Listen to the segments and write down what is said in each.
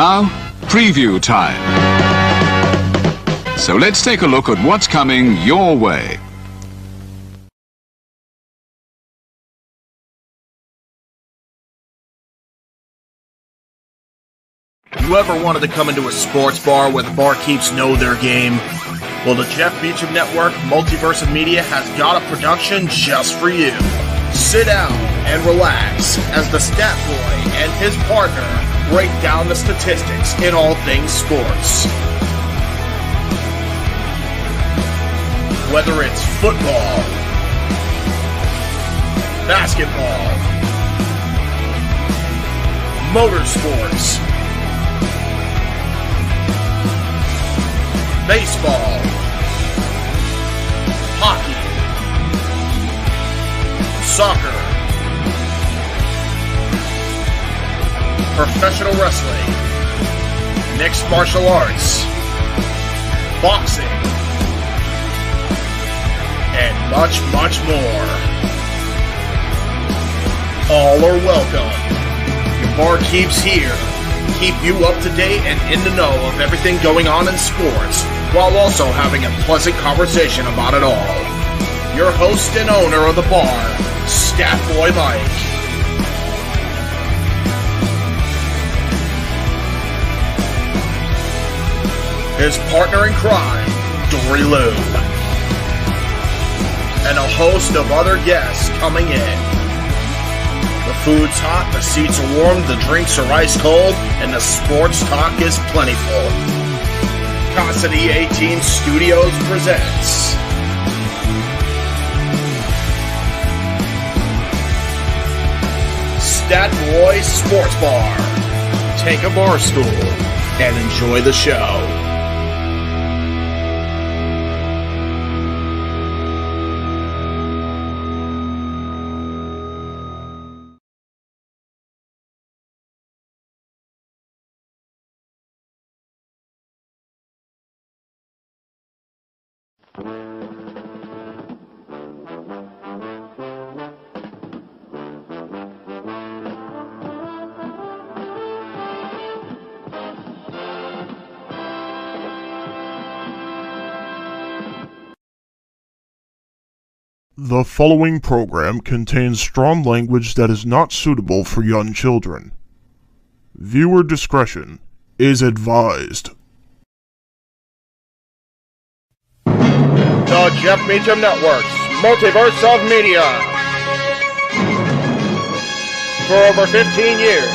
Now, preview time. So let's take a look at what's coming your way. You ever wanted to come into a sports bar where the barkeeps know their game? Well, the Jeff Beacham Network Multiverse of Media has got a production just for you. Sit down and relax as the Stat Boy and his partner break down the statistics in all things sports. Whether it's football, basketball, motorsports, baseball, hockey, soccer, professional wrestling, mixed martial arts, boxing, and much, much more. All are welcome. Your barkeeps here keep you up to date and in the know of everything going on in sports, while also having a pleasant conversation about it all. Your host and owner of the bar, Stat Boy Mike. His partner in crime, Dory Lou. And a host of other guests coming in. The food's hot, the seats are warm, the drinks are ice cold, and the sports talk is plentiful. Cosity 18 Studios presents Stat Boy Sports Bar. Take a bar stool and enjoy the show. The following program contains strong language that is not suitable for young children. Viewer discretion is advised. The Jeff Beacham Network's Multiverse of Media. For over 15 years,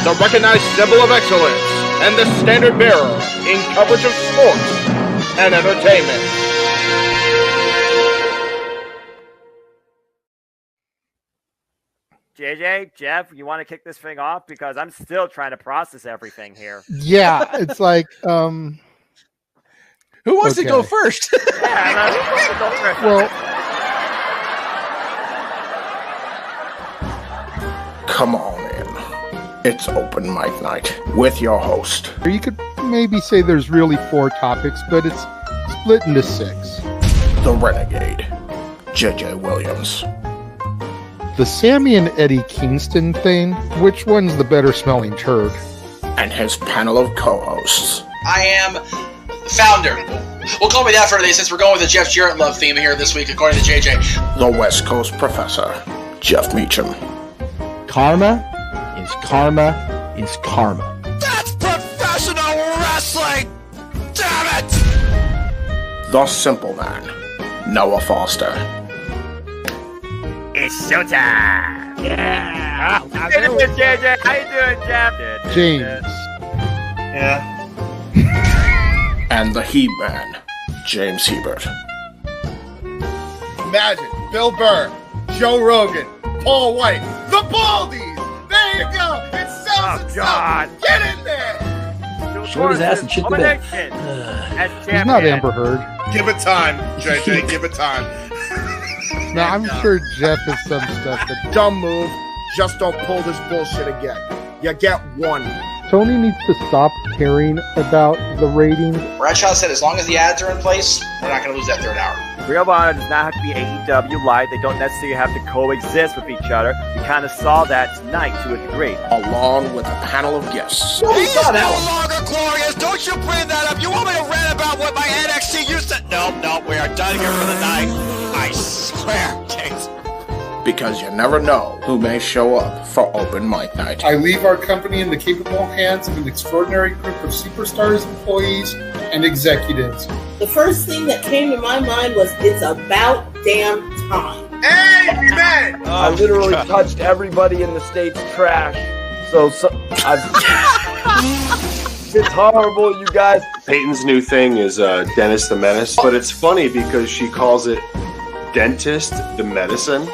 the recognized symbol of excellence and the standard bearer in coverage of sports and entertainment. JJ, Jeff, you want to kick this thing off? Because I'm still trying to process everything here. Yeah, it's like, who wants to go first? Yeah, who wants to go first? Well, Come on in. It's open mic night with your host. you could maybe say there's really 4 topics, but it's split into 6. The Renegade, JJ Williams. The Sammy and Eddie Kingston thing, which one's the better smelling turd? And his panel of co-hosts. I am the founder. We'll call me that for today since we're going with the Jeff Jarrett love theme here this week, according to JJ. The West Coast Professor, Jeff Meacham. Karma is karma is karma. That's professional wrestling! Damn it! The Simple Man, Noah Foster. It's showtime! Yeah! How you doing, JJ? How you doing, Jeff? James. Yeah. And the He-Man, James Hebert. Imagine Bill Burr, Joe Rogan, Paul White, the Baldies! There you go! It sells itself! Get in there! Short his ass and shit the bed. He's not Amber Heard. Give it time, JJ, give it time. No, I'm sure Jeff has some stuff that... Dumb move. Just don't pull this bullshit again. You get one. Tony needs to stop caring about the ratings. Bradshaw said as long as the ads are in place, we're not going to lose that third hour. Ring of Honor does not have to be AEW light. They don't necessarily have to coexist with each other. We kind of saw that tonight to a degree. Along with a panel of guests. He's no longer glorious. Don't you bring that up. You want me to rant about what my NXT used to... No, we are done here for the night. I swear, James. Because you never know who may show up for open mic night. I leave our company in the capable hands of an extraordinary group of superstars, employees, and executives. The first thing that came to my mind was, it's about damn time. Amen! I literally touched everybody in the state's trash. So it's horrible, you guys. Peyton's new thing is Dennis the Menace, but it's funny because she calls it Dentist the Medicine.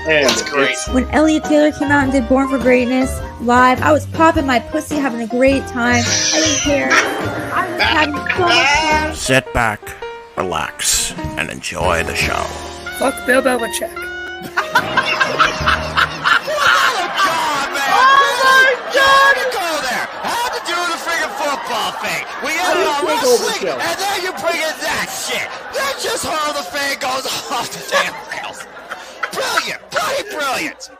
That's great. When Elliot Taylor came out and did Born for Greatness live, I was popping my pussy, having a great time. I didn't care. I was having so much fun. Sit back, relax, and enjoy the show. Fuck Bill Belichick. Football thing. We had it on wrestling, and then you bring in that shit. That's just how the thing goes off the damn rails. Brilliant, bloody brilliant.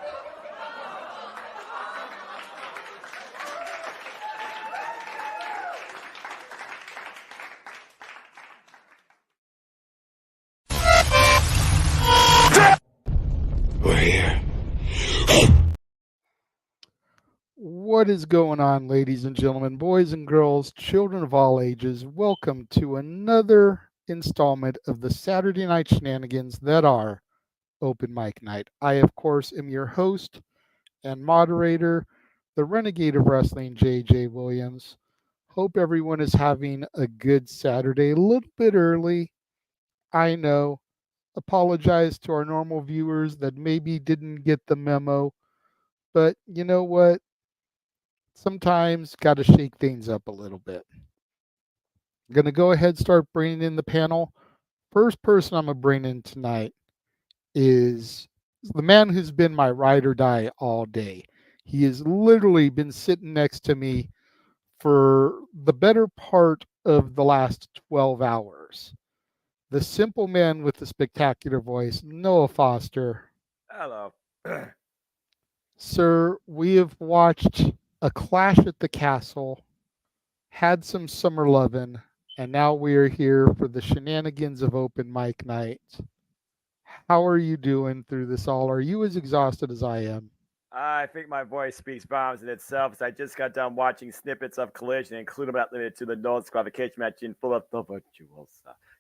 We're here. What is going on, ladies and gentlemen, boys and girls, children of all ages? Welcome to another installment of the Saturday Night Shenanigans that are Open Mic Night. I, of course, am your host and moderator, the Renegade of Wrestling, JJ Williams. Hope everyone is having a good Saturday. A little bit early, I know. Apologize to our normal viewers that maybe didn't get the memo, but you know what? Sometimes got to shake things up a little bit. I'm going to go ahead and start bringing in the panel. First person I'm going to bring in tonight is the man who's been my ride or die all day. He has literally been sitting next to me for the better part of the last 12 hours. The simple man with the spectacular voice, Noah Foster. Hello. Sir, we have watched a Clash at the Castle, had some summer lovin', and now we are here for the shenanigans of Open Mic Night. How are you doing through this all? Are you as exhausted as I am? I think my voice speaks volumes in itself, as I just got done watching snippets of Collision, including but not limited to the no disqualification match in full of the virtuals.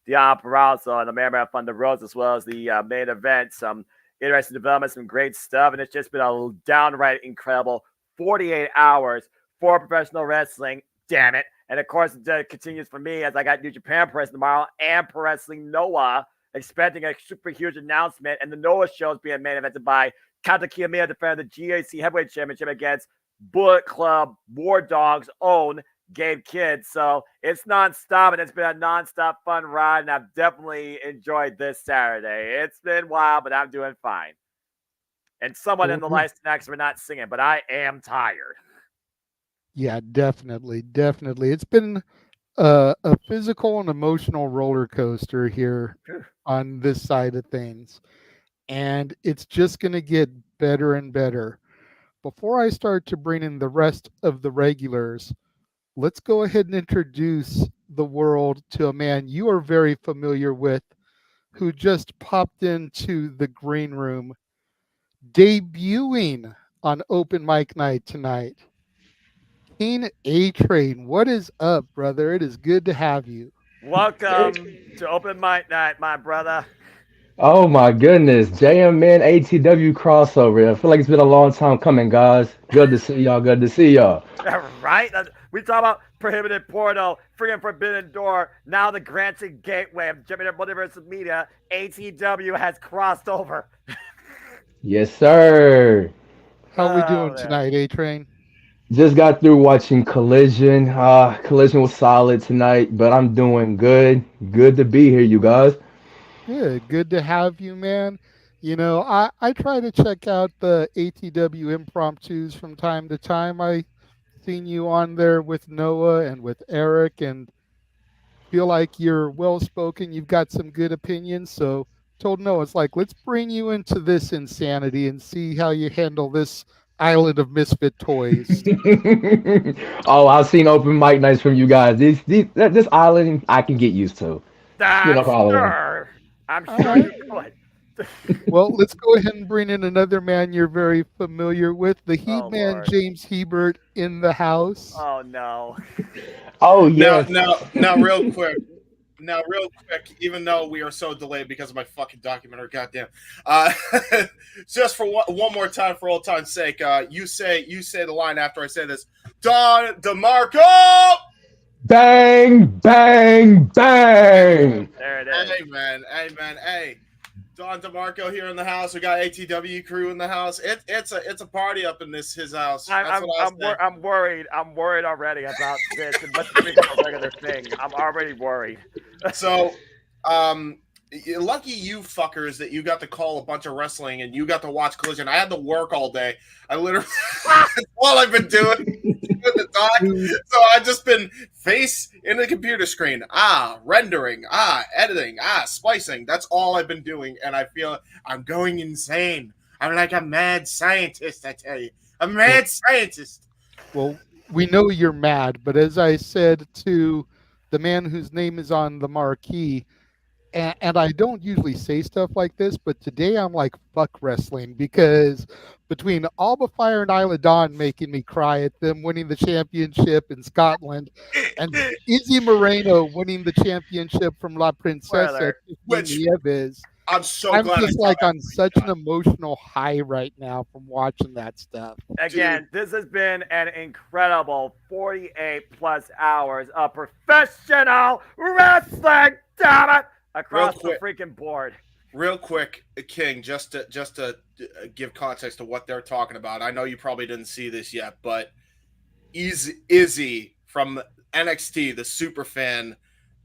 Dion Perazzo and the Man Thunder Rose, as well as the main event. Some interesting developments, some great stuff, and it's just been a downright incredible 48 hours for professional wrestling. Damn it. And of course, it continues for me as I got New Japan Press tomorrow and Pro Wrestling Noah, expecting a super huge announcement. And the Noah show is being main evented by Kata Kiyomiya defending the GAC Heavyweight Championship against Bullet Club War Dogs' own Gabe Kidd. So it's nonstop, and it's been a nonstop fun ride, and I've definitely enjoyed this Saturday. It's been wild, but I'm doing fine. And someone in the lights next, we're not singing, but I am tired. Yeah, definitely. It's been a physical and emotional roller coaster here on this side of things. And it's just going to get better and better. Before I start to bring in the rest of the regulars, let's go ahead and introduce the world to a man you are very familiar with, who just popped into the green room, debuting on Open Mic Night tonight. King A-Train, what is up, brother? It is good to have you. Welcome to Open Mic Night, my brother. Oh my goodness, JMN ATW crossover. I feel like it's been a long time coming, guys. Good to see y'all. Right? We talk about Prohibitive Portal, freaking Forbidden Door, now the Granted Gateway of Jimmy Multiverse of Media. ATW has crossed over. Yes, sir. How we doing tonight, A-Train? Just got through watching Collision. Collision was solid tonight, but I'm doing good. Good to be here, you guys. Good to have you, man. You know, I try to check out the ATW impromptus from time to time. I seen you on there with Noah and with Eric, and feel like you're well spoken. You've got some good opinions. So told Noah, it's like, let's bring you into this insanity and see how you handle this island of misfit toys. Oh, I've seen open mic nights from you guys. This island I can get used to. I'm sure. I'm sure you could. Well, let's go ahead and bring in another man you're very familiar with, the He-Man James Hebert in the house. Oh no. Oh yeah. Now, real quick. Even though we are so delayed because of my fucking documentary, goddamn. Just for one more time, for old time's sake, you say the line after I say this. Don DeMarco. Bang, bang, bang. There it is. Amen. Hey, Don DeMarco here in the house. We got ATW crew in the house. It's a party up in his house. I'm worried. I'm worried already about this. It must be a regular thing. I'm already worried. So, lucky you fuckers that you got to call a bunch of wrestling and you got to watch Collision. I had to work all day. I literally that's all I've been doing the doc. So I've just been face in the computer screen. Rendering. Editing. Splicing. That's all I've been doing, and I feel I'm going insane. I'm like a mad scientist, I tell you. A mad scientist. Well, we know you're mad, but as I said to the man whose name is on the marquee, and I don't usually say stuff like this, but today I'm like, fuck wrestling, because between Alba Fire and Isla Dawn making me cry at them winning the championship in Scotland, and Izzy Moreno winning the championship from La Princesa, Nieves, I'm so I'm glad just like on such an emotional high right now from watching that stuff. Again, this has been an incredible 48 plus hours of professional wrestling. Damn it! Across the freaking board. Real quick, King, just to give context to what they're talking about. I know you probably didn't see this yet, but Izzy from NXT, the super fan,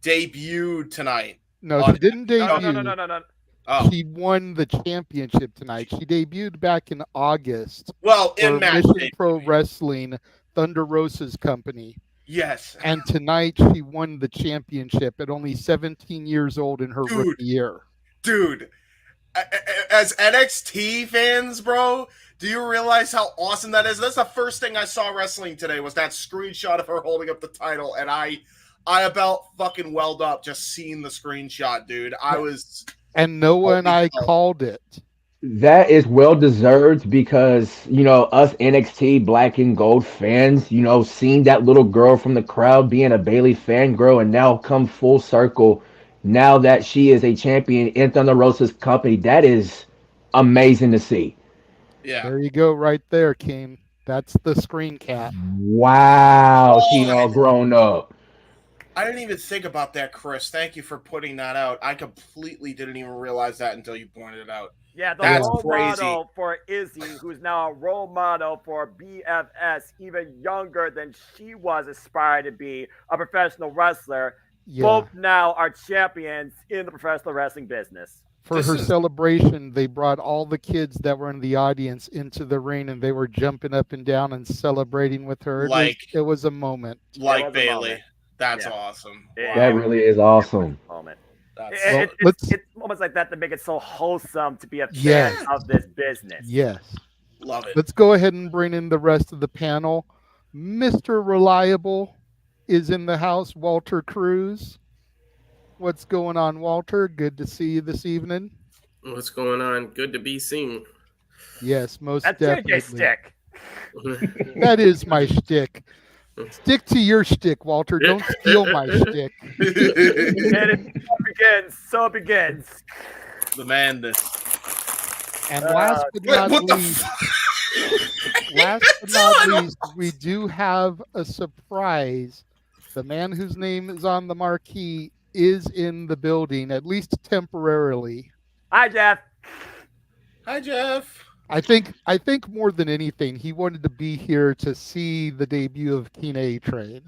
debuted tonight. No, she didn't debut. No. Oh. She won the championship tonight. She debuted back in August. Well, in match Mission Pro Wrestling, Thunder Rosa's company. Yes. And tonight she won the championship at only 17 years old in her rookie year. Dude, as NXT fans, bro, do you realize how awesome that is? That's the first thing I saw wrestling today was that screenshot of her holding up the title, and I about fucking welled up just seeing the screenshot, dude. And Noah and I called it. That is well deserved because, us NXT black and gold fans, seeing that little girl from the crowd being a Bayley fangirl and now come full circle now that she is a champion in Thunder Rosa's company, that is amazing to see. Yeah. There you go right there, King. That's the screen cap. Wow. She all grown up. I didn't even think about that, Chris. Thank you for putting that out. I completely didn't even realize that until you pointed it out. Yeah, the That's role crazy. model for Izzy, who's now a role model for BFS, even younger than she was aspired to be a professional wrestler. Yeah. Both now are champions in the professional wrestling business. For her celebration, they brought all the kids that were in the audience into the ring, and they were jumping up and down and celebrating with her. It was a moment. Like Bayley. That's awesome. That really is awesome. It's moments like that make it so wholesome to be a fan of this business. Yes. Love it. Let's go ahead and bring in the rest of the panel. Mr. Reliable is in the house, Walter Cruz. What's going on, Walter? Good to see you this evening. What's going on? Good to be seen. Yes, most That's definitely. JJ's stick. That is my shtick. Stick to your shtick, Walter. Don't steal my shtick. So it begins. The madness. And last but not least, we do have a surprise. The man whose name is on the marquee is in the building, at least temporarily. Hi, Jeff. Hi, Jeff. I think more than anything, he wanted to be here to see the debut of Keen A-Train.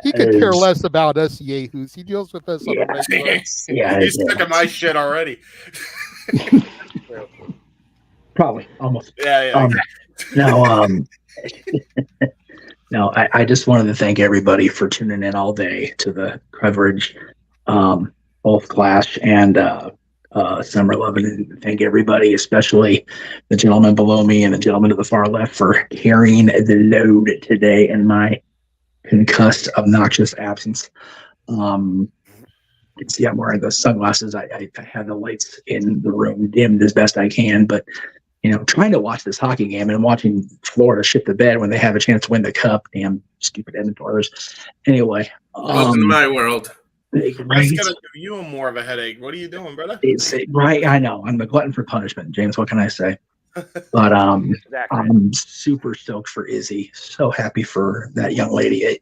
He could care less about us yahoos. He deals with us on a regular. He's sick of my shit already. Probably, almost. Yeah. No, I just wanted to thank everybody for tuning in all day to the coverage. both Clash and Summer Love, and thank everybody, especially the gentleman below me and the gentleman to the far left, for carrying the load today in my concussed, obnoxious absence. You can see I'm wearing the sunglasses. I have the lights in the room dimmed as best I can, but trying to watch this hockey game and watching Florida shit the bed when they have a chance to win the cup. Damn stupid Edmonters. Anyway, welcome to my world. Right? It's gonna give you more of a headache. What are you doing, brother? Right, I know. I'm a glutton for punishment, James. What can I say? But I'm super stoked for Izzy. So happy for that young lady.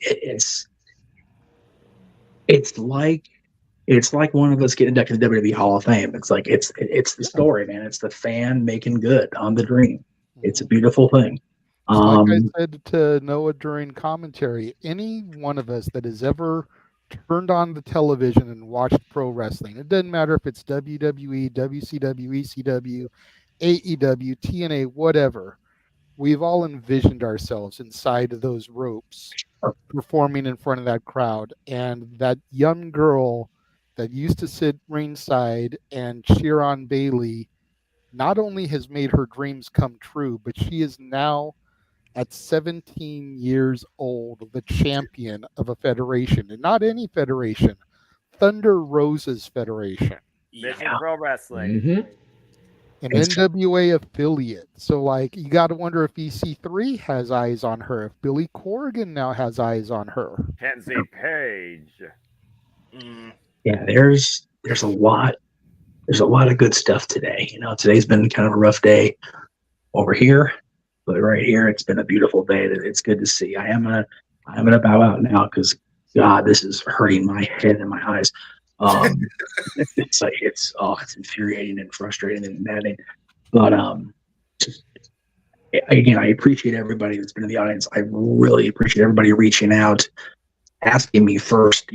It's like one of us getting inducted to the WWE Hall of Fame. It's like it's the story, man. It's the fan making good on the dream. It's a beautiful thing. Like I said to Noah during commentary, any one of us that has ever turned on the television and watched pro wrestling, it doesn't matter if it's WWE, WCW, ECW, AEW, TNA, whatever, we've all envisioned ourselves inside of those ropes performing in front of that crowd. And that young girl that used to sit ringside and cheer on Bayley not only has made her dreams come true, but she is now at 17 years old, the champion of a federation, and not any federation, Thunder Rosa's federation. Mission Pro Wrestling. Mm-hmm. An NWA affiliate. So, you got to wonder if EC3 has eyes on her, if Billy Corrigan now has eyes on her. Kenzie Page. Yeah, there's a lot of good stuff today. Today's been kind of a rough day over here, but right here it's been a beautiful day. It's good to see. I'm gonna bow out now because God, this is hurting my head and my eyes. It's infuriating and frustrating and maddening. But again, I appreciate everybody that's been in the audience. I really appreciate everybody reaching out, asking me first,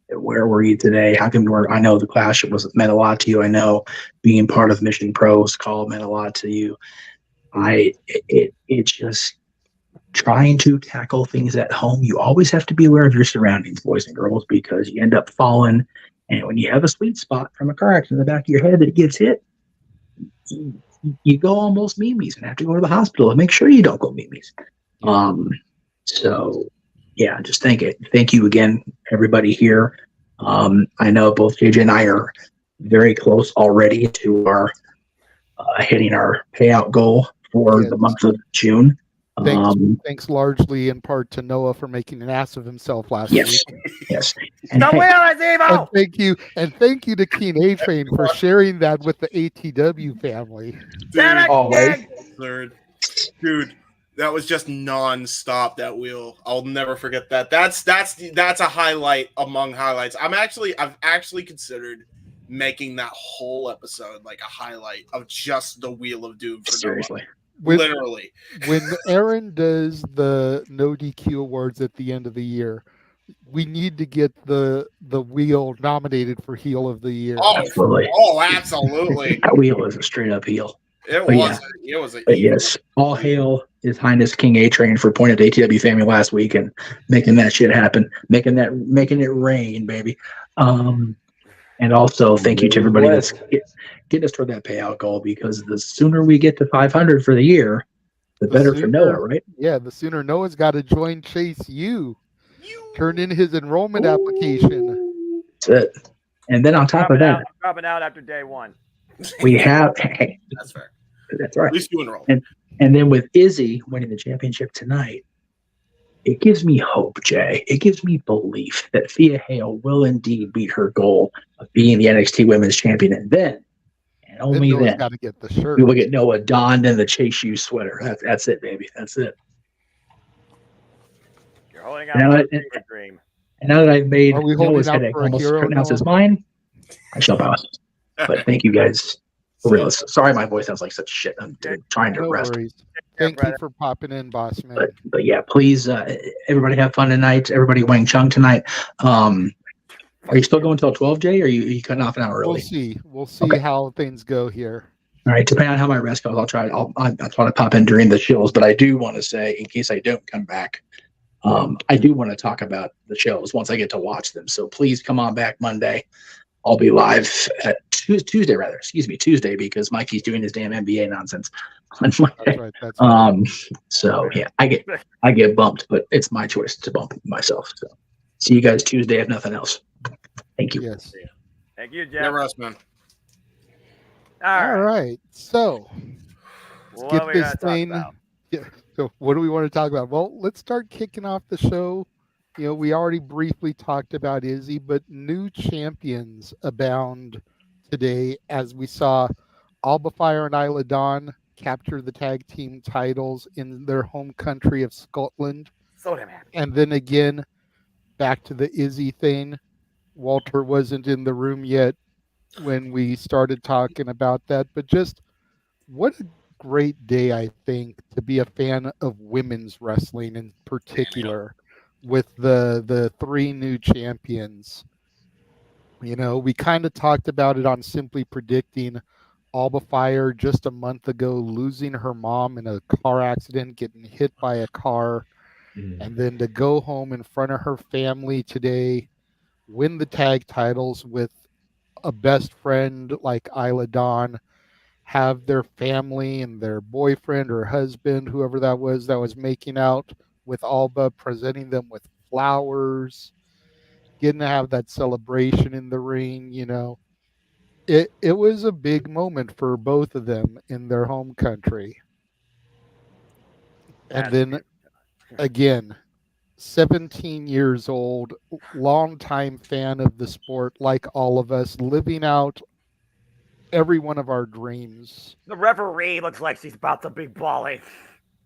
where were you today? How come I know the Clash meant a lot to you. I know being part of Mission Pro's call meant a lot to you. It's just trying to tackle things at home. You always have to be aware of your surroundings, boys and girls, because you end up falling. And when you have a sweet spot from a car accident in the back of your head that gets hit, you go almost memes and have to go to the hospital and make sure you don't go memes. So yeah, just thank you again, everybody here. I know both JJ and I are very close already to our hitting our payout goal for the month of June. Thanks largely in part to Noah for making an ass of himself last week. Yes. The wheel is evil. And thank you to Keen A-Train for sharing that with the ATW family. Dude, that was just non-stop, that wheel. I'll never forget that. That's a highlight among highlights. I've actually considered making that whole episode like a highlight of just the Wheel of Doom. Seriously. Literally. When Aaron does the No DQ awards at the end of the year, we need to get the wheel nominated for Heel of the Year. Oh, absolutely. That wheel is a straight up heel. It was. Yes. All hail His Highness King A-Train for pointing at ATW family last week and making that shit happen, making it rain, baby. And also thank you to everybody that's getting us toward that payout goal, because the sooner we get to 500 for the year, the better for Noah, right? Yeah, the sooner Noah's got to join Chase U. Turn in his enrollment application. That's it. And then on top of that, dropping out after day one. We have that's fair. That's right. At least you enroll. And then with Izzy winning the championship tonight, it gives me hope, Jay. It gives me belief that Thea Hale will indeed beat her goal of being the NXT Women's Champion, and then, and only then, got to get the shirt. We will get Noah donned in the Chase U sweater. That's it, baby. That's it. You're holding out for a dream. And now that I've made Noah's headache almost pronounce his mine, I shall bow. But thank you guys. For real. Sorry, my voice sounds like such shit. I'm trying to rest. Worries. Thank you for popping in, boss man. But yeah, please, everybody have fun tonight. Everybody Wang Chung tonight. Are you still going till 12, Jay? Or are you cutting off an hour early? We'll see how things go here. All right. Depending on how my rest goes, I'll try to pop in during the chills. But I do want to say, in case I don't come back, I do want to talk about the shows once I get to watch them. So please come on back Monday. I'll be live at Tuesday, because Mikey's doing his damn NBA nonsense on Monday. That's right. So yeah, I get bumped, but it's my choice to bump myself. So see you guys Tuesday if nothing else. Thank you. Yes. Thank you, Jeff. Yeah, Russ, man. All right. So let's What are we get gonna this talk thing. about? Yeah. So what do we want to talk about? Well, let's start kicking off the show. You know, we already briefly talked about Izzy, but new champions abound today as we saw Alba Fire and Isla Dawn capture the tag team titles in their home country of Scotland. So damn happy. And then again, back to the Izzy thing. Walter wasn't in the room yet when we started talking about that, but just what a great day, I think, to be a fan of women's wrestling in particular, with the three new champions. You know, we kind of talked about it on Simply Predicting. Alba Fire just a month ago losing her mom in a car accident, getting hit by a car, and then to go home in front of her family today, win the tag titles with a best friend like Isla Dawn, have their family and their boyfriend or husband, whoever that was making out with Alba, presenting them with flowers, getting to have that celebration in the ring. You know, it was a big moment for both of them in their home country. And then again, 17 years old, longtime fan of the sport, like all of us, living out every one of our dreams. The referee looks like she's about to be bawling.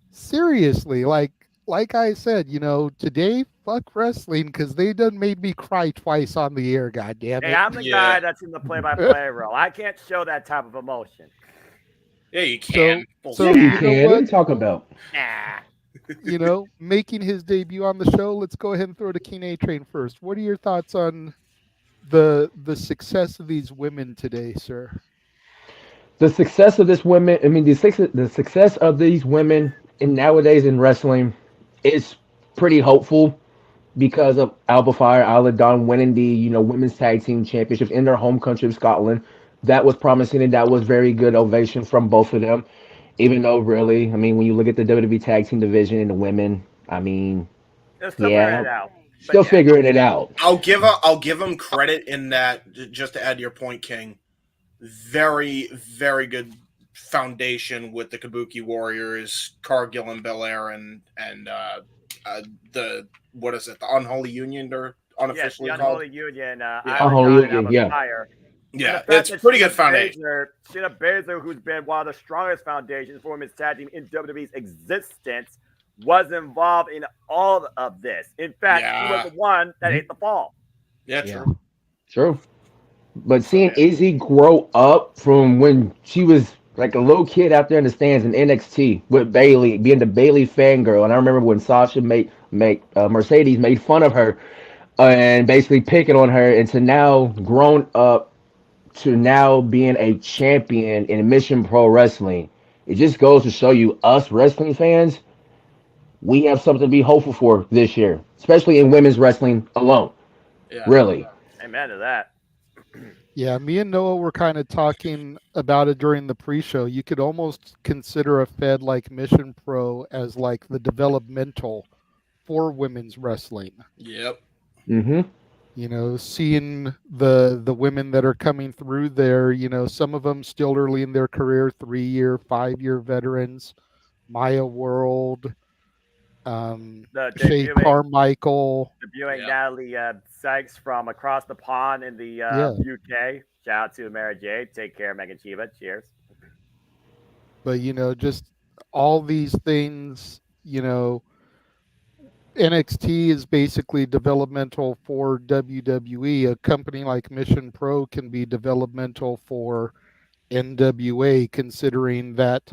Seriously, like I said, you know, today, fuck wrestling, because they done made me cry twice on the air, goddammit. Hey, I'm the guy that's in the play-by-play role. I can't show that type of emotion. Yeah, you can. So you you know can. what? What are you talking about? You know, making his debut on the show, let's go ahead and throw to King A-Train first. What are your thoughts on the success of these women today, sir? The success of this women, I mean, the success of these women in nowadays in wrestling is pretty hopeful because of Alba Fire, Isla Dawn winning the women's tag team championships in their home country of Scotland. That was promising, and that was very good ovation from both of them. Even though, really, I mean, when you look at the WWE tag team division and the women, I mean, They're still figuring it out. Still figuring it out. I'll give them credit in that, just to add to your point, King. Very, very good foundation with the Kabuki Warriors, Cargill and Belair, and the what is it, the Unholy Union, or unofficially the called? Unholy Union. Unholy Union, yeah. Fire. Yeah, it's pretty good foundation. Shayna Baszler, who's been one of the strongest foundations for women's tag team in WWE's existence, was involved in all of this. In fact, she was the one that ate the fall. Yeah, true. True. But seeing Izzy grow up from when she was like a little kid out there in the stands in NXT with Bailey, being the Bailey fangirl, and I remember when Sasha Mercedes made fun of her and basically picking on her, and to now grown up to now being a champion in Mission Pro Wrestling. It just goes to show you, us wrestling fans, we have something to be hopeful for this year, especially in women's wrestling alone. Yeah. Really. Amen to that. Yeah, me and Noah were kind of talking about it during the pre-show. You could almost consider a fed like Mission Pro as like the developmental for women's wrestling. Yep. Mm-hmm. You know, seeing the women that are coming through there, you know, some of them still early in their career, 3-year, 5-year veterans, Maya World, Shay Carmichael. Debuting Natalie Sykes from across the pond in the UK. Shout out to Mary Jade. Take care, Megan Chiba. Cheers. But, you know, just all these things, you know, NXT is basically developmental for WWE. A company like Mission Pro can be developmental for NWA, considering that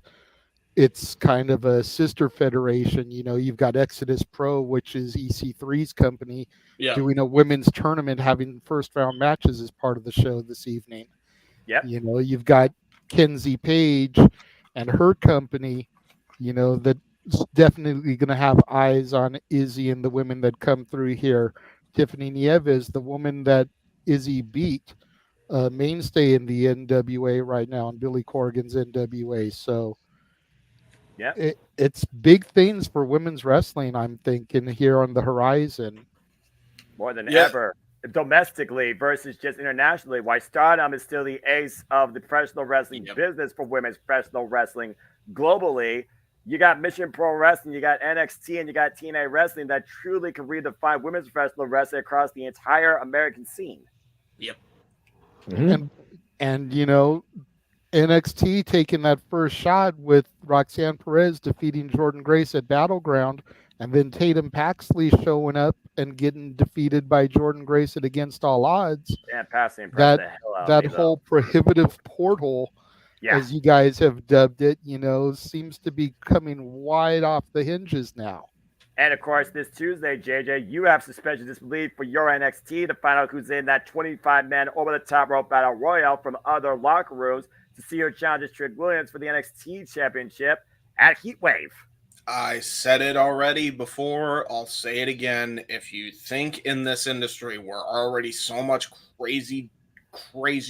it's kind of a sister federation. You know, you've got Exodus Pro, which is EC3's company, doing a women's tournament, having first round matches as part of the show this evening. Yep. You know, you've got Kenzie Page and her company, you know, that definitely going to have eyes on Izzy and the women that come through here. Tiffany Nieves, the woman that Izzy beat, mainstay in the NWA right now, in Billy Corgan's NWA. So it's big things for women's wrestling, I'm thinking, here on the horizon. More than ever, domestically versus just internationally. Why Stardom is still the ace of the professional wrestling business for women's professional wrestling globally. You got Mission Pro Wrestling, you got NXT, and you got TNA Wrestling that truly can redefine women's professional wrestling across the entire American scene. Yep. And you know, NXT taking that first shot with Roxanne Perez defeating Jordan Grace at Battleground, and then Tatum Paxley showing up and getting defeated by Jordan Grace at Against All Odds. Yeah, passing the hell out of me, whole prohibitive portal, as you guys have dubbed it, you know, seems to be coming wide off the hinges now. And of course, this Tuesday, JJ, you have suspension disbelief for your NXT to find out who's in that 25-man over-the-top rope battle royal from other locker rooms to see her challenge Trick Williams for the NXT Championship at Heatwave. I said it already before. I'll say it again. If you think in this industry where already so much crazy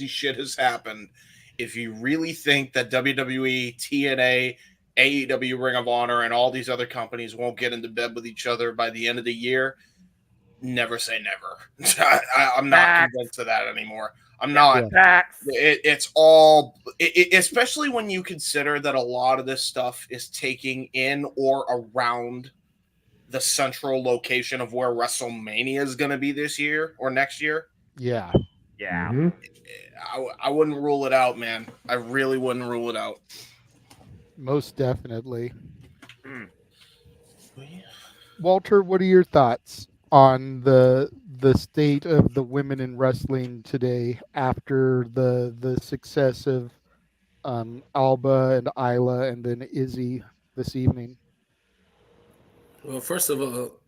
shit has happened, if you really think that WWE, TNA, AEW, Ring of Honor, and all these other companies won't get into bed with each other by the end of the year, never say never. I'm not convinced of that anymore. I'm not. It's all, especially when you consider that a lot of this stuff is taking in or around the central location of where WrestleMania is going to be this year or next year. Yeah. Yeah. Mm-hmm. I wouldn't rule it out, man. I really wouldn't rule it out. Most definitely. Walter, what are your thoughts on the state of the women in wrestling today after the success of Alba and Isla and then Izzy this evening? Well, first of all,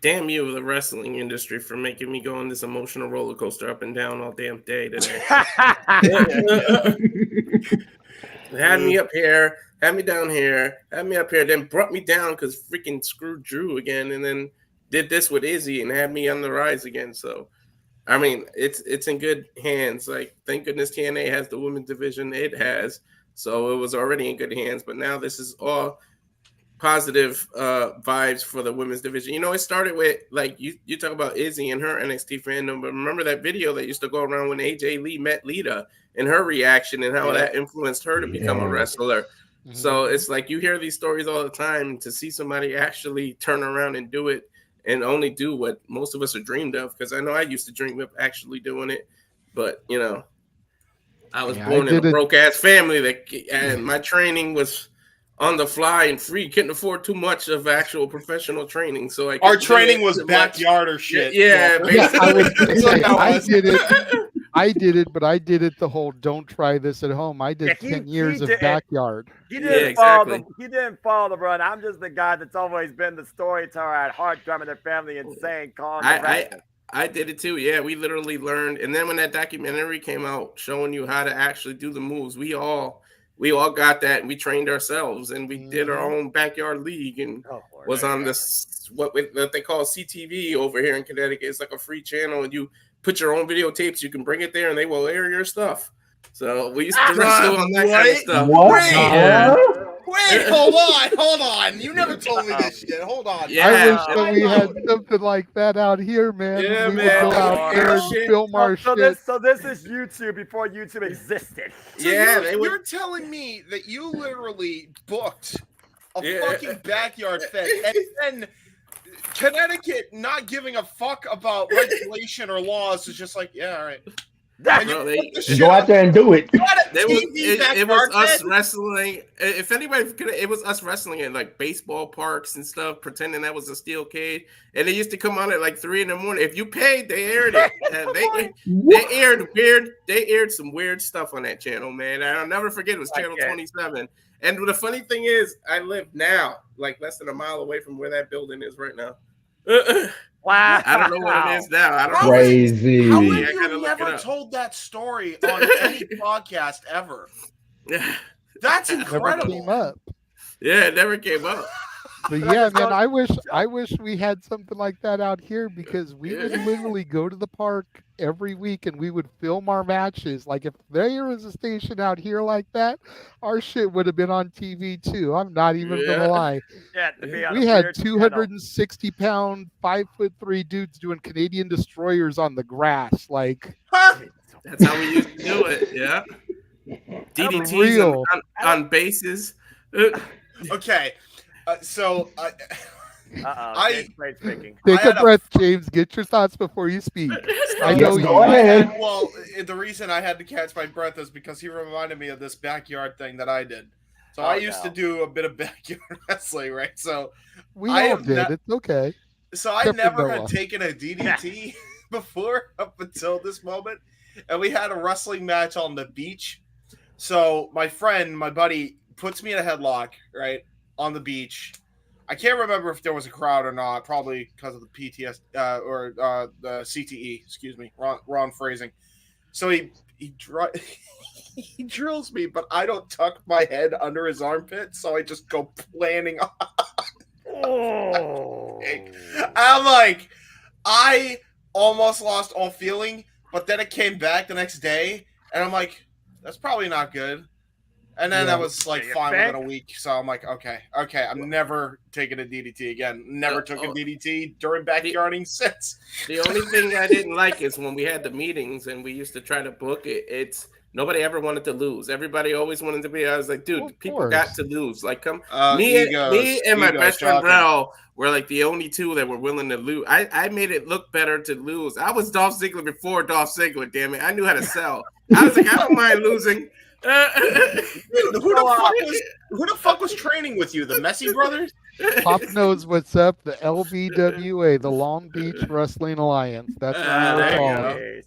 damn you, the wrestling industry, for making me go on this emotional roller coaster up and down all damn day today. Had me up here, had me down here, had me up here, then brought me down because freaking screwed Drew again, and then did this with Izzy and had me on the rise again. So, I mean, it's in good hands. Like, thank goodness TNA has the women's division it has. So it was already in good hands, but now this is all positive vibes for the women's division. You know, it started with, like, you talk about Izzy and her NXT fandom, but remember that video that used to go around when AJ Lee met Lita and her reaction and how that influenced her to become a wrestler. Mm-hmm. So it's like you hear these stories all the time. To see somebody actually turn around and do it and only do what most of us are dreamed of, because I know I used to dream of actually doing it, but, you know, I was born in a broke-ass family and my training was on the fly and free, couldn't afford too much of actual professional training. So our training was backyard or shit. Yeah, I did it, but I did it the whole don't try this at home. I did 10 years of backyard. He didn't follow the run. I'm just the guy that's always been the storyteller at heart, drumming their family insane, calling I did it too. Yeah, we literally learned. And then when that documentary came out showing you how to actually do the moves, we all got that, and we trained ourselves, and we did our own backyard league, and was on this what they call CTV over here in Connecticut. It's like a free channel, and you put your own videotapes. You can bring it there, and they will air your stuff. So we used to wrestle on that kind of stuff. Wait, hold on. You never told me this shit. Hold on. Yeah. I wish that we had something like that out here, man. Yeah, we would go out there and film our shit. So this is YouTube before YouTube existed. So you're telling me that you literally booked a fucking backyard fest, and then Connecticut not giving a fuck about regulation or laws is just like, yeah, all right. You go out there and do it. It was us wrestling. If anybody, it was us wrestling at like baseball parks and stuff, pretending that was a steel cage. And they used to come on at like 3 a.m. If you paid, they aired it. They aired some weird stuff on that channel, man. I'll never forget. It was channel 27. And the funny thing is, I live now like less than a mile away from where that building is right now. Wow. I don't know what it is now. I don't know. Crazy. How have you never told that story on any podcast ever? Yeah. That's incredible. Never came up. Yeah, it never came up. But yeah, man, I wish we had something like that out here because we would literally go to the park every week and we would film our matches. Like if there was a station out here like that, our shit would have been on TV too. I'm not even gonna lie. Yeah, to be on We a had weird 260-pound, 5'3" dudes doing Canadian destroyers on the grass. Like that's how we used to do it. Yeah, DDTs on bases. Okay. Take a breath, James. Get your thoughts before you speak. I know you. Well, the reason I had to catch my breath is because he reminded me of this backyard thing that I did. So I used to do a bit of backyard wrestling, right? So we all did. It's okay. So I never had taken a DDT before up until this moment, and we had a wrestling match on the beach. So my friend, my buddy, puts me in a headlock, right, on the beach. I can't remember if there was a crowd or not, probably because of the PTS or the CTE. Excuse me, wrong phrasing. So he drills me, but I don't tuck my head under his armpit, so I just go planning on. I'm like, I almost lost all feeling, but then it came back the next day, and I'm like, that's probably not good. And then I was like fine within a week. So I'm like, okay, I'm never taking a DDT again. Never took a DDT during backyarding since. The only thing I didn't like is when we had the meetings and we used to try to book it. It's nobody ever wanted to lose. Everybody always wanted to be. I was like, dude, people got to lose. Like, come, me and my best friend Rel were like the only two that were willing to lose. I made it look better to lose. I was Dolph Ziggler before Dolph Ziggler. Damn it, I knew how to sell. I was like, I don't mind losing. Dude, who the fuck was training with you? The Messi brothers? Pop knows what's up. The LBWA, the Long Beach Wrestling Alliance. That's what we're calling.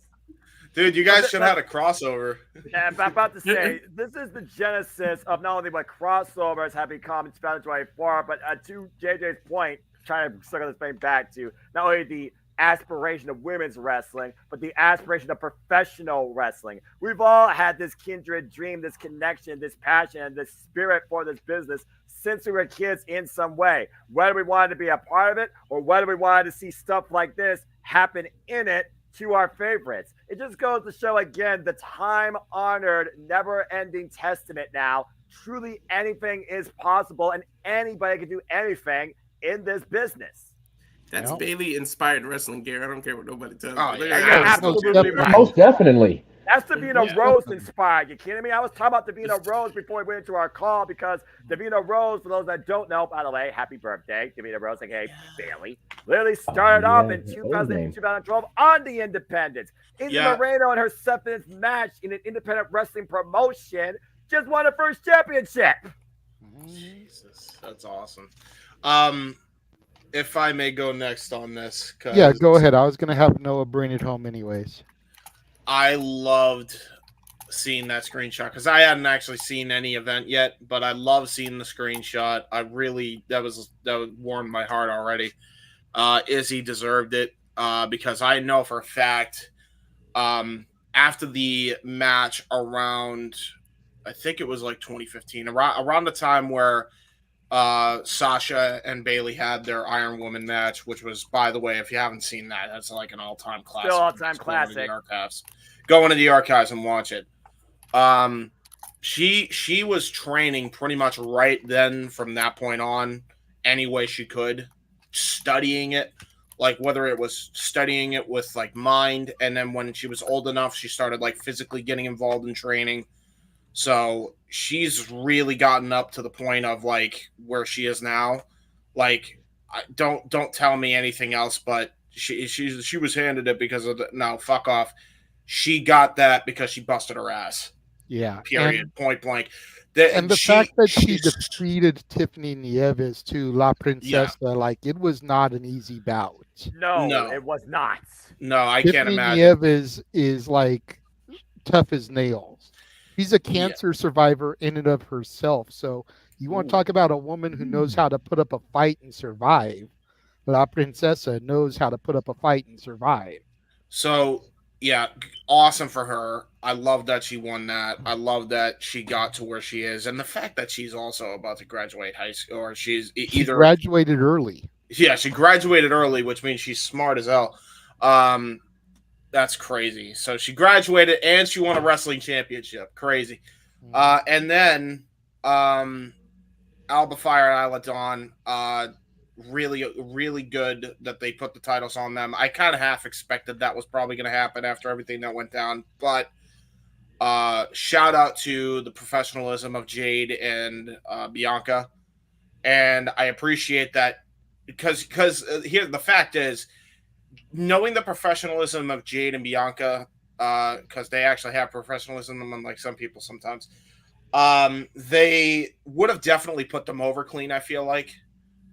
Dude, you guys should have had a crossover. Yeah, I'm about to say, this is the genesis of not only what crossovers have become in 2024, but to JJ's point, trying to circle this thing back to not only the aspiration of women's wrestling, but the aspiration of professional wrestling. We've all had this kindred dream, this connection, this passion, and this spirit for this business since we were kids in some way. Whether we wanted to be a part of it or whether we wanted to see stuff like this happen in it to our favorites. It just goes to show again the time-honored, never-ending testament now. Truly anything is possible and anybody can do anything in this business. That's Bailey-inspired wrestling gear. I don't care what nobody tells me. Absolutely right. Most definitely. That's Davina Rose inspired. You kidding me? I was talking about Davina Rose before we went into our call because Davina Rose, for those that don't know, by the way, happy birthday, Davina Rose, aka Bailey, literally started off in 2012 on the Independents. Izzy Moreno in her 7th match in an independent wrestling promotion just won her first championship. Jesus, that's awesome. If I may go next on this. Yeah, go ahead. I was going to have Noah bring it home anyways. I loved seeing that screenshot because I hadn't actually seen any event yet, but I love seeing the screenshot. That warmed my heart already. Izzy deserved it because I know for a fact after the match around, I think it was like 2015, around the time where Sasha and Bailey had their Iron Woman match, which was, by the way, if you haven't seen that, that's like an all-time classic. Still all-time classic. Go into the archives and watch it. She was training pretty much right then from that point on any way she could, studying it, like whether it was studying it with like mind, and then when she was old enough, she started like physically getting involved in training. So she's really gotten up to the point of like where she is now. Like, don't tell me anything else, but she was handed it because of no, fuck off. She got that because she busted her ass. Yeah. Period. Point blank. And the fact that she defeated Tiffany Nieves to La Princesa, like it was not an easy bout. No, it was not. No, I can't imagine. Tiffany Nieves is like tough as nails. She's a cancer survivor in and of herself. So you want to talk about a woman who knows how to put up a fight and survive. La Princesa knows how to put up a fight and survive. So Yeah, awesome for her. I love that she won that. I love that she got to where she is, and the fact that she's also about to graduate high school, or she's She either graduated early. Yeah, she graduated early, which means she's smart as hell. That's crazy. So she graduated and she won a wrestling championship. Crazy. And then Alba Fire and Isla Dawn, really good that they put the titles on them. I kind of half expected that was probably going to happen after everything that went down, but shout out to the professionalism of Jade and Bianca, and I appreciate that because here the fact is, knowing the professionalism of Jade and Bianca, because they actually have professionalism, unlike some people sometimes. They would have definitely put them over clean, I feel like.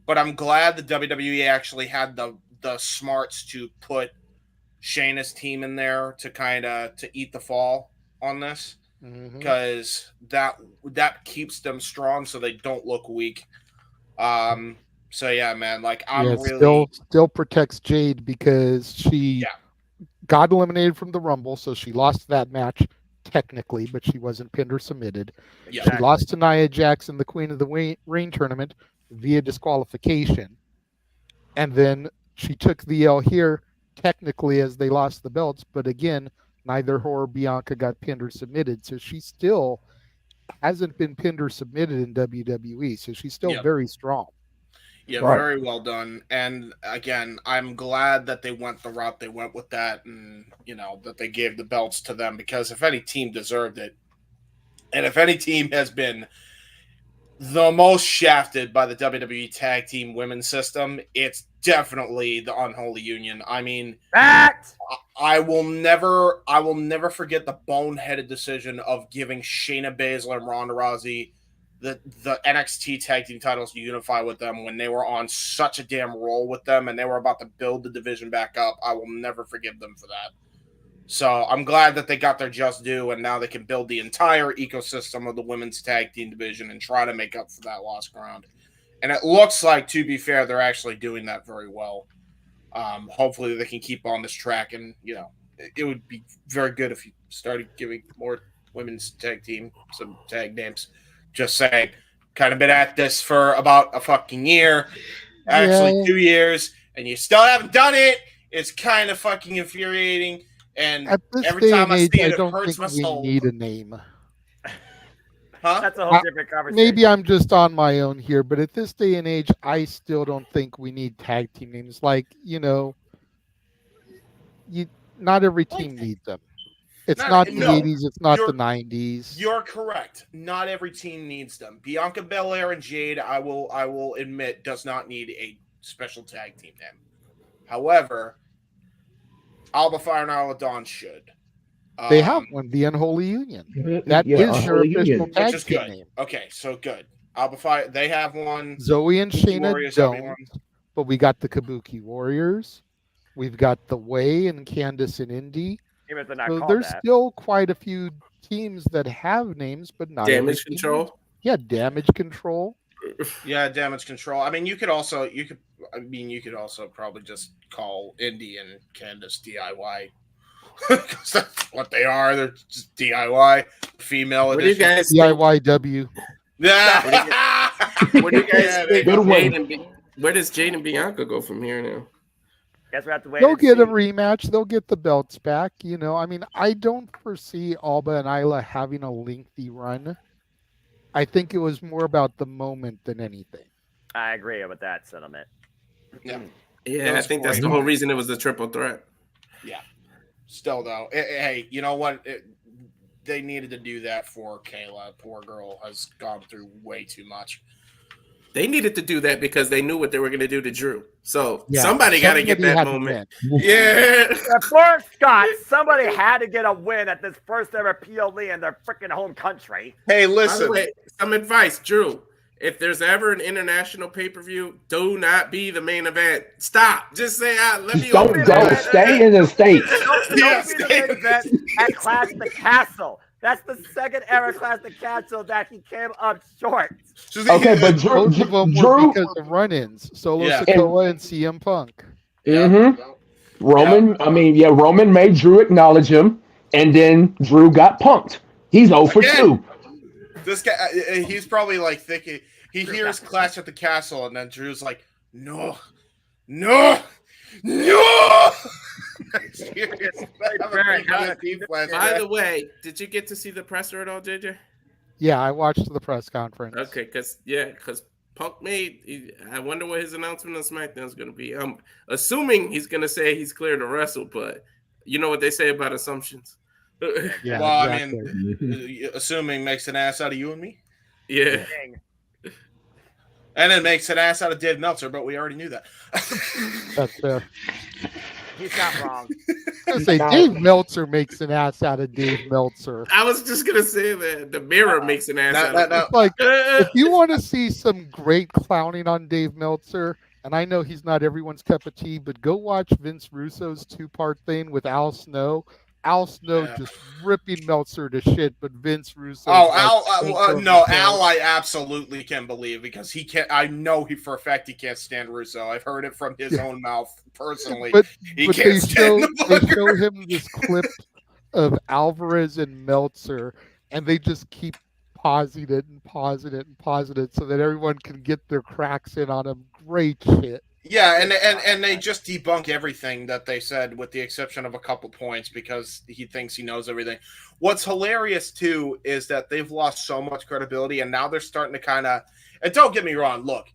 But I'm glad the WWE actually had the smarts to put Shayna's team in there to kind of to eat the fall on this, because that keeps them strong so they don't look weak. So yeah, man, like I'm really still protects Jade because she got eliminated from the Rumble, so she lost that match technically, but she wasn't pinned or submitted. Yeah. She lost to Nia Jax in the Queen of the Ring tournament via disqualification, and then she took the L here technically as they lost the belts, but again, neither her or Bianca got pinned or submitted, so she still hasn't been pinned or submitted in WWE, so she's still very strong. Yeah, very well done. And again, I'm glad that they went the route they went with that, and that they gave the belts to them, because if any team deserved it, and if any team has been the most shafted by the WWE Tag Team Women's system, it's definitely the Unholy Union. I mean, I will never forget the boneheaded decision of giving Shayna Baszler and Ronda Rousey the NXT Tag Team titles to unify with them when they were on such a damn roll with them and they were about to build the division back up. I will never forgive them for that. So I'm glad that they got their just due, and now they can build the entire ecosystem of the women's tag team division and try to make up for that lost ground. And it looks like, to be fair, they're actually doing that very well. Hopefully they can keep on this track, and it would be very good if you started giving more women's tag team some tag names. Just saying, kind of been at this for about a fucking year, actually 2 years, and you still haven't done it. It's kind of fucking infuriating. And at this every time I see it, I don't it hurts think my we soul. need a name. Huh? That's a whole different conversation. Maybe I'm just on my own here, but at this day and age, I still don't think we need tag team names. Like, not every team needs them. It's not the 80s. It's not the 90s. You're correct. Not every team needs them. Bianca Belair and Jade, I will admit, does not need a special tag team name. However, Alba Fire and Isla Dawn should. They have one, the Unholy Union. That is their official tag which is team good. name. Okay, so good. Alba Fire, they have one. Zoe and Shayna Warriors, don't, everyone. but we got the Kabuki Warriors. We've got the Way and Candice and Indy. Even if they're not So called there's that. still quite a few teams that have names, but not Damage every team. Control? Yeah, Damage Control. Yeah, Damage Control. I mean, you could also probably just call Indy and Candice DIY. Because that's what they are. They're just DIY female What do you edition. guys think? DIYW. Yeah. What do you guys think Good of one. Jade and where does Jade and Bianca go from here now? Guess we have to wait. They'll and get a see. rematch. They'll get the belts back. I mean, I don't foresee Alba and Isla having a lengthy run. I think it was more about the moment than anything. I agree with that sentiment. Yeah. Yeah, I think that's the whole reason it was the triple threat. Yeah. Still, though, hey, you know what? They needed to do that for Kayla. Poor girl has gone through way too much. They needed to do that because they knew what they were going to do to Drew. So Yeah, somebody got to get somebody that had to moment. win. Yeah. For Scott, somebody had to get a win at this first ever PLE in their freaking home country. Hey, By the listen. way, some advice, Drew. If there's ever an international pay-per-view, do not be the main event. Stop. Just say, let me Don't open go. it. Stay in the States. Don't be the main event at Clash the Castle. That's the second ever Clash the Castle that he came up short. Okay, but Drew, Both of them were Drew, because of run-ins. Solo Yeah. Sikoa and CM Punk. mm-hmm. Roman made Drew acknowledge him, and then Drew got punked. He's 0 for 2. This guy, he's probably like thinking, he hears Clash at the Castle, and then Drew's like, no. By the way, did you get to see the presser at all, JJ? Yeah, I watched the press conference. Okay, because Punk I wonder what his announcement on SmackDown is going to be. I'm assuming he's going to say he's clear to wrestle, but you know what they say about assumptions. Yeah, well, exactly. I mean, assuming makes an ass out of you and me. Yeah. And it makes an ass out of Dave Meltzer, but we already knew that. That's fair. He's not wrong. I was gonna say Dave Meltzer makes an ass out of Dave Meltzer. I was just gonna say that the mirror makes an ass out of him. Like, if you want to see some great clowning on Dave Meltzer, and I know he's not everyone's cup of tea, but go watch Vince Russo's 2-part thing with Al Snow. Al Snow just ripping Meltzer to shit, but Vince Russo. Al, I absolutely can believe because he can't. I know he for a fact he can't stand Russo. I've heard it from his own mouth personally. But he they can't stand the show him this clip of Alvarez and Meltzer, and they just keep pausing it and pausing it and pausing it so that everyone can get their cracks in on him. Great shit. Yeah, and they just debunk everything that they said with the exception of a couple points because he thinks he knows everything. What's hilarious, too, is that they've lost so much credibility, and now they're starting to kind of – and don't get me wrong, look,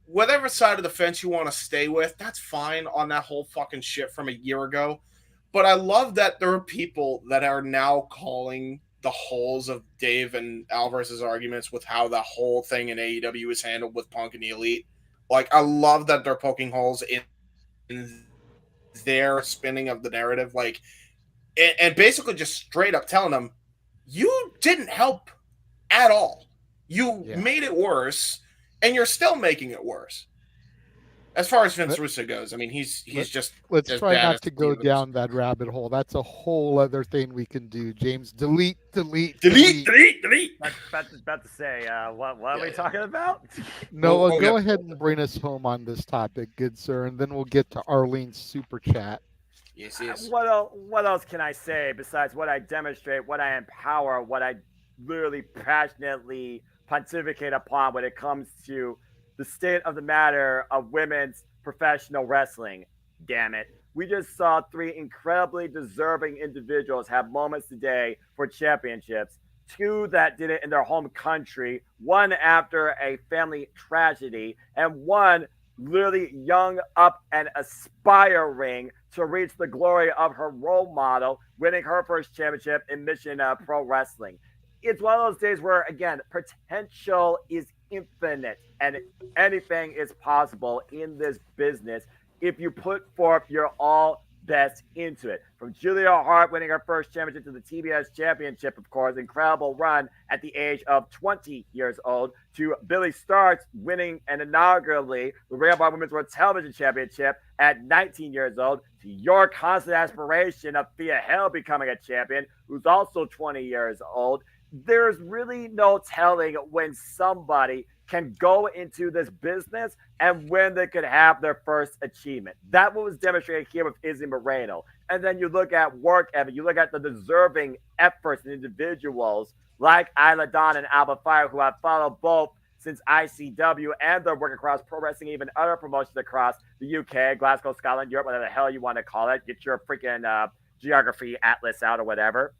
whatever side of the fence you want to stay with, that's fine on that whole fucking shit from a year ago. But I love that there are people that are now calling the holes of Dave and Alvarez's arguments with how the whole thing in AEW is handled with Punk and the Elite. Like, I love that they're poking holes in their spinning of the narrative. Like, and basically just straight up telling them, you didn't help at all. You made it worse, and you're still making it worse. As far as Vince Russo goes, I mean, he's just. Let's try not to go down that rabbit hole. That's a whole other thing we can do, James. Delete. About to say, what are we talking about? Noah, go ahead and bring us home on this topic, good sir, and then we'll get to Arlene's super chat. Yes. What else can I say besides what I demonstrate, what I empower, what I literally passionately pontificate upon when it comes to the state of the matter of women's professional wrestling? Damn it. We just saw 3 incredibly deserving individuals have moments today for championships. 2 that did it in their home country, 1 after a family tragedy, and 1 literally young up and aspiring to reach the glory of her role model, winning her first championship in Mission Pro Wrestling. It's one of those days where, again, potential is infinite and anything is possible in this business if you put forth your all best into it. From Julia Hart winning her first championship to the TBS championship, of course, incredible run at the age of 20 years old, to Billy Starks winning and inaugurally the Ring of Honor Women's World Television Championship at 19 years old, to your constant aspiration of Thea Hale becoming a champion, who's also 20 years old. There's really no telling when somebody can go into this business and when they could have their first achievement. That was demonstrated here with Izzy Moreno. And then you look at work ethic, you look at the deserving efforts and individuals like Isla Dawn and Alba Fire, who I've followed both since ICW and their work across pro wrestling, even other promotions across the UK, Glasgow, Scotland, Europe, whatever the hell you want to call it. Get your freaking geography atlas out or whatever.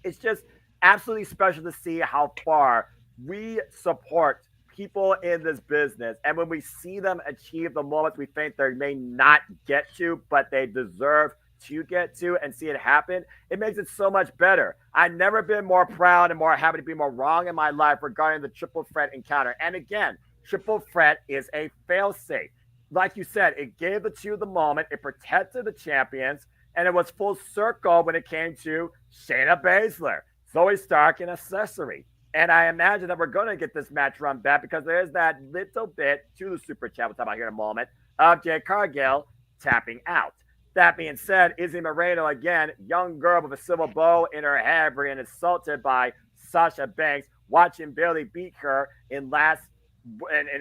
It's just absolutely special to see how far we support people in this business. And when we see them achieve the moments we think they may not get to, but they deserve to get to, and see it happen, it makes it so much better. I've never been more proud and more happy to be more wrong in my life regarding the triple threat encounter. And again, triple threat is a fail-safe. Like you said, it gave the 2 the moment, it protected the champions, and it was full circle when it came to Shayna Baszler, Zoe Stark, and Accessory. And I imagine that we're going to get this match run back because there's that little bit to the super chat we'll talk about here in a moment of Jade Cargill tapping out. That being said, Izzy Moreno, again, young girl with a silver bow in her head, being assaulted by Sasha Banks, watching Bayley beat her in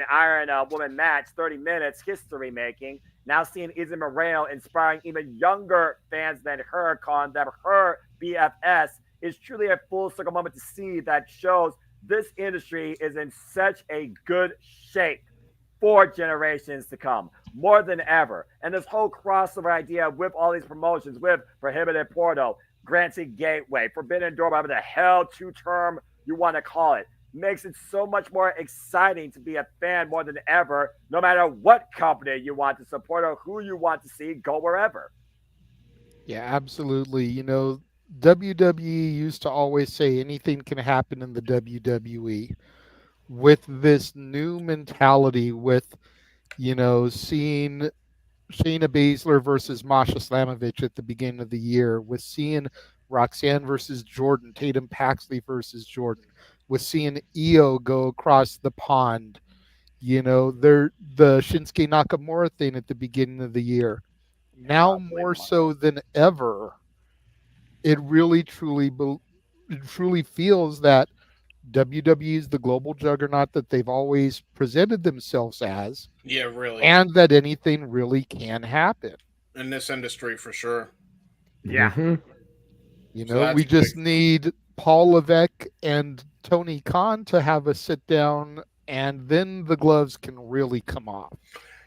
Iron Woman match, 30 minutes, history making. Now seeing Izzy Moreno inspiring even younger fans than her, calling them her BFS, is truly a full circle moment to see that shows this industry is in such a good shape for generations to come, more than ever. And this whole crossover idea with all these promotions, with Prohibitive Portal, Granted Gateway, Forbidden Door, whatever the hell two-term you want to call it, makes it so much more exciting to be a fan more than ever, no matter what company you want to support or who you want to see go wherever. Yeah, absolutely. WWE used to always say anything can happen in the WWE. With this new mentality, with, seeing Shayna Baszler versus Masha Slamovich at the beginning of the year, with seeing Roxanne versus Jordan, Tatum Paxley versus Jordan, with seeing Io go across the pond, the Shinsuke Nakamura thing at the beginning of the year. Now more so than ever, it really truly feels that WWE is the global juggernaut that they've always presented themselves as. Yeah, really. And that anything really can happen. In this industry, for sure. Yeah. Mm-hmm. We just need Paul Levesque and Tony Khan to have a sit down, and then the gloves can really come off.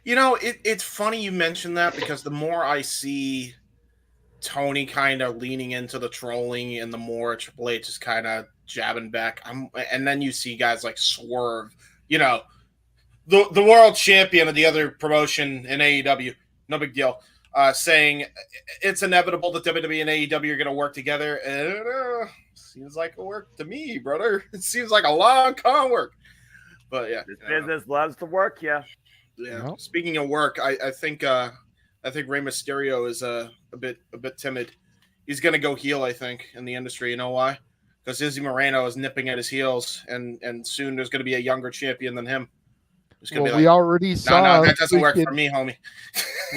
It's funny you mentioned that, because the more I see Tony kind of leaning into the trolling and the more Triple H is kind of jabbing back, and then you see guys like Swerve, the world champion of the other promotion in AEW, no big deal, saying it's inevitable that WWE and AEW are going to work together. And seems like a work to me, brother. It seems like a long con work. But yeah, this business loves to work, yeah. Yeah. Nope. Speaking of work, I think Rey Mysterio is a bit timid. He's going to go heel, I think, in the industry. You know why? Because Izzy Moreno is nipping at his heels, and soon there's going to be a younger champion than him. We already saw. No, that doesn't work for me, homie.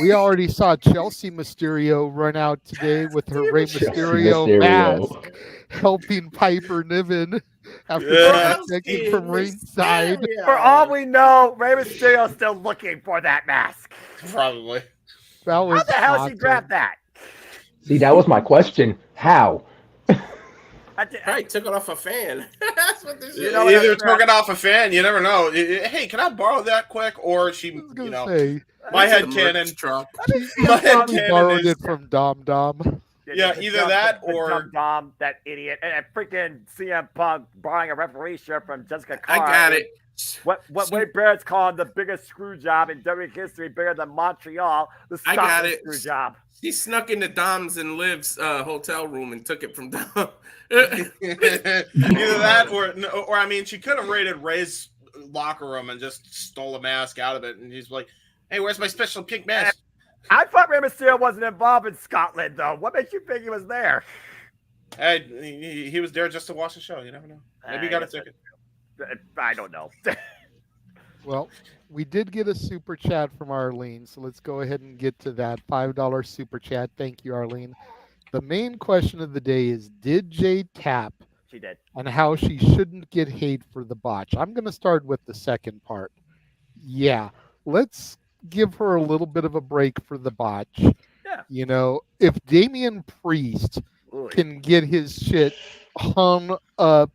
We already saw Chelsea Mysterio run out today with her Rey Mysterio mask, helping Piper Niven after checking from ringside. For all we know, Rey Mysterio's still looking for that mask. Probably. How the hell she grabbed that? See, that was my question. How? Probably took it off a fan. That's what this is. Either took it off a fan, you never know. Hey, can I borrow that quick? Or she, my head cannon. My head cannon borrowed it from Dom Dom. Yeah, either that or Dom, that idiot, and freaking CM Punk borrowing a referee shirt from Jessica Carr. I got it. What Wade Barrett's calling the biggest screw job in WWE history, bigger than Montreal. I got it. Screw job. She snuck into Dom's and Liv's hotel room and took it from Dom. Either that or I mean, she could have raided Ray's locker room and just stole a mask out of it, and he's like, "Hey, where's my special pink mask?" I thought Rey Mysterio wasn't involved in Scotland, though. What makes you think he was there? Hey, he was there just to watch the show. You never know. Maybe he got a ticket. I don't know. Well, we did get a super chat from Arlene, so let's go ahead and get to that $5 super chat. Thank you, Arlene. The main question of the day is, did Jade tap? She did. And how she shouldn't get hate for the botch. I'm going to start with the second part. Yeah, let's give her a little bit of a break for the botch. Yeah. If Damian Priest can get his shit hung up,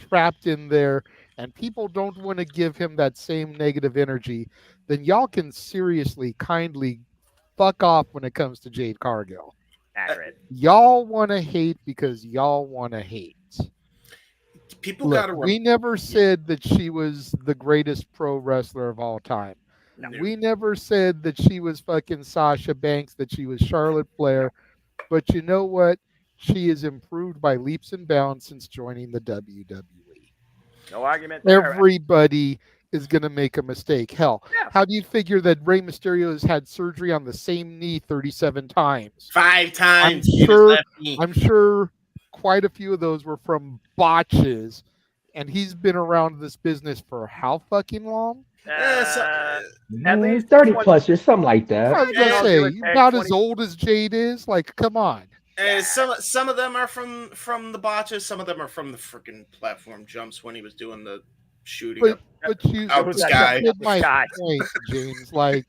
trapped in there, and people don't want to give him that same negative energy, then y'all can seriously, kindly fuck off when it comes to Jade Cargill. Accurate. Y'all want to hate because y'all want to hate. People got to. We never said that she was the greatest pro wrestler of all time. No. We never said that she was fucking Sasha Banks, that she was Charlotte Flair. But you know what? She has improved by leaps and bounds since joining the WWE. No argument there. Everybody is going to make a mistake. Hell, how do you figure that Rey Mysterio has had surgery on the same knee 37 times? 5 times. I'm sure quite a few of those were from botches, and he's been around this business for how fucking long? At least 30 plus years, something like that. I was going to say, about as old as Jade is. Like, come on. Some of them are from the botches. Some of them are from the freaking platform jumps when he was doing the shooting. But you out the sky. get my point, James. Like,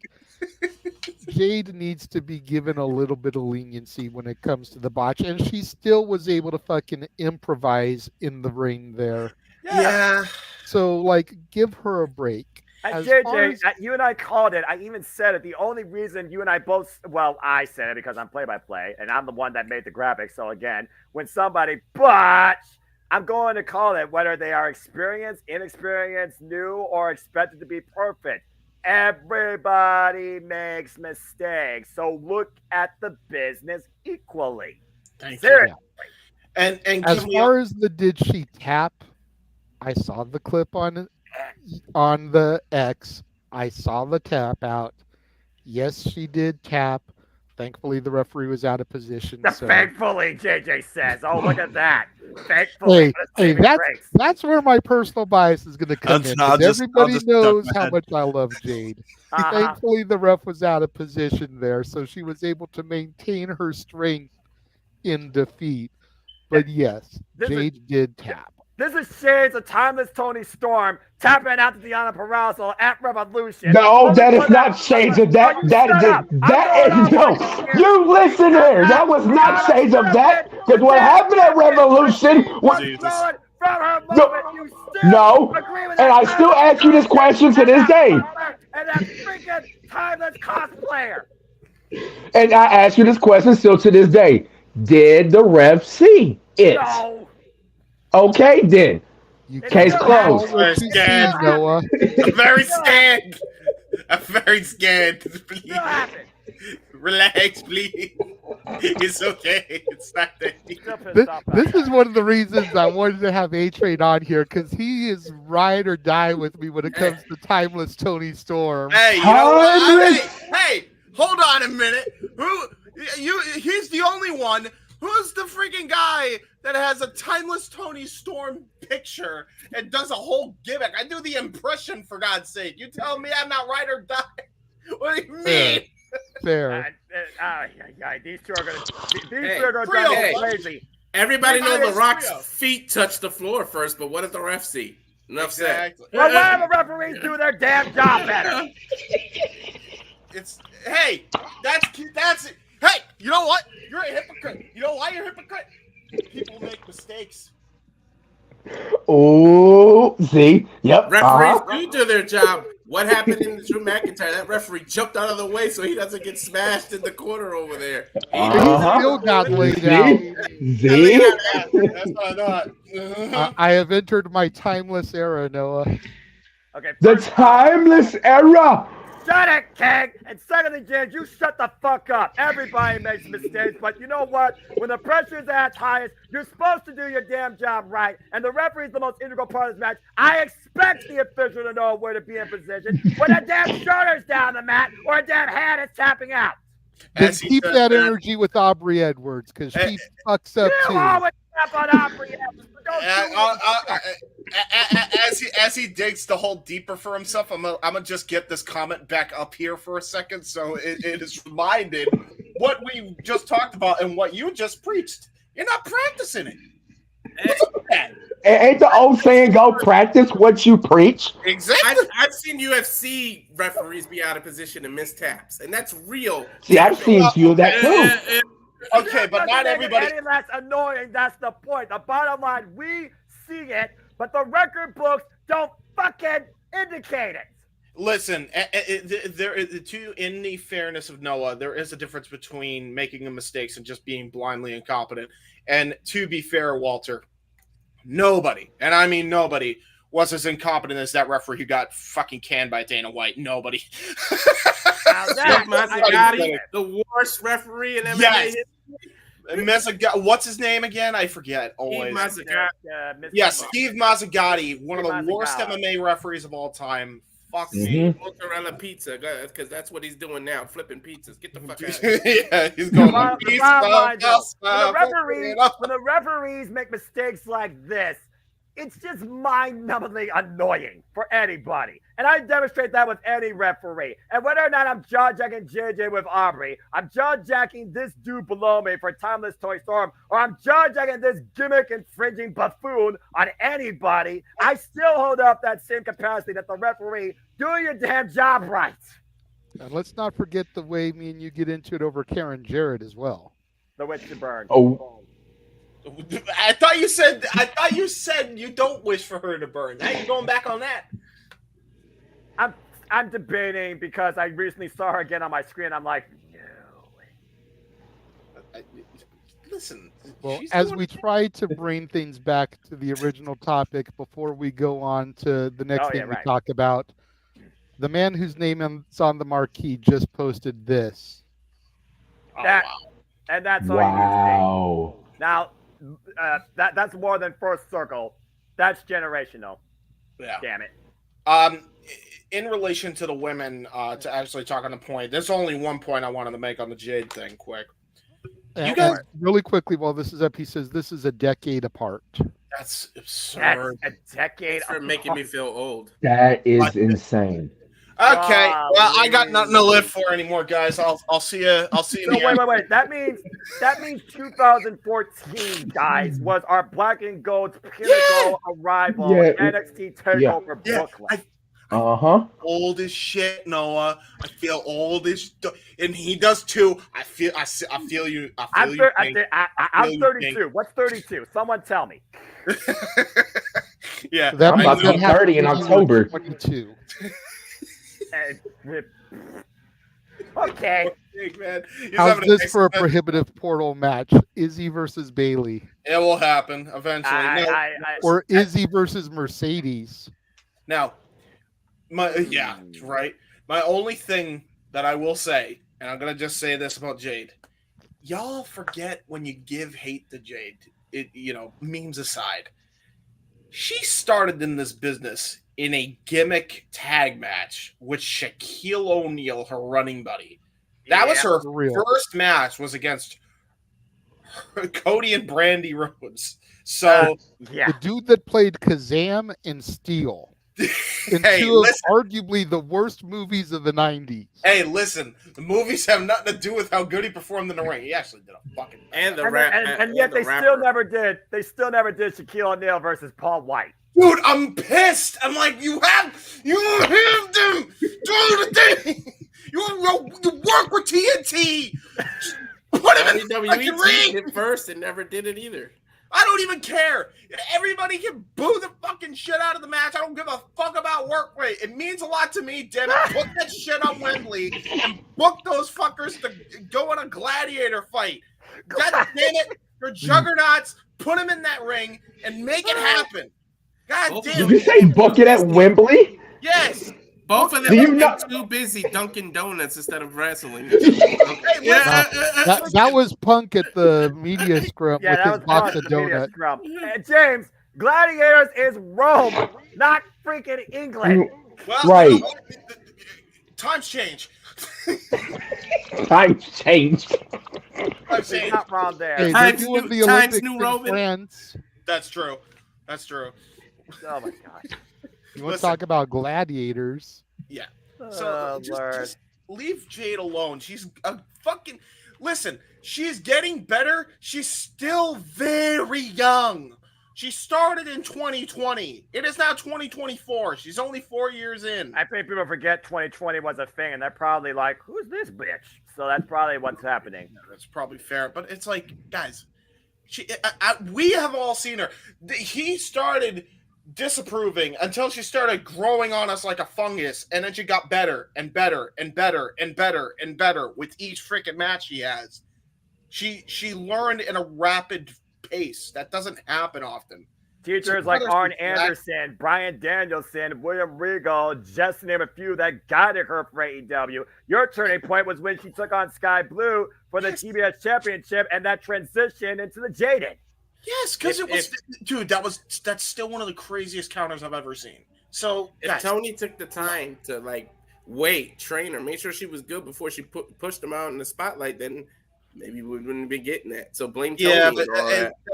Jade needs to be given a little bit of leniency when it comes to the botch, and she still was able to fucking improvise in the ring there. Yeah. So, like, give her a break. And As far JJ, as- you and I called it. I even said it. The only reason you and I both, well, I said it because I'm play-by-play, and I'm the one that made the graphics. So again, when somebody botch, I'm going to call it whether they are experienced, inexperienced, new, or expected to be perfect. Everybody makes mistakes. So look at the business equally. Thank Seriously. you. And as far as the did she tap, I saw the clip on the X. I saw the tap out. Yes, she did tap. Thankfully, the referee was out of position. So. Thankfully, JJ says. Oh, look at that. Thankfully. Hey, that's where my personal bias is going to come in. Everybody knows how much I love Jade. Thankfully, the ref was out of position there, so she was able to maintain her strength in defeat. But yes, Jade did tap. This is shades of Timeless Tony Storm tapping out to Deonna Purrazzo at Revolution. No, that is not shades of that. That is no. You listen here. That was not shades of that. Because what happened at Revolution was no. And I still ask you this question to this day. And that freaking Timeless cosplayer. And I ask you this question still to this day. Did the ref see it? No. Okay, then. Case closed. I'm scared. Noah. I'm very scared. I'm very scared. Please. Relax, please. It's okay. It's not that deep. This is one of the reasons I wanted to have A-Train on here, because he is ride or die with me when it comes to Timeless Tony Storm. Hey, you know what? Hey, hold on a minute. He's the only one. Who's the freaking guy that has a Timeless Tony Storm picture and does a whole gimmick? I do the impression, for God's sake. You tell me I'm not ride or die. What do you mean? Fair. These two are going to drive me crazy. Everybody knows The Rock's feet touched the floor first, but what did the ref see? Enough said. Well, why do the referees do their damn job better? Hey, that's it. Hey, you know what? You're a hypocrite. You know why you're a hypocrite? People make mistakes. Oh, see? Yep. Referees do their job. What happened in the Drew McIntyre? That referee jumped out of the way so he doesn't get smashed in the corner over there. He still got laid out. See? That's what I thought. I have entered my timeless era, Noah. Okay. The timeless era. Shut it, King! And secondly, James, you shut the fuck up. Everybody makes mistakes, but you know what? When the pressure's at its highest, you're supposed to do your damn job right. And the referee is the most integral part of this match. I expect the official to know where to be in position when a damn shoulder's down the mat or a damn hand is tapping out. Then keep that energy with Aubrey Edwards, because she fucks up too. You always tap on Aubrey Edwards. As he digs the hole deeper for himself, I'm gonna just get this comment back up here for a second, so it is reminded what we just talked about and what you just preached. You're not practicing it. What's up with that? Ain't the old saying, go practice what you preach? Exactly. I've seen UFC referees be out of position and miss taps, and that's real. See, I've seen a few of that too. Okay, but not everybody. Any less annoying. That's the point. The bottom line, we see it, but the record books don't fucking indicate it. Listen, in the fairness of Noah, there is a difference between making mistakes and just being blindly incompetent. And to be fair, Walter, nobody, and I mean nobody, was as incompetent as that referee who got fucking canned by Dana White. Nobody. Mazzagatti, the worst referee in MMA. Yes. What's his name again? I forget always. Steve Mazzagatti. Steve Mazzagatti, one of the worst MMA referees of all time. Fuck me. Mozzarella pizza, because that's what he's doing now, flipping pizzas. Get the fuck out of here. Yeah, he's going when the referees make mistakes like this, it's just mind-numbingly annoying for anybody. And I demonstrate that with any referee. And whether or not I'm jaw-jacking JJ with Aubrey, I'm jaw-jacking this dude below me for Timeless Toy Storm, or I'm jaw-jacking this gimmick-infringing buffoon on anybody, I still hold up that same capacity that the referee, do your damn job right. And let's not forget the way me and you get into it over Karen Jarrett as well. The witch to burn. Oh, I thought you said you don't wish for her to burn. Now you're going back on that. I'm debating because I recently saw her again on my screen. I'm like, no. Listen. Well, as we try to bring things back to the original topic before we go on to the next thing we talk about, the man whose name is on the marquee just posted this. And that's wow. all you see. Now, that's more than first circle. That's generational. Yeah. Damn it. In relation to the women, to actually talk on the point, there's only one point I wanted to make on the Jade thing quick. You guys, really quickly, while this is up, he says this is a decade apart. That's absurd. That's a decade apart. Making me feel old. That is insane. Okay, well, I got nothing to live for anymore, guys. I'll see you. I'll see you. Wait. That means 2014, guys, was our Black and Gold's pinnacle arrival. NXT Takeover Brooklyn. Old as shit, Noah. I feel old as, and he does too. I feel you. I'm 32. What's 32? Someone tell me. Yeah, I'm about to be 30 in October. 22. Okay. Man. How's this for a prohibitive portal match? Izzy versus Bailey. It will happen eventually. Or Izzy versus Mercedes. Now, right. My only thing that I will say, and I'm gonna just say this about Jade, y'all forget when you give hate to Jade. It, memes aside, she started in this business in a gimmick tag match with Shaquille O'Neal, her running buddy. That was her first match, was against Cody and Brandy Rhodes. So the dude that played Kazam and Steel. In two of arguably the worst movies of the 90s. Hey, listen, the movies have nothing to do with how good he performed in the ring. He actually did a fucking and yet they still never did Shaquille O'Neal versus Paul White. Dude, I'm pissed. I'm like, you have them do the thing. You work with TNT. Put him in the WWE did it first and never did it either. I don't even care. Everybody can boo the fucking shit out of the match. I don't give a fuck about work rate. It means a lot to me, damn it. Put that shit on Wembley and book those fuckers to go in a gladiator fight. God damn it. You're juggernauts. Put them in that ring and make it happen. God damn it. Did you say book it at Wembley? Yes. Both of them are too busy Dunkin' Donuts instead of wrestling. That was Punk at the media scrum with his box of donuts. James, Gladiators is Rome, not freaking England. Well, right. Times change. Times changed. He's not wrong there. Hey, Times New Roman. France. That's true. Oh my gosh. You want to talk about gladiators? Yeah. So just leave Jade alone. She's a fucking... Listen, she's getting better. She's still very young. She started in 2020. It is now 2024. She's only 4 years in. I think people forget 2020 was a thing, and they're probably like, who's this bitch? So that's probably what's happening. That's probably fair. But it's like, guys, we have all seen her. He started disapproving until she started growing on us like a fungus, and then she got better and better and better and better and better with each freaking match she has. She learned in a rapid pace. That doesn't happen often. Teachers like Arn Anderson, Bryan Danielson, William Regal, just to name a few that guided her for AEW. Your turning point was when she took on Sky Blue for the TBS Championship, and that transition into the Jaded. Yes, because dude, that's still one of the craziest counters I've ever seen. So if Tony took the time to wait, train her, make sure she was good before she pushed them out in the spotlight, then maybe we wouldn't be getting that. So blame Tony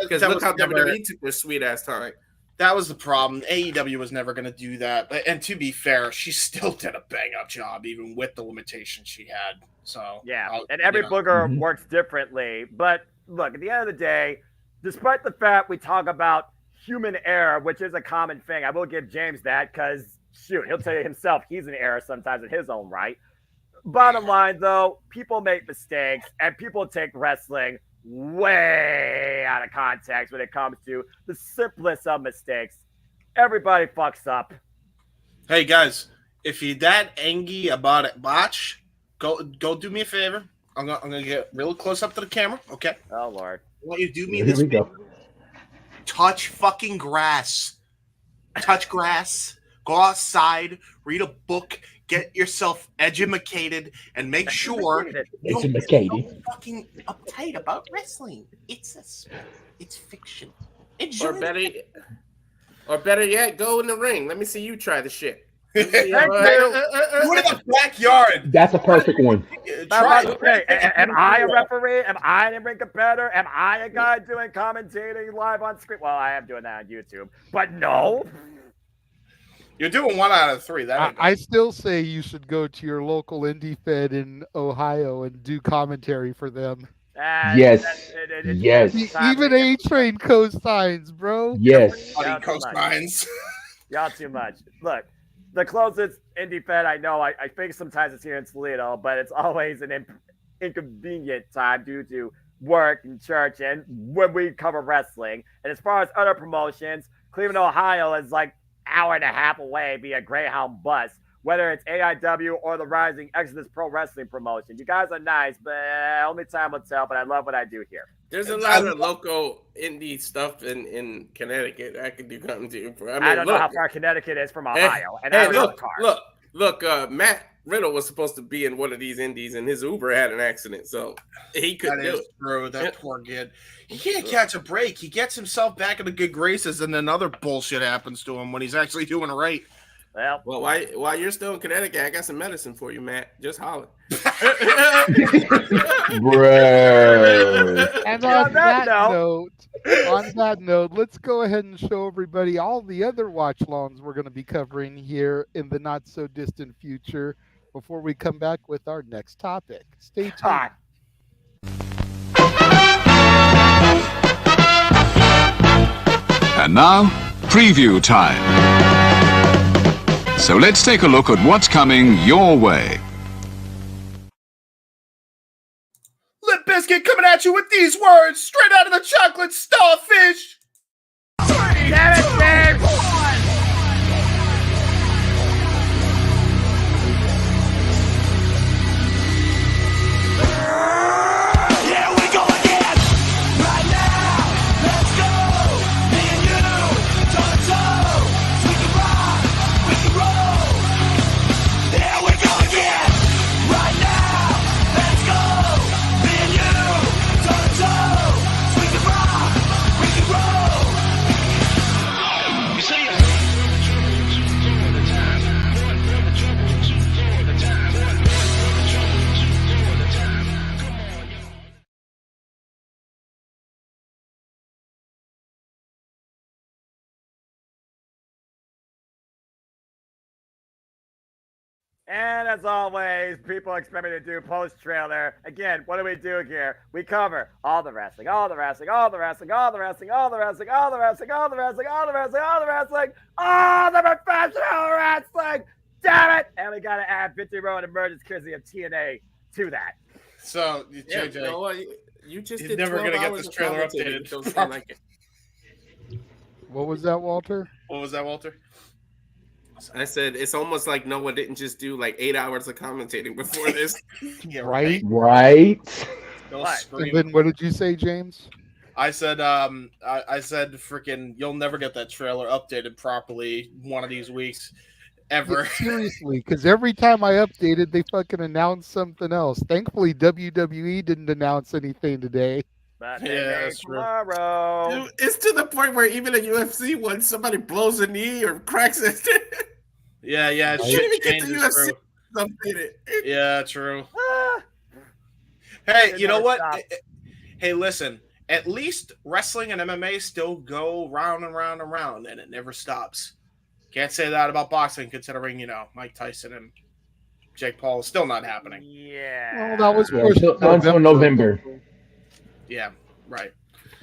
because look how WWE took their sweet ass time. That was the problem. AEW was never going to do that. And to be fair, she still did a bang up job, even with the limitations she had. So and every booger works differently. But look, at the end of the day, despite the fact we talk about human error, which is a common thing, I will give James that because, shoot, he'll tell you himself he's an error sometimes in his own right. Bottom line, though, people make mistakes, and people take wrestling way out of context when it comes to the simplest of mistakes. Everybody fucks up. Hey guys, if you're that angry about it, botch, go do me a favor. I'm gonna get real close up to the camera, okay? Oh Lord. I want you to do me Here this we go. favor. Touch fucking grass. Touch grass. Go outside, read a book, get yourself edumacated, and make sure you don't get so fucking uptight about wrestling. It's fiction. Enjoy Or better yet, go in the ring. Let me see you try the shit. What in the backyard? That's a perfect one. Am I a referee? Am I an in-ring competitor? Am I a guy doing commentating live on screen? Well, I am doing that on YouTube, but no. You're doing 1 out of 3. I still say you should go to your local indie fed in Ohio and do commentary for them. Yes. Even A-Train co-signs, bro. Yes. Co-signs. Y'all too much. Look, the closest indie fed I know, I think sometimes it's here in Toledo, but it's always an inconvenient time due to work and church and when we cover wrestling. And as far as other promotions, Cleveland, Ohio is like hour and a half away via Greyhound bus, whether it's AEW or the rising Exodus Pro Wrestling promotion. You guys are nice, but only time will tell, but I love what I do here. There's a lot of local indie stuff in Connecticut I could do commentary for. I don't know how far Connecticcut is from Ohio. I don't have a car. Look, Matt Riddle was supposed to be in one of these indies, and his Uber had an accident, so he couldn't do it. True, that poor kid. He can't catch a break. He gets himself back in the good graces, and then other bullshit happens to him when he's actually doing it right. Well, while you're still in Connecticut, I got some medicine for you, Matt. Just holler. Bro. And on that note, let's go ahead and show everybody all the other watch-alongs we're going to be covering here in the not-so-distant future before we come back with our next topic. Stay tuned. And now, preview time. So let's take a look at what's coming your way. Limp Bizkit coming at you with these words straight out of the chocolate starfish. Damn it, Dave! Here we go again! Right now, let's go! Me and you, toe to toe. We can rock, we can roll. Here we go again! Right now, let's go! Me and you, toe to toe. We can rock, we can roll. You see it? And as always, people expect me to do post-trailer. Again, what do we do here? We cover all the wrestling, all the wrestling, all the wrestling, all the wrestling, all the wrestling, all the wrestling, all the wrestling, all the wrestling, all the wrestling, all the professional wrestling. Damn it! And we got to add 50 Row and Emergence Kizzy of TNA to that. So, Yeah, JJ, you know what? You just he's did never 12 gonna get hours this of trailer commentating. updated. Don't sound like it. What was that, Walter? What was that, Walter? I said it's almost like Noah didn't just do like 8 hours of commentating before this. Yeah, Right? Right. Go And scream. then what did you say, James? I said, I said, freaking, you'll never get that trailer updated properly one of these weeks, ever. Seriously, because every time I updated, they fucking announced something else. Thankfully, WWE didn't announce anything today. But Yeah, that's true. tomorrow. Dude, it's to the point where even a UFC when somebody blows a knee or cracks it, Yeah, you shit didn't even get changes, the UFC bro. updated. Yeah, true. Ah. Hey, It you know never what? stops. Hey, listen. At least wrestling and MMA still go round and round and round, and it never stops. Can't say that about boxing, considering, Mike Tyson and Jake Paul is still not happening. Yeah. Well, that was pushed Until November. Yeah, right.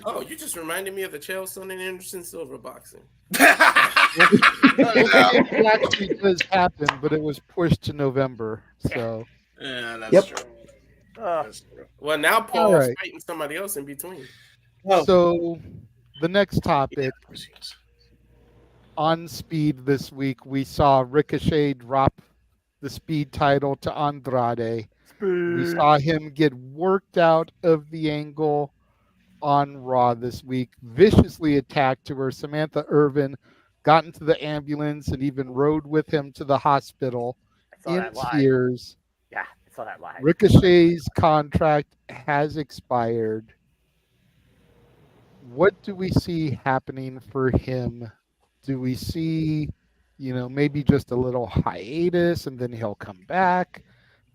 Oh, you just reminded me of the Chael Sonnen Anderson Silva boxing. It actually does happen, but it was pushed to November. So Yeah, that's Yep. true. That's true. Well, now Paul's right. fighting somebody else in between. So the next topic on Speed this week, we saw Ricochet drop the Speed title to Andrade. We saw him get worked out of the angle on Raw this week, viciously attacked to where Samantha Irvin got into the ambulance and even rode with him to the hospital saw in that live. tears. Yeah, I saw that live. Ricochet's contract has expired. What do we see happening for him? Do we see, maybe just a little hiatus and then he'll come back?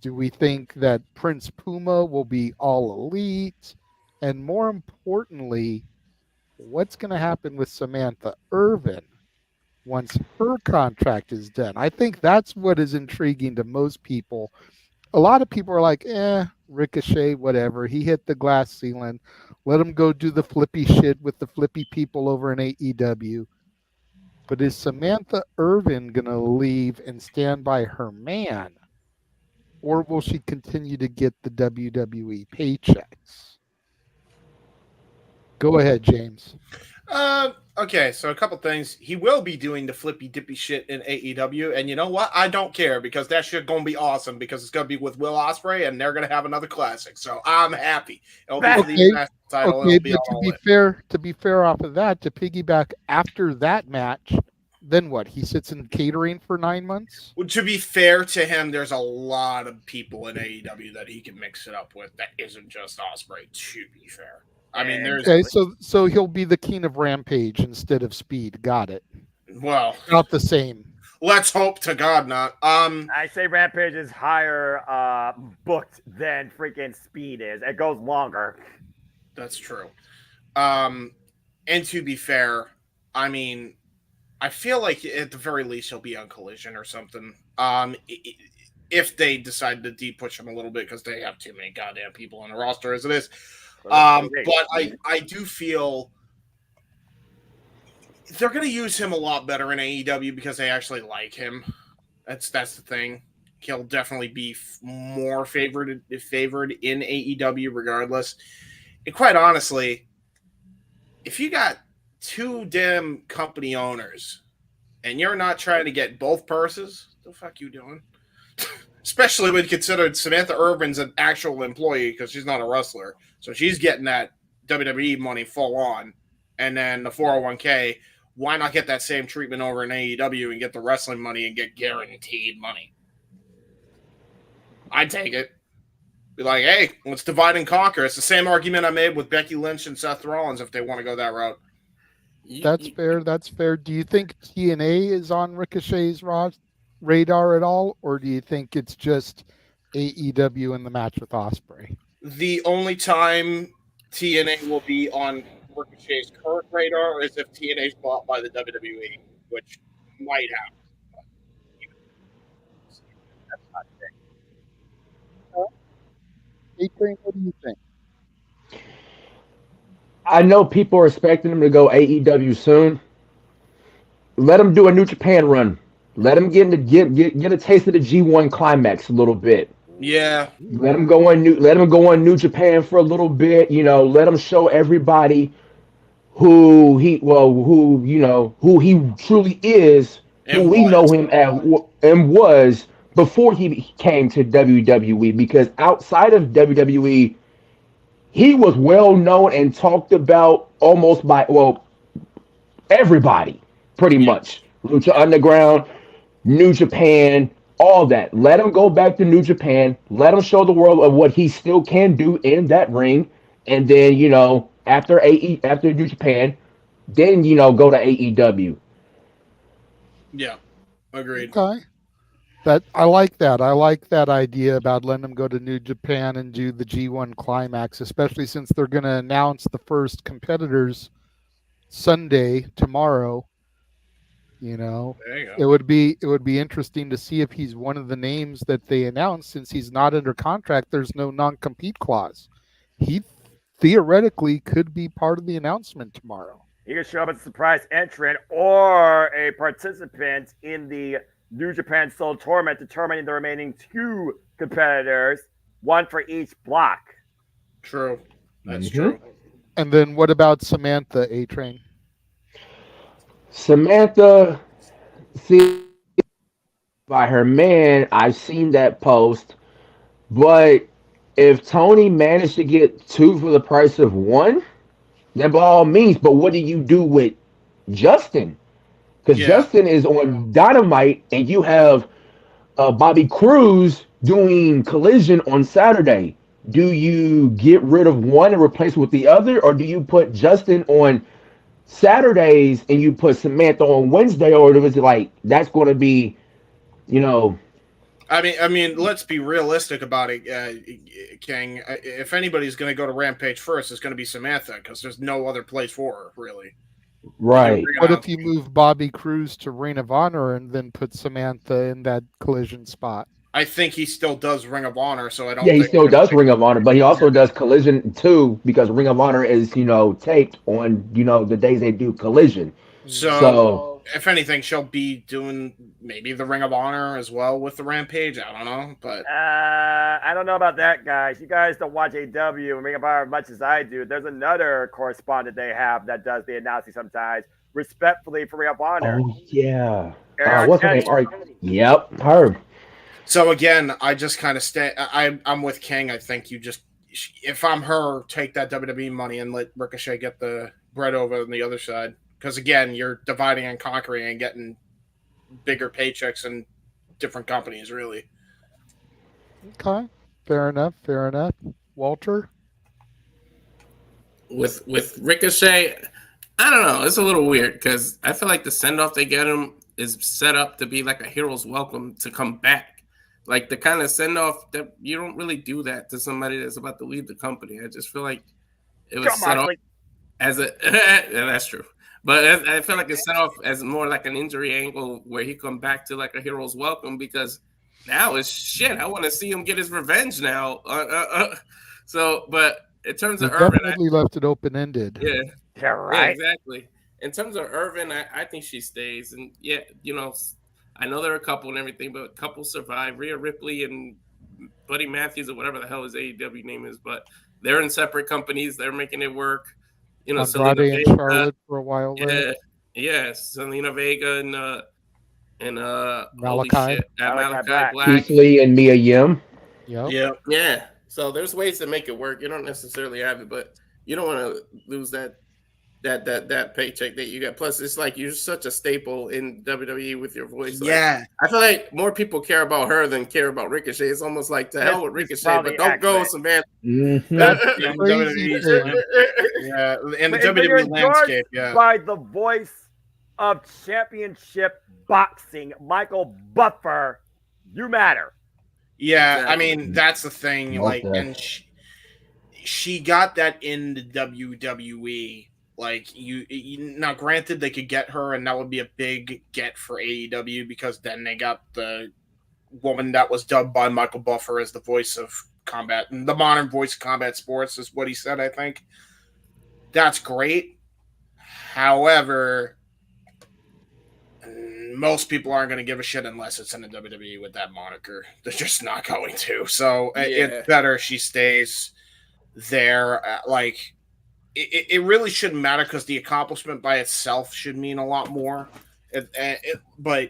Do we think that Prince Puma will be all elite? And more importantly, what's going to happen with Samantha Irvin once her contract is done? I think that's what is intriguing to most people. A lot of people are like, Ricochet, whatever. He hit the glass ceiling. Let him go do the flippy shit with the flippy people over in AEW. But is Samantha Irvin going to leave and stand by her man? Or will she continue to get the WWE paychecks? Go ahead, James. Okay, so a couple things. He will be doing the flippy dippy shit in AEW, and you know what? I don't care because that shit gonna be awesome because it's gonna be with Will Ospreay, and they're gonna have another classic. So I'm happy. It'll be for the international title. Okay, It'll be but all to be fair, off of that, to piggyback after that match, then what? He sits in catering for 9 months. Well, to be fair to him, there's a lot of people in AEW that he can mix it up with. That isn't just Ospreay. To be fair. I mean, there's Okay, so he'll be the king of Rampage instead of Speed. Got it. Well, not the same. Let's hope to God not. I say Rampage is higher booked than freaking Speed is. It goes longer. That's true. And to be fair, I mean, I feel like at the very least he'll be on Collision or something. If they decide to de-push him a little bit because they have too many goddamn people on the roster as it is. But I do feel they're going to use him a lot better in AEW because they actually like him. That's the thing. He'll definitely be more favored in AEW regardless. And quite honestly, if you got two damn company owners and you're not trying to get both purses, what the fuck you doing? Especially when considered Samantha Irvin's an actual employee because she's not a wrestler. So she's getting that WWE money full on. And then the 401k, why not get that same treatment over in AEW and get the wrestling money and get guaranteed money? I'd take it. Be like, hey, let's divide and conquer. It's the same argument I made with Becky Lynch and Seth Rollins if they want to go that route. That's fair. That's fair. Do you think TNA is on Ricochet's radar at all, or do you think it's just AEW in the match with Ospreay? The only time TNA will be on Ricochet's current radar is if TNA is bought by the WWE, which might happen. That's not A-Train, what do you think? I know people are expecting him to go AEW soon. Let him do a New Japan run. Let him get a taste of the G1 climax a little bit. Yeah. Let him go on New Japan for a little bit. Let him show everybody who he truly is, who we know him as and was before he came to WWE. Because outside of WWE, he was well known and talked about almost by everybody, pretty much. Lucha Underground, New Japan, all that. Let him go back to New Japan. Let him show the world of what he still can do in that ring. And then, after New Japan, then, go to AEW. Yeah, agreed. Okay. I like that. I like that idea about letting them go to New Japan and do the G1 climax, especially since they're going to announce the first competitors Sunday, tomorrow. There you go. It would be interesting to see if he's one of the names that they announced. Since he's not under contract, there's no non-compete clause. He theoretically could be part of the announcement tomorrow. He could show up as a surprise entrant or a participant in the New Japan Soul Tournament, determining the remaining 2 competitors, 1 for each block. True. That's true. And then what about Samantha A-Train? Samantha, see, by her man, I've seen that post, but if Tony managed to get 2 for the price of 1, then by all means. But what do you do with Justin? Because Justin is on Dynamite, and you have Bobby Cruz doing Collision on Saturday. Do you get rid of one and replace with the other, or do you put Justin on Saturdays and you put Samantha on Wednesday, or is it like that's going to be, you know? I mean, let's be realistic about it, King. If anybody's going to go to Rampage first, it's going to be Samantha because there's no other place for her, really. Right. What if you move Bobby Cruz to Ring of Honor and then put Samantha in that Collision spot? I think he still does Ring of Honor, so I don't. Yeah, he still does Ring of Honor, but he also does Collision too, because Ring of Honor is, taped on, the days they do Collision. So if anything, she'll be doing maybe the Ring of Honor as well with the Rampage. I don't know, but I don't know about that, guys. You guys don't watch AEW and Ring of Honor as much as I do. There's another correspondent they have that does the announcing sometimes, respectfully, for Ring of Honor. Oh yeah. Aaron What's her name? Petty. Yep, her. So again, I just kind of stay. I'm with King. I think you just, if I'm her, take that WWE money and let Ricochet get the bread over on the other side. Because again, you're dividing and conquering and getting bigger paychecks in different companies, really. Okay, fair enough. Walter? With Ricochet, I don't know. It's a little weird because I feel like the send-off they get him is set up to be like a hero's welcome to come back. Like the kind of send-off that you don't really do that to somebody that's about to leave the company. I just feel like it was set off as a yeah, that's true. But I feel like it's set off as more like an injury angle where he come back to like a hero's welcome because now it's shit. I want to see him get his revenge now. So, but in terms of Irvin, definitely left it open-ended. Yeah, right. Yeah, exactly. In terms of Irvin, I think she stays. And yeah, I know they're a couple and everything, but a couple survive. Rhea Ripley and Buddy Matthews, or whatever the hell his AEW name is, but they're in separate companies. They're making it work. Andrade and Charlotte for a while there. Yeah, Selena Vega and Malachi. Malachi Black. Keith Lee and Mia Yim. Yep. Yeah. So there's ways to make it work. You don't necessarily have it, but you don't want to lose that paycheck that you get. Plus, it's like you're such a staple in WWE with your voice. Yeah. Like, I feel like more people care about her than care about Ricochet. It's almost like to hell with Ricochet, but don't go, Samantha. Mm-hmm. Yeah, in the WWE landscape, by the voice of championship boxing, Michael Buffer, you matter. Yeah, Exactly. I mean that's the thing. Like, and she got that in the WWE. Like you now, granted, they could get her, and that would be a big get for AEW because then they got the woman that was dubbed by Michael Buffer as the voice of combat, the modern voice of combat sports, is what he said. I think that's great. However, most people aren't going to give a shit unless it's in the WWE with that moniker. They're just not going to. So it's better she stays there. Like. It really shouldn't matter because the accomplishment by itself should mean a lot more. But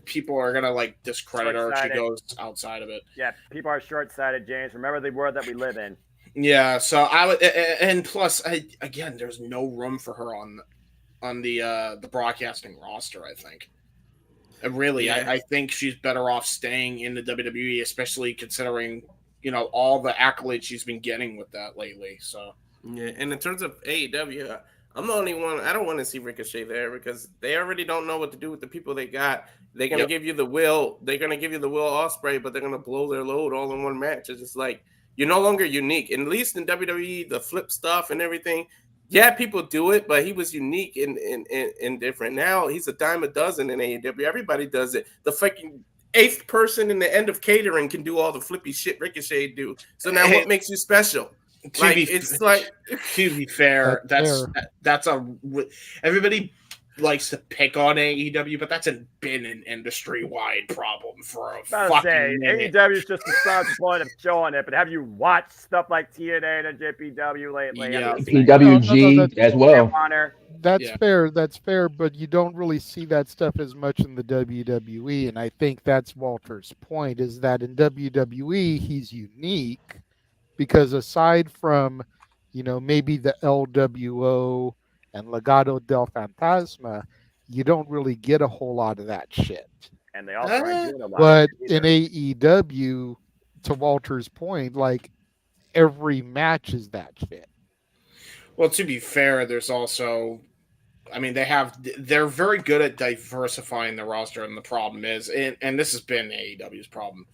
people are gonna like discredit her if she goes outside of it. Yeah, people are short-sighted, James. Remember the world that we live in. Yeah, so I would, and plus, again, there's no room for her on the broadcasting roster. I think. Really, I think she's better off staying in the WWE, especially considering all the accolades she's been getting with that lately. So. Yeah, and in terms of AEW, I'm the only one. I don't want to see Ricochet there because they already don't know what to do with the people they got. They're gonna give you the Will. They're gonna give you the Will Ospreay, but they're gonna blow their load all in one match. It's just like you're no longer unique. And at least in WWE, the flip stuff and everything. Yeah, people do it, but he was unique and different. Now he's a dime a dozen in AEW. Everybody does it. The fucking 8th person in the end of catering can do all the flippy shit Ricochet do. So now what makes you special? To be fair, that's everybody likes to pick on AEW, but that's been an industry-wide problem for a I fucking say minute. AEW is just the starting point of showing it, but have you watched stuff like TNA and JPW lately? Yeah. PWG as well. That's fair. That's fair, but you don't really see that stuff as much in the WWE, and I think that's Walter's point, is that in WWE he's unique because aside from, maybe the LWO and Legado del Fantasma, you don't really get a whole lot of that shit. And they also aren't doing a lot. But in AEW, to Walter's point, like every match is that shit. Well, to be fair, there's also, I mean, they're very good at diversifying the roster, and the problem is, and this has been AEW's problem,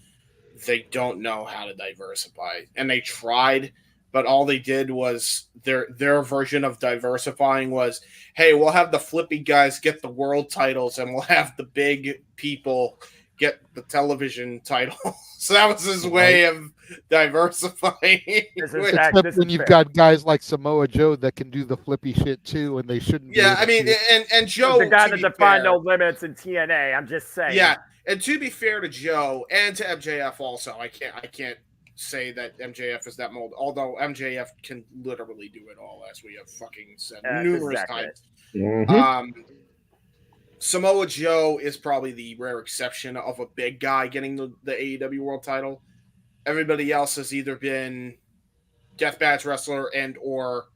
they don't know how to diversify. And they tried, but all they did was their version of diversifying was, hey, we'll have the flippy guys get the world titles, and we'll have the big people get the television title. So that was his way of diversifying. Except when you've got guys like Samoa Joe that can do the flippy shit too, and they shouldn't. Yeah, I mean, and Joe, the guy that defined no limits in TNA. I'm just saying. Yeah, and to be fair to Joe and to MJF also, I can't say that MJF is that mold. Although MJF can literally do it all, as we have fucking said numerous times. Mm-hmm. Samoa Joe is probably the rare exception of a big guy getting the AEW World Title. Everybody else has either been deathmatch wrestler and or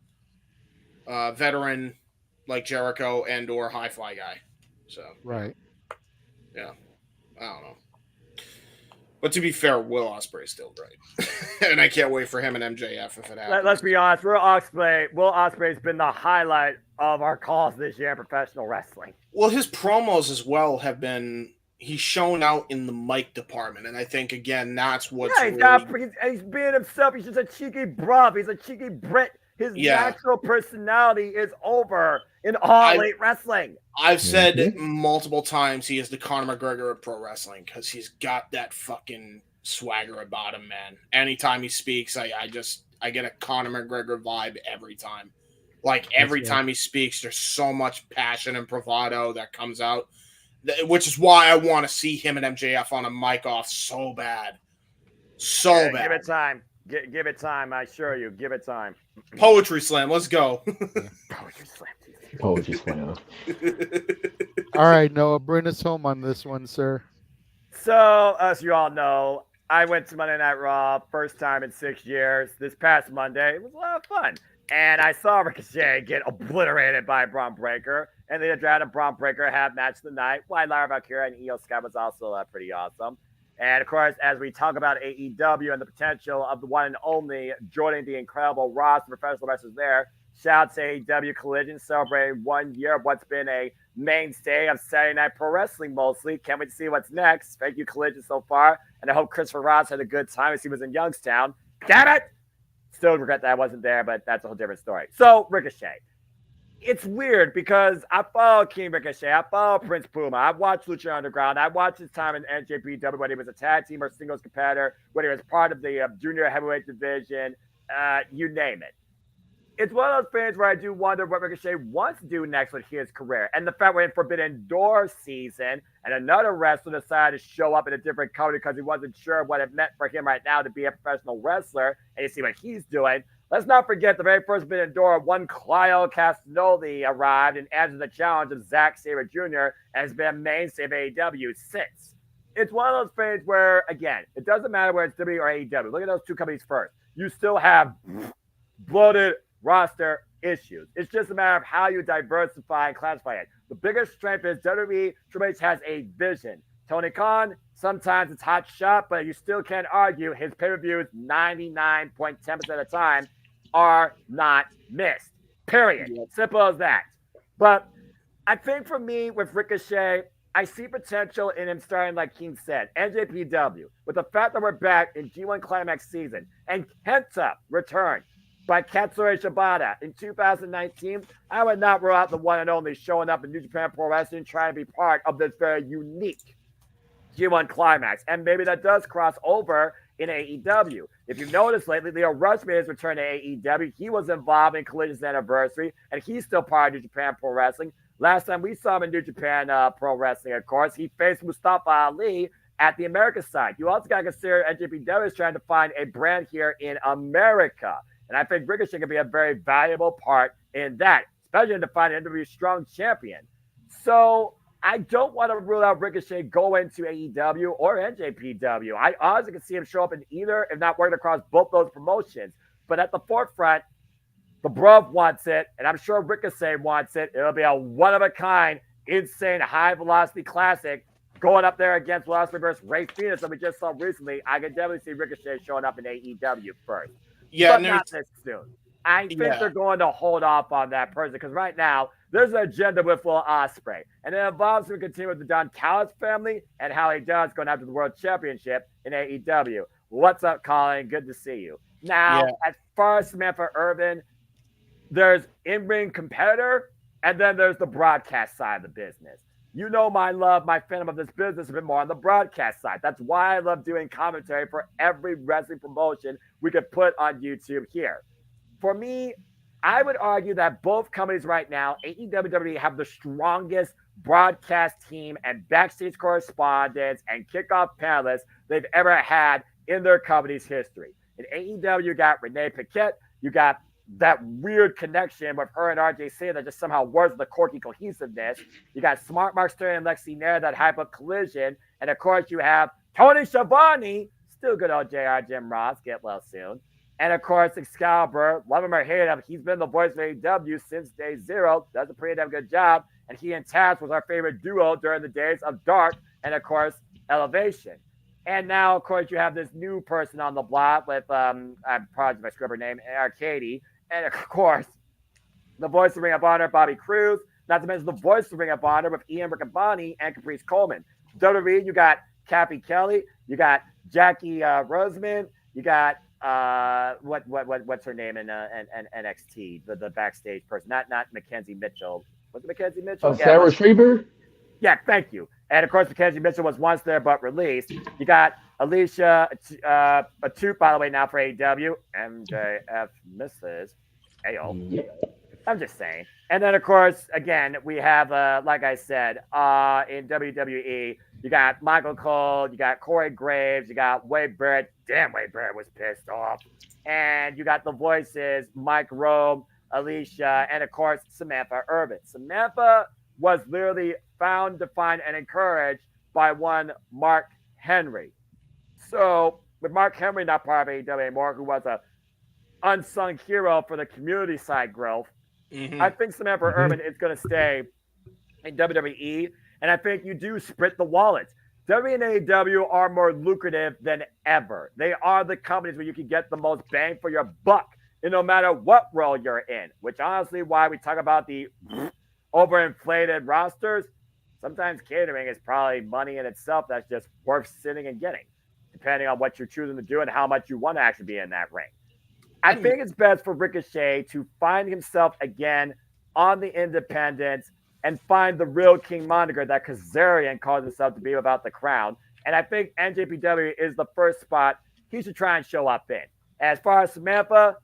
veteran like Jericho and or high fly guy. So right, yeah, I don't know. But to be fair, Will Ospreay's still great, and I can't wait for him and MJF if it happens. Let's be honest, Will Ospreay's been the highlight of our calls this year in professional wrestling. Well, his promos as well have been, he's shown out in the mic department, and I think, again, that's what's he's being himself. He's just a cheeky bruv. He's a cheeky Brit. His natural personality is over in all elite wrestling. I've said multiple times he is the Conor McGregor of pro wrestling because he's got that fucking swagger about him, man. Anytime he speaks, I get a Conor McGregor vibe every time. Like every time he speaks, there's so much passion and bravado that comes out, which is why I want to see him and MJF on a mic off so bad. So bad. Give it time. Give it time. I assure you. Give it time. Poetry slam. Let's go. Poetry slam. All right, Noah, bring us home on this one, sir. So, as you all know, I went to Monday Night Raw, first time in 6 years. This past Monday, it was a lot of fun. And I saw Ricochet get obliterated by Braun Breaker. And they had a Braun Breaker have match of the night. Why Lara Valkyria and Io Sky was also pretty awesome. And of course, as we talk about AEW and the potential of the one and only joining the incredible roster of professional wrestlers there, shout out to AEW Collision celebrating 1 year of what's been a mainstay of Saturday Night Pro Wrestling mostly. Can't wait to see what's next. Thank you, Collision, so far. And I hope Christopher Ross had a good time as he was in Youngstown. Damn it! Still regret that I wasn't there, but that's a whole different story. So, Ricochet. It's weird because I follow King Ricochet. I follow Prince Puma. I've watched Lucha Underground. I watched his time in NJPW when he was a tag team or singles competitor, when he was part of the junior heavyweight division, you name it. It's one of those things where I do wonder what Ricochet wants to do next with his career. And the fact we're in Forbidden Door season and another wrestler decided to show up in a different company because he wasn't sure what it meant for him right now to be a professional wrestler. And you see what he's doing. Let's not forget the very first Forbidden Door, one Clio Castagnoli arrived and answered the challenge of Zack Sabre Jr. and has been a mainstay of AEW since. It's one of those things where, again, it doesn't matter whether it's WWE or AEW. Look at those two companies first. You still have bloated roster issues. It's just a matter of how you diversify and classify it. The biggest strength is WWE Triple H has a vision. Tony Khan, sometimes it's hot shot, but you still can't argue his pay-per-views 99.10% of the time are not missed. Period. Simple as that. But I think for me with Ricochet, I see potential in him starting, like King said, NJPW, with the fact that we're back in G1 Climax season and Kenta returned by Katsuyori Shibata in 2019, I would not rule out the one and only showing up in New Japan Pro Wrestling trying to be part of this very unique G1 Climax. And maybe that does cross over in AEW. If you've noticed lately, Leo Rush made his return to AEW. He was involved in Collision's anniversary, and he's still part of New Japan Pro Wrestling. Last time we saw him in New Japan Pro Wrestling, of course, he faced Mustafa Ali at the America side. You also got to consider NJPW is trying to find a brand here in America. And I think Ricochet can be a very valuable part in that, especially to find an NWA strong champion. So I don't want to rule out Ricochet going to AEW or NJPW. I honestly can see him show up in either, if not working across both those promotions. But at the forefront, the Bruv wants it, and I'm sure Ricochet wants it. It'll be a one-of-a-kind, insane, high-velocity classic going up there against Ospreay versus Ray Phoenix that we just saw recently. I can definitely see Ricochet showing up in AEW first. Yeah, but not this soon. I think they're going to hold off on that person because right now there's an agenda with Will Ospreay, and it involves him continuing with the Don Callis family and how he does going after the World Championship in AEW. What's up, Colin? Good to see you. Now, as far as Samantha Irvin, there's in-ring competitor, and then there's the broadcast side of the business. You know my love, my fandom of this business has been more on the broadcast side. That's why I love doing commentary for every wrestling promotion we could put on YouTube here. For me, I would argue that both companies right now, AEW and WWE, have the strongest broadcast team and backstage correspondents and kickoff panelists they've ever had in their company's history. In AEW, you got Renee Paquette, you got that weird connection with her and RJC that just somehow works the quirky cohesiveness. You got Smart Mark Sterling and Lexi Nair, that hype of collision. And of course, you have Tony Schiavone, still good old JR Jim Ross, get well soon. And of course, Excalibur, love him or hate him, he's been the voice of AEW since day zero, does a pretty damn good job. And he and Taz was our favorite duo during the days of Dark and of course, Elevation. And now, of course, you have this new person on the block with, I'm proud of my scribber name, Arcady. And of course, the voice of Ring of Honor, Bobby Cruz. Not to mention the voice of Ring of Honor with Ian Riccaboni and Caprice Coleman. WWE, you got Kathy Kelly, you got Jackie Roseman, you got what's her name in NXT, the backstage person, not Mackenzie Mitchell. Was it Mackenzie Mitchell? Sarah Schreiber. Yeah, thank you. And of course, Mackenzie Mitchell was once there but released. You got Alicia Atoot, by the way, now for AEW. MJF misses. Ayo. I'm just saying. And then, of course, again, we have, like I said, in WWE, you got Michael Cole, you got Corey Graves, you got Wade Barrett. Damn, Wade Barrett was pissed off. And you got the voices, Mike Rome, Alicia, and, of course, Samantha Irvin. Samantha was literally found, defined, and encouraged by one Mark Henry. So, with Mark Henry not part of AEW anymore, who was a unsung hero for the community side growth, I think Samantha Irvin is going to stay in WWE, and I think you do split the wallets. WWE and AEW are more lucrative than ever. They are the companies where you can get the most bang for your buck, and no matter what role you're in, which honestly why we talk about the overinflated rosters. Sometimes catering is probably money in itself that's just worth sitting and getting, depending on what you're choosing to do and how much you want to actually be in that ring. I think it's best for Ricochet to find himself again on the independents and find the real King moniker that Kazarian calls himself to be about the crown. And I think NJPW is the first spot he should try and show up in. As far as Samantha,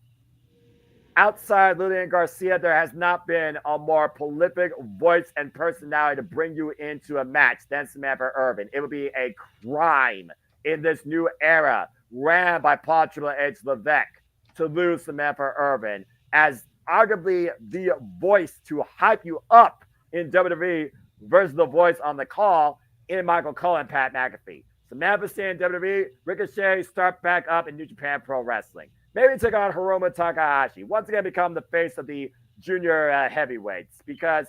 outside Lillian Garcia, there has not been a more prolific voice and personality to bring you into a match than Samantha Irvin. It would be a crime in this new era ran by Paul Triple H Levesque to lose Samantha Irvin as arguably the voice to hype you up in WWE versus the voice on the call in Michael Cole and Pat McAfee. Samantha stay in WWE, Ricochet start back up in New Japan Pro Wrestling. Maybe take on Hiromu Takahashi. Once again, become the face of the junior heavyweights. Because,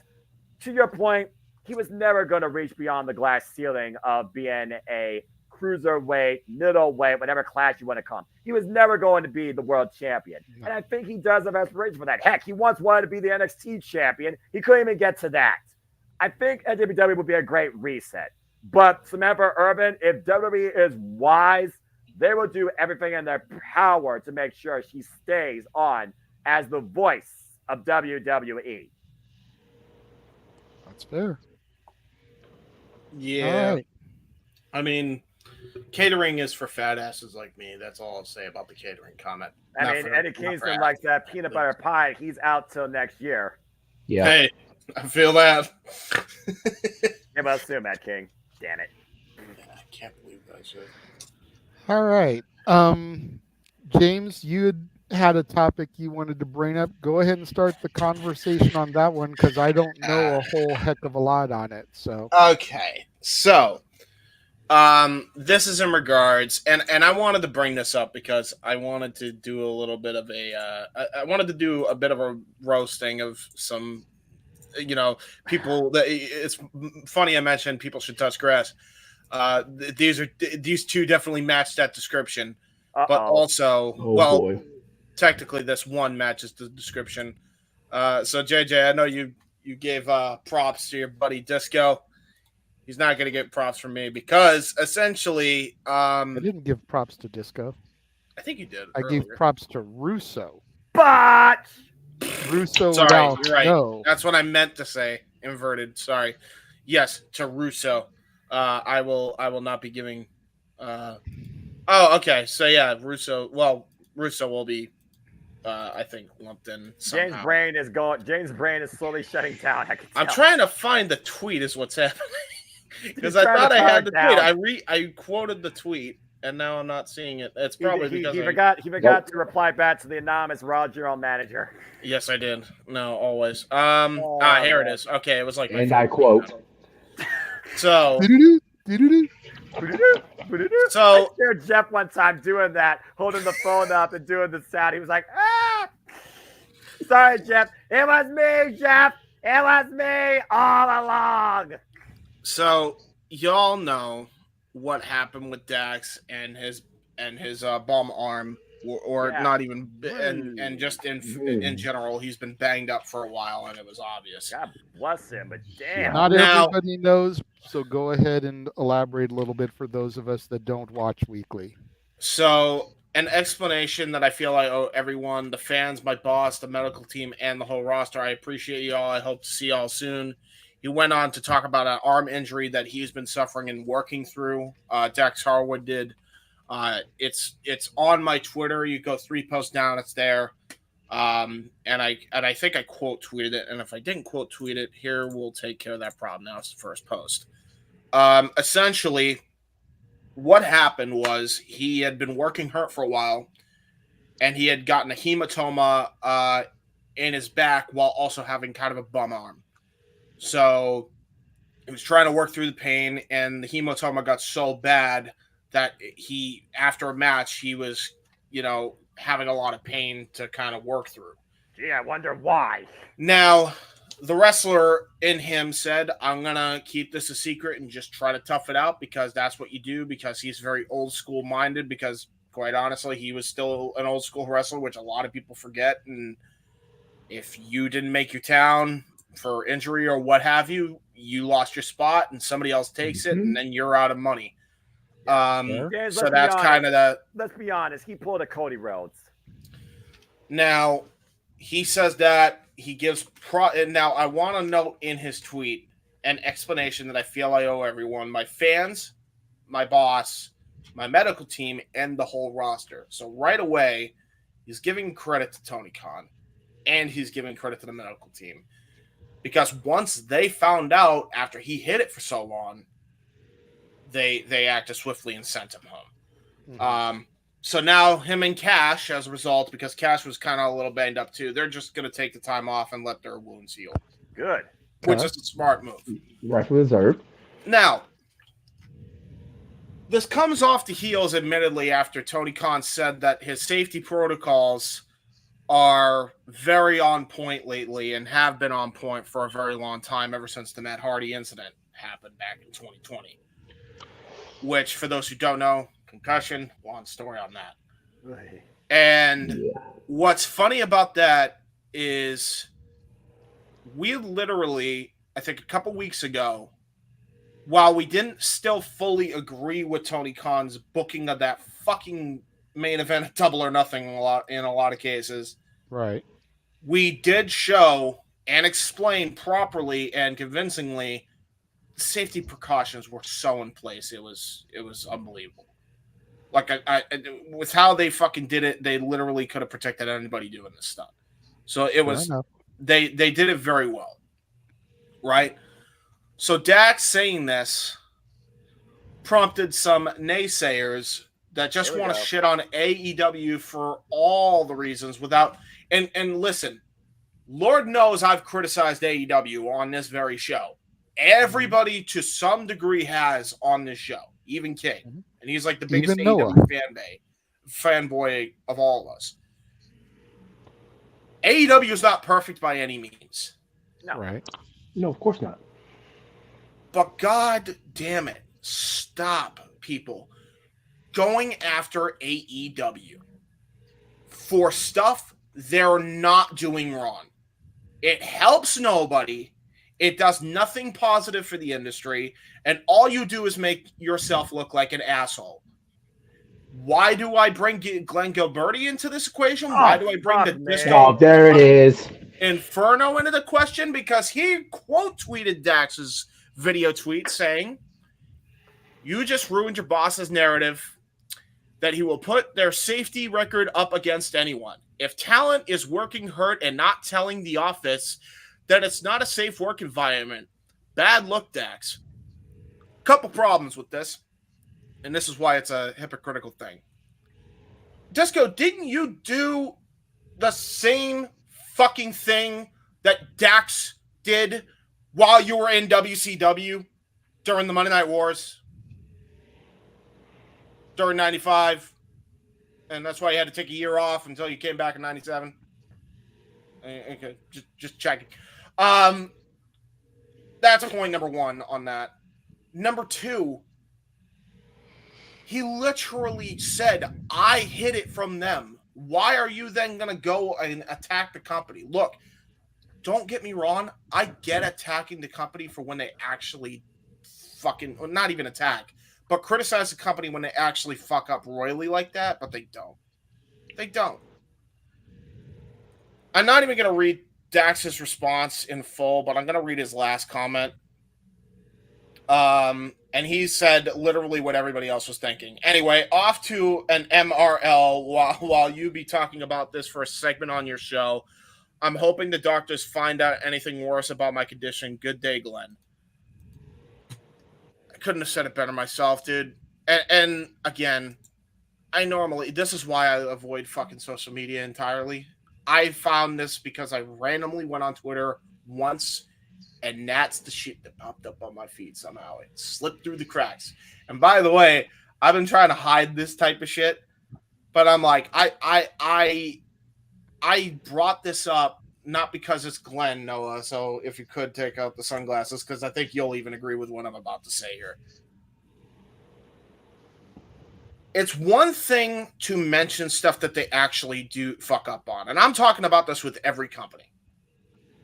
to your point, he was never going to reach beyond the glass ceiling of being a cruiserweight, middleweight, whatever class you want to come. He was never going to be the world champion. And I think he does have aspirations for that. Heck, he once wanted to be the NXT champion. He couldn't even get to that. I think NJPW would be a great reset. But Samantha Irvin, if WWE is wise, they will do everything in their power to make sure she stays on as the voice of WWE. That's fair. Yeah. All right. I mean, catering is for fat asses like me. That's all I'll say about the catering comment. I mean, Eddie Kingston likes that peanut butter pie. He's out till next year. Yeah. Hey, I feel that. Yeah, but assume that, King. Damn it. I can't believe that shit. All right. James, you had a topic you wanted to bring up. Go ahead and start the conversation on that one because I don't know a whole heck of a lot on it. So okay, so this is in regards, and I wanted to bring this up because I wanted to do a little bit of I wanted to do a bit of a roasting of some, people that it's funny I mentioned people should touch grass. These two definitely match that description. But also, boy. technically this one matches the description. So JJ, I know you gave props to your buddy Disco. He's not going to get props from me because essentially, I didn't give props to Disco. I think you did. I gave props to Russo. But Russo. Sorry, you're right. No. That's what I meant to say. Inverted. Sorry. Yes, to Russo. I will not be giving. Oh, okay. So yeah, Russo. Well, Russo will be, I think, lumped in somehow. James' brain is slowly shutting down. I'm trying to find the tweet. Is what's happening because I thought I had the tweet. I quoted the tweet, and now I'm not seeing it. It's probably because he forgot to reply back to the anonymous Raw General Manager. Yes, I did. No, always. Here it is. Okay, it was like. And I quote. So. So I heard Jeff one time doing that, holding the phone up and doing the sound. He was like, "Ah, sorry, Jeff. It was me, Jeff. It was me all along." So y'all know what happened with Dax and his bum arm, or not even, and just in general, he's been banged up for a while, and it was obvious. God bless him, but damn. Not everybody knows, so go ahead and elaborate a little bit for those of us that don't watch weekly. So, an explanation that I feel I owe everyone, the fans, my boss, the medical team, and the whole roster. I appreciate you all. I hope to see y'all soon. He went on to talk about an arm injury that he's been suffering and working through. Dax Harwood did. It's on my Twitter. You go 3 posts down, it's there. And I think I quote tweeted it. And if I didn't quote tweet it, here we'll take care of that problem. Now it's the first post. Essentially, what happened was he had been working hurt for a while, and he had gotten a hematoma in his back while also having kind of a bum arm. So he was trying to work through the pain, and the hematoma got so bad that he, after a match, he was, having a lot of pain to kind of work through. Gee, I wonder why. Now, the wrestler in him said, I'm going to keep this a secret and just try to tough it out because that's what you do, because he's very old school minded, because quite honestly, he was still an old school wrestler, which a lot of people forget. And if you didn't make your town for injury or what have you, you lost your spot and somebody else takes it, and then you're out of money. So that's kind of the. Let's be honest. He pulled a Cody Rhodes. Now, he says that he gives now I want to note in his tweet an explanation that I feel I owe everyone: my fans, my boss, my medical team, and the whole roster. So right away, he's giving credit to Tony Khan, and he's giving credit to the medical team, because once they found out after he hit it for so long, they acted swiftly and sent him home. Mm-hmm. So now him and Cash, as a result, because Cash was kind of a little banged up too, they're just going to take the time off and let their wounds heal. Good. Which is a smart move. Rightfully deserved. Now, this comes off the heels, admittedly, after Tony Khan said that his safety protocols are very on point lately and have been on point for a very long time, ever since the Matt Hardy incident happened back in 2020. Which, for those who don't know, concussion, long story on that. Right. And what's funny about that is we literally, I think a couple weeks ago, while we didn't still fully agree with Tony Khan's booking of that fucking main event of Double or Nothing in a lot of cases, right, we did show and explain properly and convincingly safety precautions were so in place. It was unbelievable. Like I with how they fucking did it, they literally could have protected anybody doing this stuff. So it was they did it very well. right? So Dax saying this prompted some naysayers that just want to shit on AEW for all the reasons without and listen, Lord knows I've criticized AEW on this very show. Everybody to some degree has on this show, even King. And he's like the biggest AEW fanboy of all of us. AEW is not perfect by any means. No. Right. No, of course not. But god damn it, stop, people, going after AEW for stuff they're not doing wrong. It helps nobody. It does nothing positive for the industry. And all you do is make yourself look like an asshole. Why do I bring Glenn Gilberti into this equation? Why do I bring the Disco there it is. Inferno into the question? Because he quote tweeted Dax's video tweet saying, "You just ruined your boss's narrative that he will put their safety record up against anyone. If talent is working hurt and not telling the office that it's not a safe work environment, bad luck, Dax." Couple problems with this, and this is why it's a hypocritical thing. Disco, didn't you do the same fucking thing that Dax did while you were in WCW during the Monday Night Wars? During 95. And that's why you had to take a year off until you came back in 97. Okay, just checking. That's point number one on that. Number two, he literally said, I hid it from them. Why are you then going to go and attack the company? Look, don't get me wrong. I get attacking the company for when they actually fucking, not even attack, but criticize the company when they actually fuck up royally like that, but they don't. They don't. I'm not even going to read Dax's response in full, but I'm going to read his last comment. And he said literally what everybody else was thinking. Anyway, off to an MRL while you be talking about this for a segment on your show. I'm hoping the doctors find out anything worse about my condition. Good day, Glenn. I couldn't have said it better myself, dude. And again, this is why I avoid fucking social media entirely. I found this because I randomly went on Twitter once, and that's the shit that popped up on my feed somehow. It slipped through the cracks. And by the way, I've been trying to hide this type of shit, but I'm like, I brought this up not because it's Glenn, Noah. So if you could take out the sunglasses, because I think you'll even agree with what I'm about to say here. It's one thing to mention stuff that they actually do fuck up on. And I'm talking about this with every company.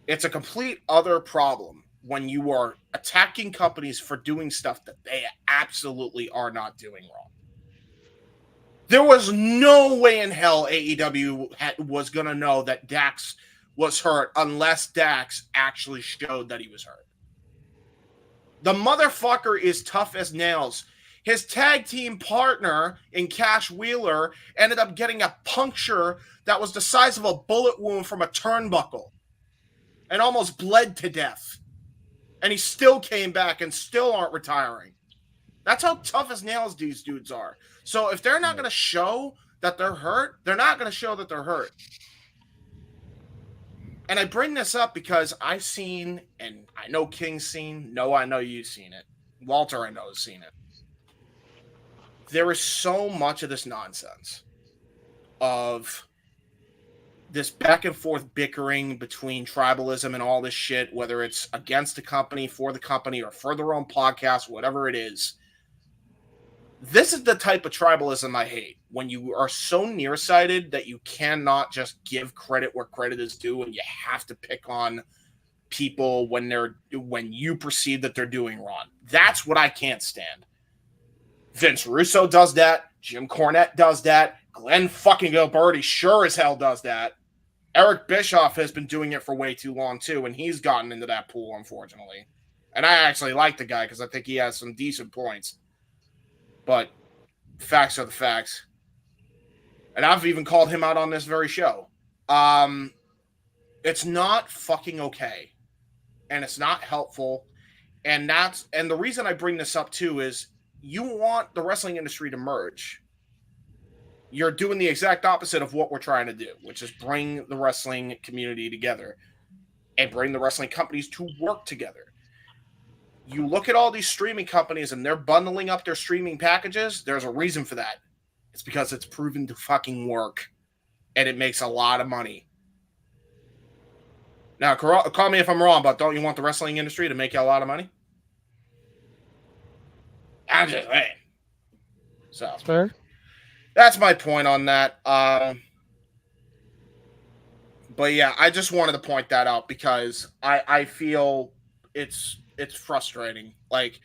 It's a complete other problem when you are attacking companies for doing stuff that they absolutely are not doing wrong. There was no way in hell AEW was going to know that Dax was hurt unless Dax actually showed that he was hurt. The motherfucker is tough as nails. His tag team partner in Cash Wheeler ended up getting a puncture that was the size of a bullet wound from a turnbuckle and almost bled to death. And he still came back and still aren't retiring. That's how tough as nails these dudes are. So if they're not going to show that they're hurt, they're not going to show that they're hurt. And I bring this up because I've seen, and I know King's seen, no, I know you've seen it. Walter, I know, has seen it. There is so much of this nonsense of this back and forth bickering between tribalism and all this shit, whether it's against the company, for the company, or for their own podcast, whatever it is. This is the type of tribalism I hate. When you are so nearsighted that you cannot just give credit where credit is due, and you have to pick on people when you perceive that they're doing wrong. That's what I can't stand. Vince Russo does that. Jim Cornette does that. Glenn fucking Gilberti sure as hell does that. Eric Bischoff has been doing it for way too long, too, and he's gotten into that pool, unfortunately. And I actually like the guy because I think he has some decent points. But facts are the facts. And I've even called him out on this very show. It's not fucking okay and it's not helpful. And the reason I bring this up too is you want the wrestling industry to merge. You're doing the exact opposite of what we're trying to do, which is bring the wrestling community together and bring the wrestling companies to work together. You look at all these streaming companies and they're bundling up their streaming packages. There's a reason for that. It's because it's proven to fucking work and it makes a lot of money. Now, call me if I'm wrong, but don't you want the wrestling industry to make you a lot of money? I'm just saying. So, That's fair. That's my point on that. But yeah, I just wanted to point that out because I feel it's frustrating. Like,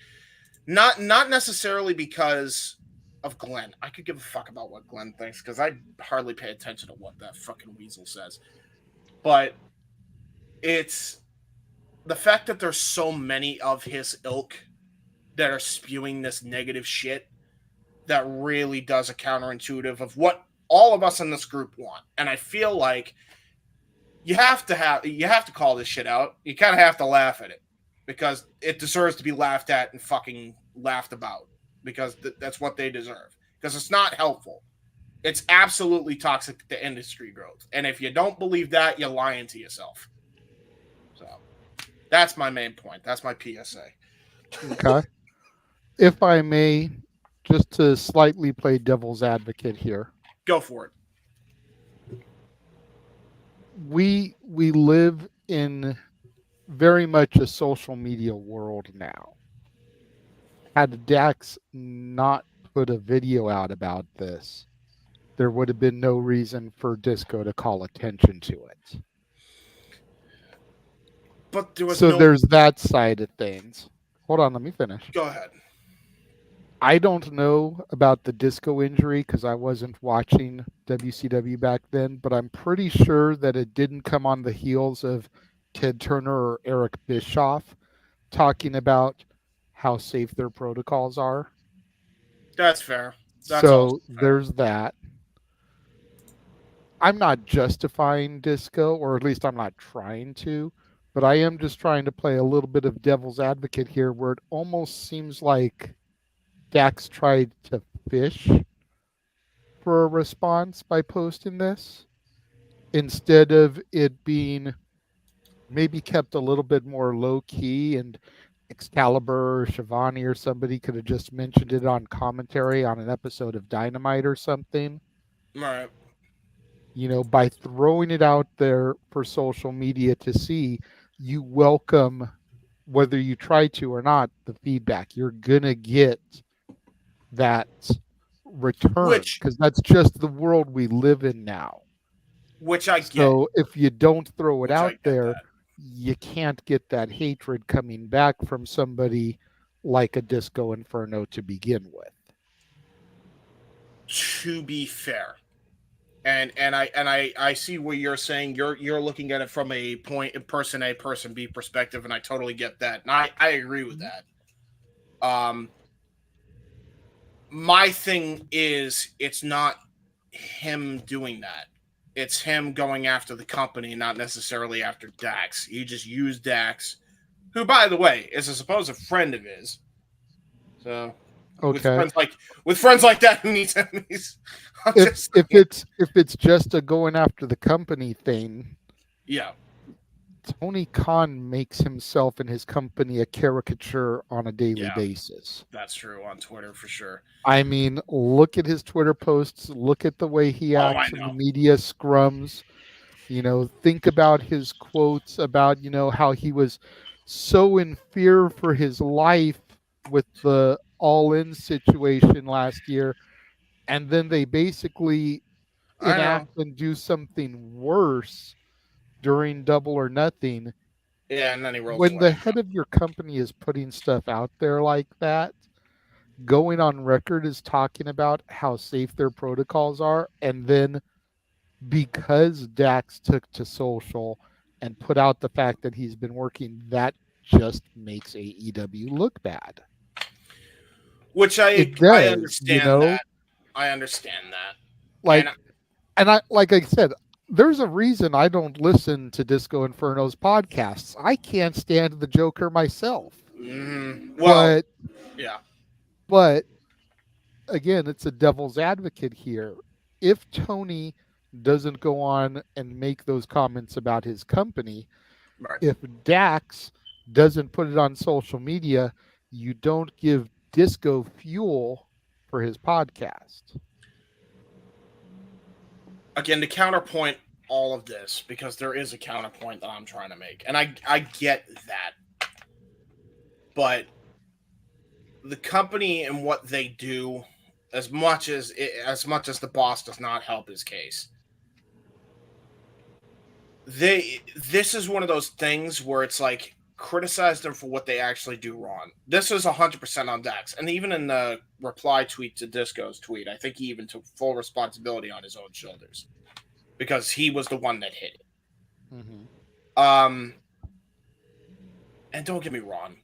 not necessarily because of Glenn. I could give a fuck about what Glenn thinks because I hardly pay attention to what that fucking weasel says. But it's the fact that there's so many of his ilk that are spewing this negative shit that really does a counterintuitive of what all of us in this group want. And I feel like you have to call this shit out. You kind of have to laugh at it because it deserves to be laughed at and fucking laughed about because that's what they deserve. Because it's not helpful. It's absolutely toxic to industry growth. And if you don't believe that, you're lying to yourself. So that's my main point. That's my PSA. Okay. If I may, just to slightly play devil's advocate here. Go for it. We live in very much a social media world now. Had Dax not put a video out about this, there would have been no reason for Disco to call attention to it. But there was there's that side of things. Hold on, let me finish. Go ahead. I don't know about the Disco injury because I wasn't watching WCW back then, but I'm pretty sure that it didn't come on the heels of Ted Turner or Eric Bischoff talking about how safe their protocols are. That's fair. There's that. I'm not justifying Disco, or at least I'm not trying to, but I am just trying to play a little bit of devil's advocate here where it almost seems like Dax tried to fish for a response by posting this instead of it being maybe kept a little bit more low key, and Excalibur or Shivani or somebody could have just mentioned it on commentary on an episode of Dynamite or something. Right. You know, by throwing it out there for social media to see, you welcome, whether you try to or not, the feedback. You're going to get that return because that's just the world we live in now. Which I get. So if you don't throw it out there, you can't get that hatred coming back from somebody like a Disco Inferno to begin with. To be fair, and I see what you're saying. You're looking at it from a person A, person B perspective, and I totally get that. And I agree with that. My thing is, it's not him doing that. It's him going after the company, not necessarily after Dax. He just used Dax, who, by the way, is a supposed friend of his. So, okay, with friends like that, who needs enemies? If it's just a going after the company thing, yeah. Tony Khan makes himself and his company a caricature on a daily basis. That's true on Twitter for sure. I mean, look at his Twitter posts. Look at the way he acts in the media scrums. You know, think about his quotes about, you know, how he was so in fear for his life with the All-In situation last year. And then they basically enact and do something worse during Double or Nothing. Yeah, and then he rolls when away. the head of your company is putting stuff out there like that, going on record is talking about how safe their protocols are, and then because Dax took to social and put out the fact that he's been working, that just makes AEW look bad. Which I understand, you know? that. I understand that. Like I said, there's a reason I don't listen to Disco Inferno's podcasts. I can't stand the Joker myself. Well, yeah. But again, it's a devil's advocate here. If Tony doesn't go on and make those comments about his company, if Dax doesn't put it on social media, you don't give Disco fuel for his podcast. Again, to counterpoint all of this, because there is a counterpoint that I'm trying to make, and I get that, but the company and what they do, as much as the boss does not help his case, this is one of those things where it's like, criticize them for what they actually do wrong. This is 100% on Dax, and even in the reply tweet to Disco's tweet, I think he even took full responsibility on his own shoulders because he was the one that hit it. And don't get me wrong,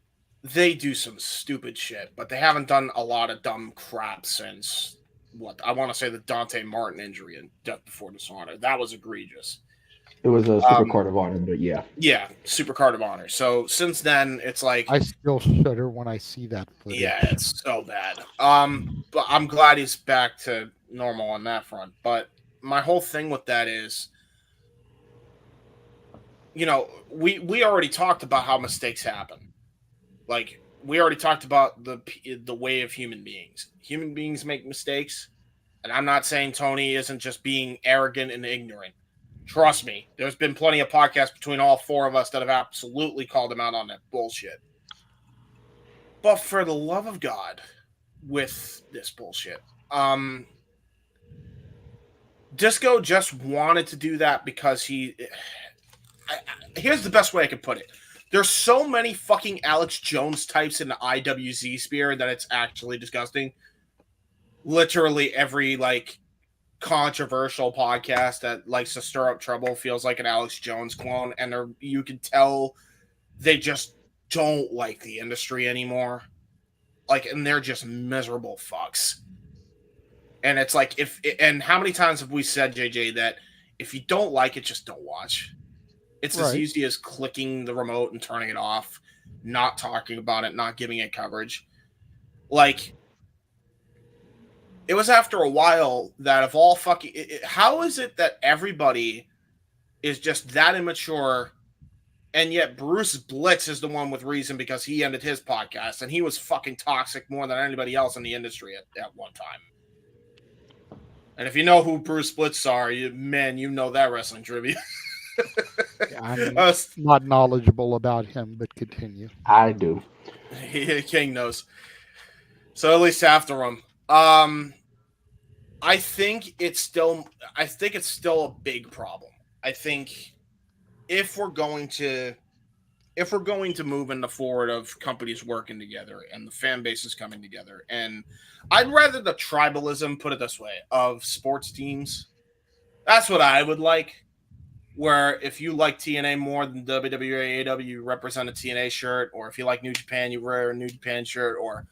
they do some stupid shit, but they haven't done a lot of dumb crap since what I want to say the Dante Martin injury and Death Before Dishonor. That was egregious. It was a Super Card of Honor, but yeah. Yeah, Super Card of Honor. So since then, it's like I still shudder when I see that footage. Yeah, it's so bad. But I'm glad he's back to normal on that front. But my whole thing with that is, you know, we already talked about how mistakes happen. Like, we already talked about the way of human beings. Human beings make mistakes, and I'm not saying Tony isn't just being arrogant and ignorant. Trust me, there's been plenty of podcasts between all four of us that have absolutely called him out on that bullshit. But for the love of God, with this bullshit, Disco just wanted to do that because here's the best way I could put it. There's so many fucking Alex Jones types in the IWZ sphere that it's actually disgusting. Literally every, like, controversial podcast that likes to stir up trouble feels like an Alex Jones clone, and you can tell they just don't like the industry anymore. Like, and they're just miserable fucks. And it's like, and how many times have we said, JJ, that if you don't like it, just don't watch. It's as easy as clicking the remote and turning it off, not talking about it, not giving it coverage. Like, it was after a while that of all fucking... how is it that everybody is just that immature, and yet Bruce Blitz is the one with reason because he ended his podcast, and he was fucking toxic more than anybody else in the industry at one time. And if you know who Bruce Blitz are, you know that wrestling trivia. I'm not knowledgeable about him, but continue. I do. King knows. So at least after him. I think it's still a big problem. I think if we're going to move in the forward of companies working together and the fan bases coming together, and I'd rather the tribalism, put it this way, of sports teams. That's what I would like. Where if you like TNA more than WWE or AEW, you represent a TNA shirt, or if you like New Japan, you wear a New Japan shirt, or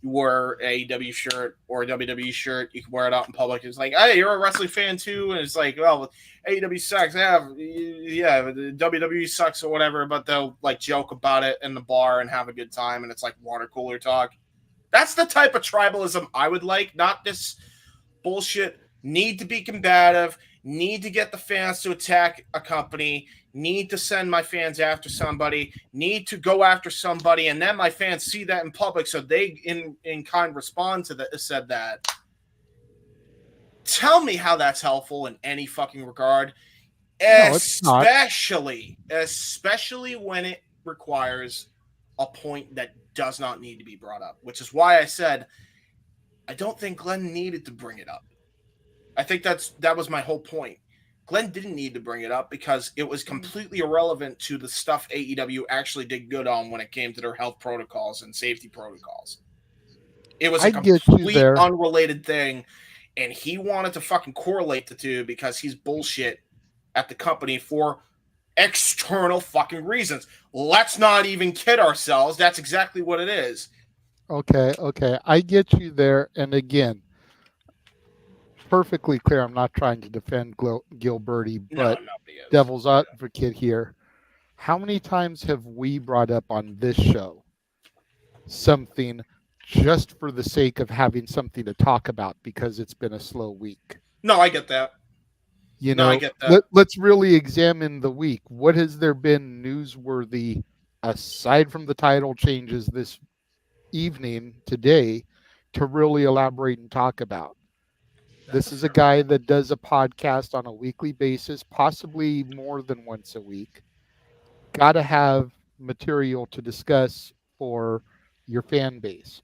you wear a AEW shirt or a WWE shirt, you can wear it out in public. It's like, hey, you're a wrestling fan too, and it's like, well, AEW sucks. Yeah, WWE sucks or whatever, but they'll like joke about it in the bar and have a good time, and it's like water cooler talk. That's the type of tribalism I would like, not this bullshit. Need to be combative. Need to get the fans to attack a company, need to send my fans after somebody, need to go after somebody, and then my fans see that in public, so they in kind respond to that, said that. Tell me how that's helpful in any fucking regard, especially when it requires a point that does not need to be brought up, which is why I said I don't think Glenn needed to bring it up. I think that was my whole point. Glenn didn't need to bring it up because it was completely irrelevant to the stuff AEW actually did good on when it came to their health protocols and safety protocols. It was a completely unrelated thing, and he wanted to fucking correlate the two because he's bullshit at the company for external fucking reasons. Let's not even kid ourselves. That's exactly what it is. Okay. I get you there. And again, perfectly clear, I'm not trying to defend Gilberti, but nobody is. devil's advocate here. How many times have we brought up on this show something just for the sake of having something to talk about because it's been a slow week? No, I get that. I get that. Let's really examine the week. What has there been newsworthy aside from the title changes this evening today to really elaborate and talk about? This is a guy that does a podcast on a weekly basis, possibly more than once a week. Got to have material to discuss for your fan base,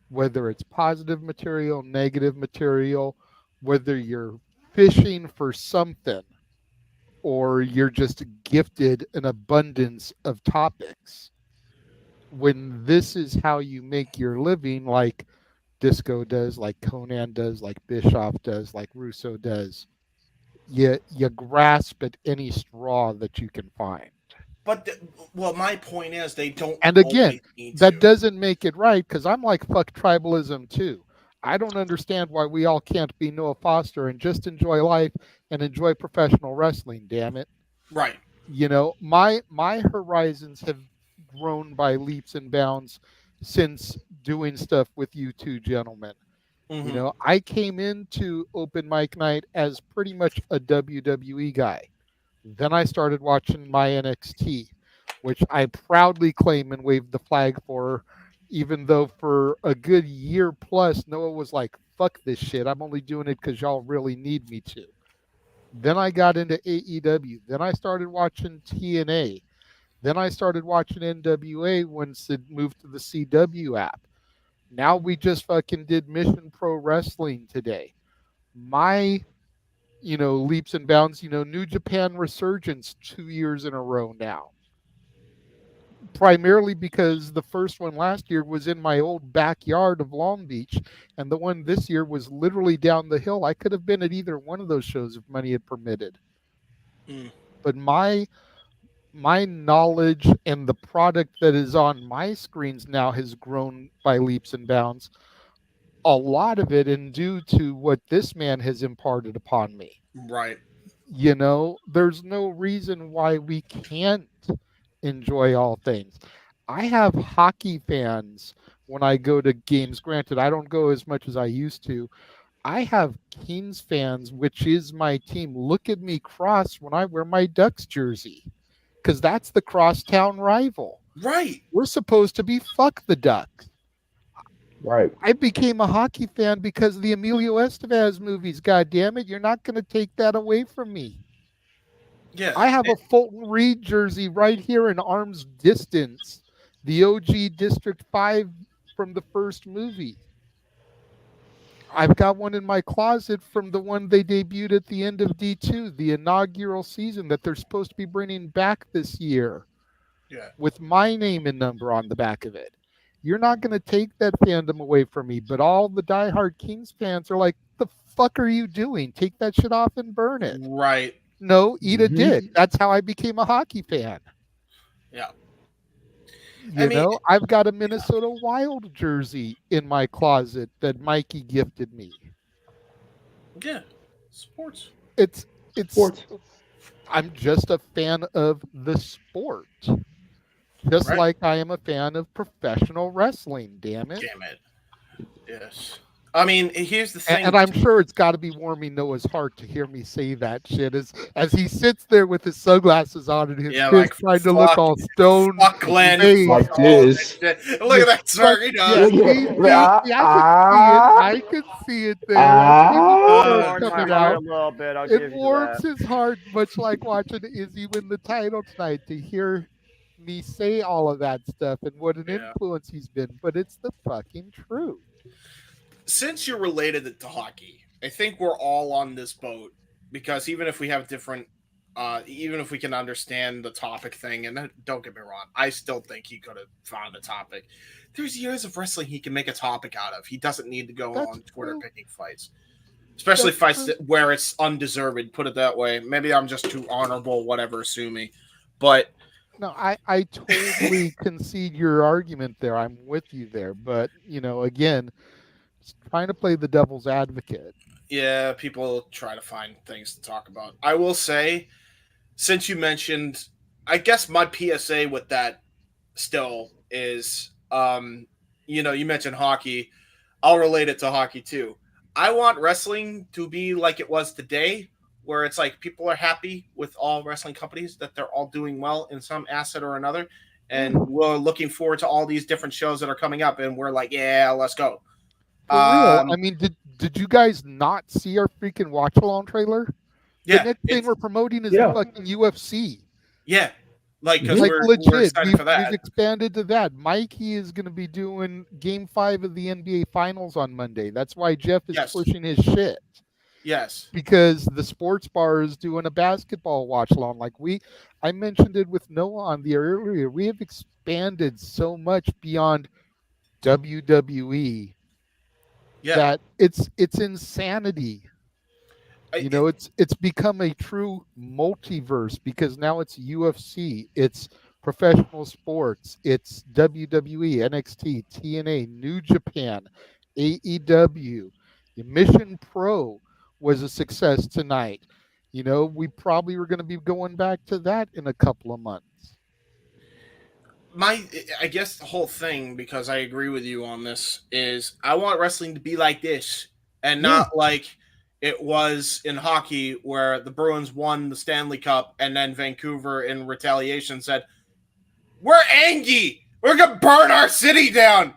whether it's positive material, negative material, whether you're fishing for something or you're just gifted an abundance of topics. When this is how you make your living, like Disco does, like Conan does, like Bischoff does, like Russo does, you grasp at any straw that you can find. But my point is they don't. And again, always need that to. doesn't make it right, because I'm like, fuck tribalism too. I don't understand why we all can't be Noah Foster and just enjoy life and enjoy professional wrestling. Damn it! Right. My horizons have grown by leaps and bounds since doing stuff with you two gentlemen. Mhm. I came into open mic night as pretty much a WWE guy. Then I started watching my NXT, which I proudly claim and waved the flag for, even though for a good year plus, Noah was like, fuck this shit. I'm only doing it because y'all really need me to. Then I got into AEW. Then I started watching TNA. Then I started watching NWA once it moved to the CW app. Now we just fucking did Mission Pro Wrestling today. My leaps and bounds, New Japan Resurgence 2 years in a row now. Primarily because the first one last year was in my old backyard of Long Beach, and the one this year was literally down the hill. I could have been at either one of those shows if money had permitted. But my knowledge and the product that is on my screens now has grown by leaps and bounds. A lot of it and due to what this man has imparted upon me. Right. There's no reason why we can't enjoy all things. I have hockey fans when I go to games. Granted, I don't go as much as I used to. I have Kings fans, which is my team, look at me cross when I wear my Ducks jersey, because that's the crosstown rival. Right. We're supposed to be fuck the Ducks. Right. I became a hockey fan because of the Emilio Estevez movies. God damn it, you're not going to take that away from me. Yeah. I have a Fulton Reed jersey right here in arm's distance. The OG District 5 from the first movie. I've got one in my closet from the one they debuted at the end of D2, the inaugural season that they're supposed to be bringing back this year. Yeah. With my name and number on the back of it. You're not going to take that fandom away from me, but all the diehard Kings fans are like, the fuck are you doing? Take that shit off and burn it. Right. No, eat a dick. That's how I became a hockey fan. Yeah. I've got a Minnesota Wild jersey in my closet that Mikey gifted me. Yeah. Sports. It's sports. I'm just a fan of the sport. Just like I am a fan of professional wrestling, damn it. Damn it. Yes. I mean, here's the thing. And I'm sure it's got to be warming Noah's heart to hear me say that shit as he sits there with his sunglasses on and his fist trying to look all stoned. Fuck Glenn. Like this. Look at that smirk. I could see it there. It warms his heart, much like watching Izzy win the title tonight, to hear me say all of that stuff and what an influence he's been. But it's the fucking truth. Since you're related to hockey, I think we're all on this boat, because even if we have different, even if we can understand the topic thing, and don't get me wrong, I still think he could have found a topic. There's years of wrestling he can make a topic out of. He doesn't need to go on Twitter picking fights, especially fights where it's undeserved, put it that way. Maybe I'm just too honorable, whatever, sue me. But no, I totally concede your argument there. I'm with you there. But, again, trying to play the devil's advocate. Yeah, people try to find things to talk about. I will say, since you mentioned, I guess my PSA with that still is, you mentioned hockey. I'll relate it to hockey too. I want wrestling to be like it was today, where it's like people are happy with all wrestling companies that they're all doing well in some asset or another. And we're looking forward to all these different shows that are coming up, and we're like, yeah, let's go. For real. I mean, did you guys not see our freaking watch along trailer? Yeah, the next thing we're promoting is Yeah. the fucking UFC. Yeah, because Like we're legit, excited for that. we've expanded to that. Mikey is going to be doing Game 5 of the NBA Finals on Monday. That's why Jeff is Yes. pushing his shit. Yes. Because the sports bar is doing a basketball watch along. Like I mentioned it with Noah on the earlier. We have expanded so much beyond WWE that it's insanity. It's become a true multiverse because now it's UFC, it's professional sports, it's WWE, NXT, TNA, New Japan, AEW, Mission Pro was a success tonight. We probably were going to be going back to that in a couple of months. I guess the whole thing, because I agree with you on this, is I want wrestling to be like this and not like it was in hockey where the Bruins won the Stanley Cup and then Vancouver in retaliation said, we're angry. We're going to burn our city down.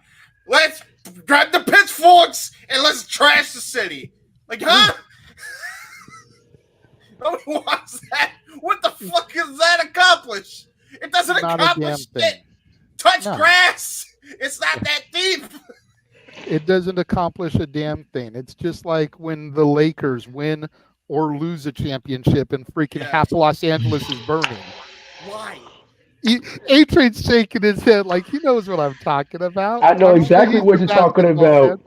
Let's grab the pitchforks and let's trash the city. Like, huh? Nobody wants that. What the fuck does that accomplish? It doesn't accomplish shit. Touch grass. It's not that deep. It doesn't accomplish a damn thing. It's just like when the Lakers win or lose a championship and freaking half Los Angeles is burning. Why? A-Train's shaking his head like he knows what I'm talking about. I know exactly what you're talking about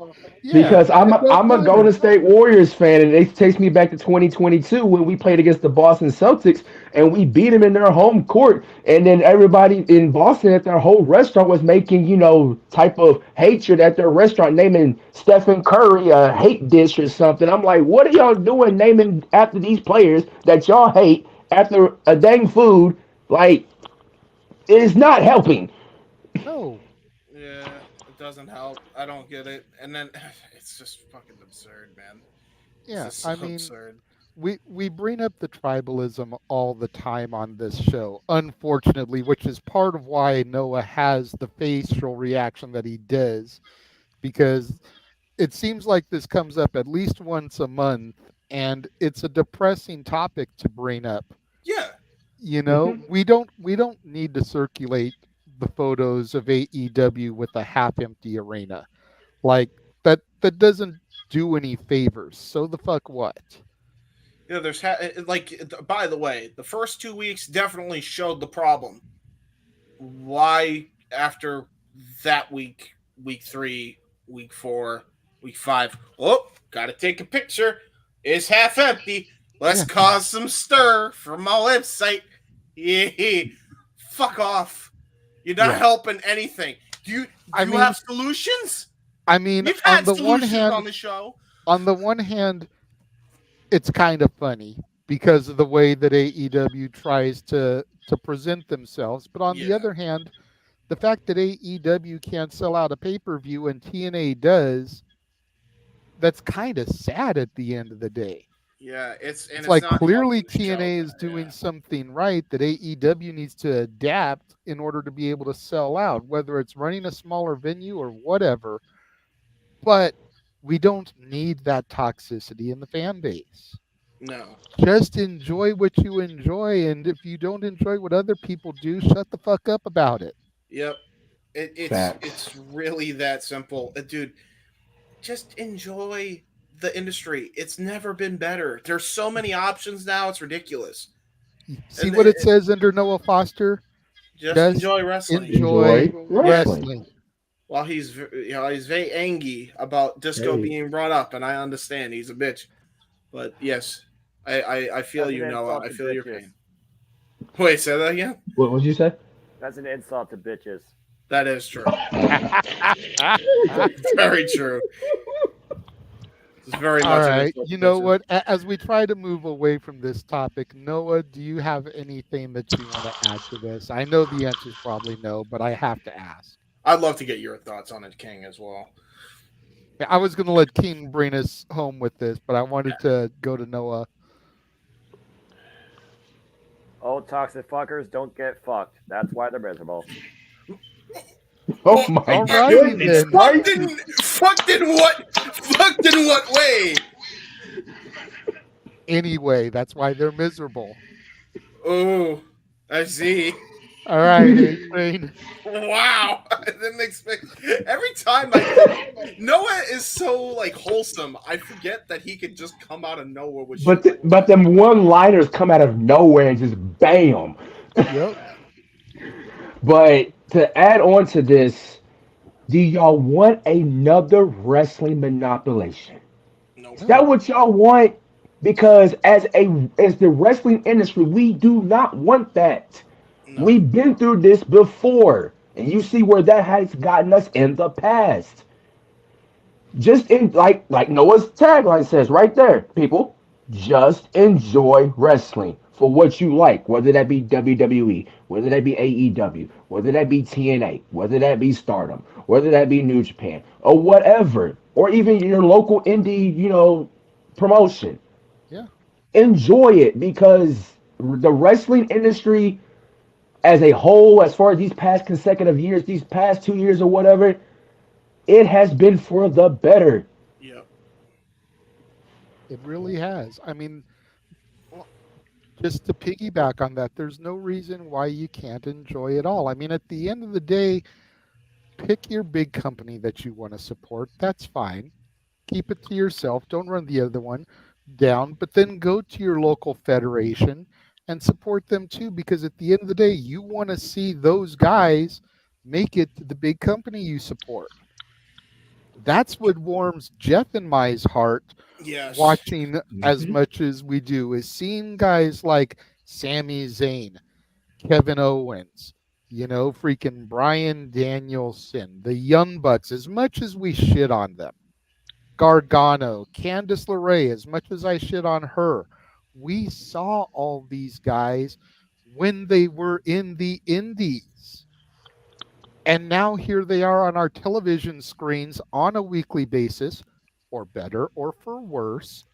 because I'm a Golden State Warriors fan, and it takes me back to 2022 when we played against the Boston Celtics and we beat them in their home court, and then everybody in Boston at their whole restaurant was making type of hatred at their restaurant, naming Stephen Curry a hate dish or something. I'm like, what are y'all doing naming after these players that y'all hate after a dang food? Like, it is not helping. No. Yeah, it doesn't help. I don't get it. And then it's just fucking absurd, man. Yeah, so absurd. We bring up the tribalism all the time on this show, unfortunately, which is part of why Noah has the facial reaction that he does, because it seems like this comes up at least once a month, and it's a depressing topic to bring up. Yeah. We don't need to circulate the photos of AEW with a half-empty arena. Like that doesn't do any favors. So the fuck what? Yeah, by the way, the first 2 weeks definitely showed the problem. Why after that week 3, week 4, week 5, gotta take a picture. It's half empty. Let's cause some stir from my website. Yeah, fuck off. You're not helping anything. Do you have solutions? I mean, you've had on the one solutions hand, on the show. On the one hand, it's kind of funny because of the way that AEW tries to present themselves. But on the other hand, the fact that AEW can't sell out a pay-per-view and TNA does, that's kind of sad at the end of the day. Yeah, it's like clearly TNA is doing something right that AEW needs to adapt in order to be able to sell out, whether it's running a smaller venue or whatever. But we don't need that toxicity in the fan base. No. Just enjoy what you enjoy, and if you don't enjoy what other people do, shut the fuck up about it. Yep. It's really that simple. Dude, just enjoy the industry. It's never been better. There's so many options now, it's ridiculous. See what it says under Noah Foster? Just enjoy wrestling. Enjoy wrestling. Well, he's very angry about Disco being brought up, and I understand he's a bitch. But yes, I feel you, Noah. I feel your pain. Wait, say that again? What would you say? That's an insult to bitches. That is true. Very true. It's very All much. right. You know what? As we try to move away from this topic, Noah, do you have anything that you want to add to this? I know the answer is probably no, but I have to ask. I'd love to get your thoughts on it, King, as well. I was going to let King bring us home with this, but I wanted to go to Noah. Old toxic fuckers don't get fucked. That's why they're miserable. Oh my goodness! Fucked in what way? Anyway, that's why they're miserable. Oh, I see. All right, A-Train. Wow, I didn't expect. Every time Noah is so like wholesome, I forget that he could just come out of nowhere with. But them one-liners come out of nowhere and just bam. Yep. But to add on to this, do y'all want another wrestling monopolization? No. Is that what y'all want? Because as the wrestling industry, we do not want that. No. We've been through this before, and you see where that has gotten us in the past. Just in like Noah's tagline says right there, people, just enjoy wrestling for what you like, whether that be WWE, whether that be AEW, whether that be TNA, whether that be Stardom, whether that be New Japan, or whatever, or even your local indie, promotion. Yeah. Enjoy it, because the wrestling industry as a whole, as far as these past consecutive years, these past 2 years or whatever, it has been for the better. Yep. It really has. I mean, just to piggyback on that, there's no reason why you can't enjoy it all. I mean, at the end of the day, pick your big company that you want to support. That's fine. Keep it to yourself. Don't run the other one down, but then go to your local federation and support them too, because at the end of the day, you want to see those guys make it to the big company you support. That's what warms Jeff and my's heart. Yes. Watching as much as we do is seeing guys like Sami Zayn, Kevin Owens, freaking Bryan Danielson, the Young Bucks, as much as we shit on them. Gargano, Candice LeRae, as much as I shit on her, we saw all these guys when they were in the indies. And now here they are on our television screens on a weekly basis, or better, or for worse.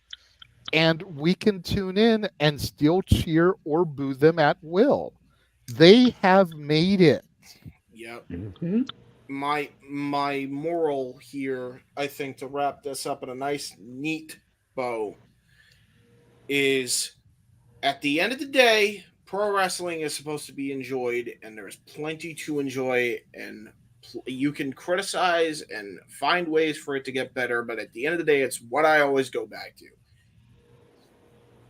And we can tune in and still cheer or boo them at will. They have made it. Yep. My moral here, I think, to wrap this up in a nice, neat bow, is at the end of the day, pro wrestling is supposed to be enjoyed, and there's plenty to enjoy, and you can criticize and find ways for it to get better, but at the end of the day, it's what I always go back to.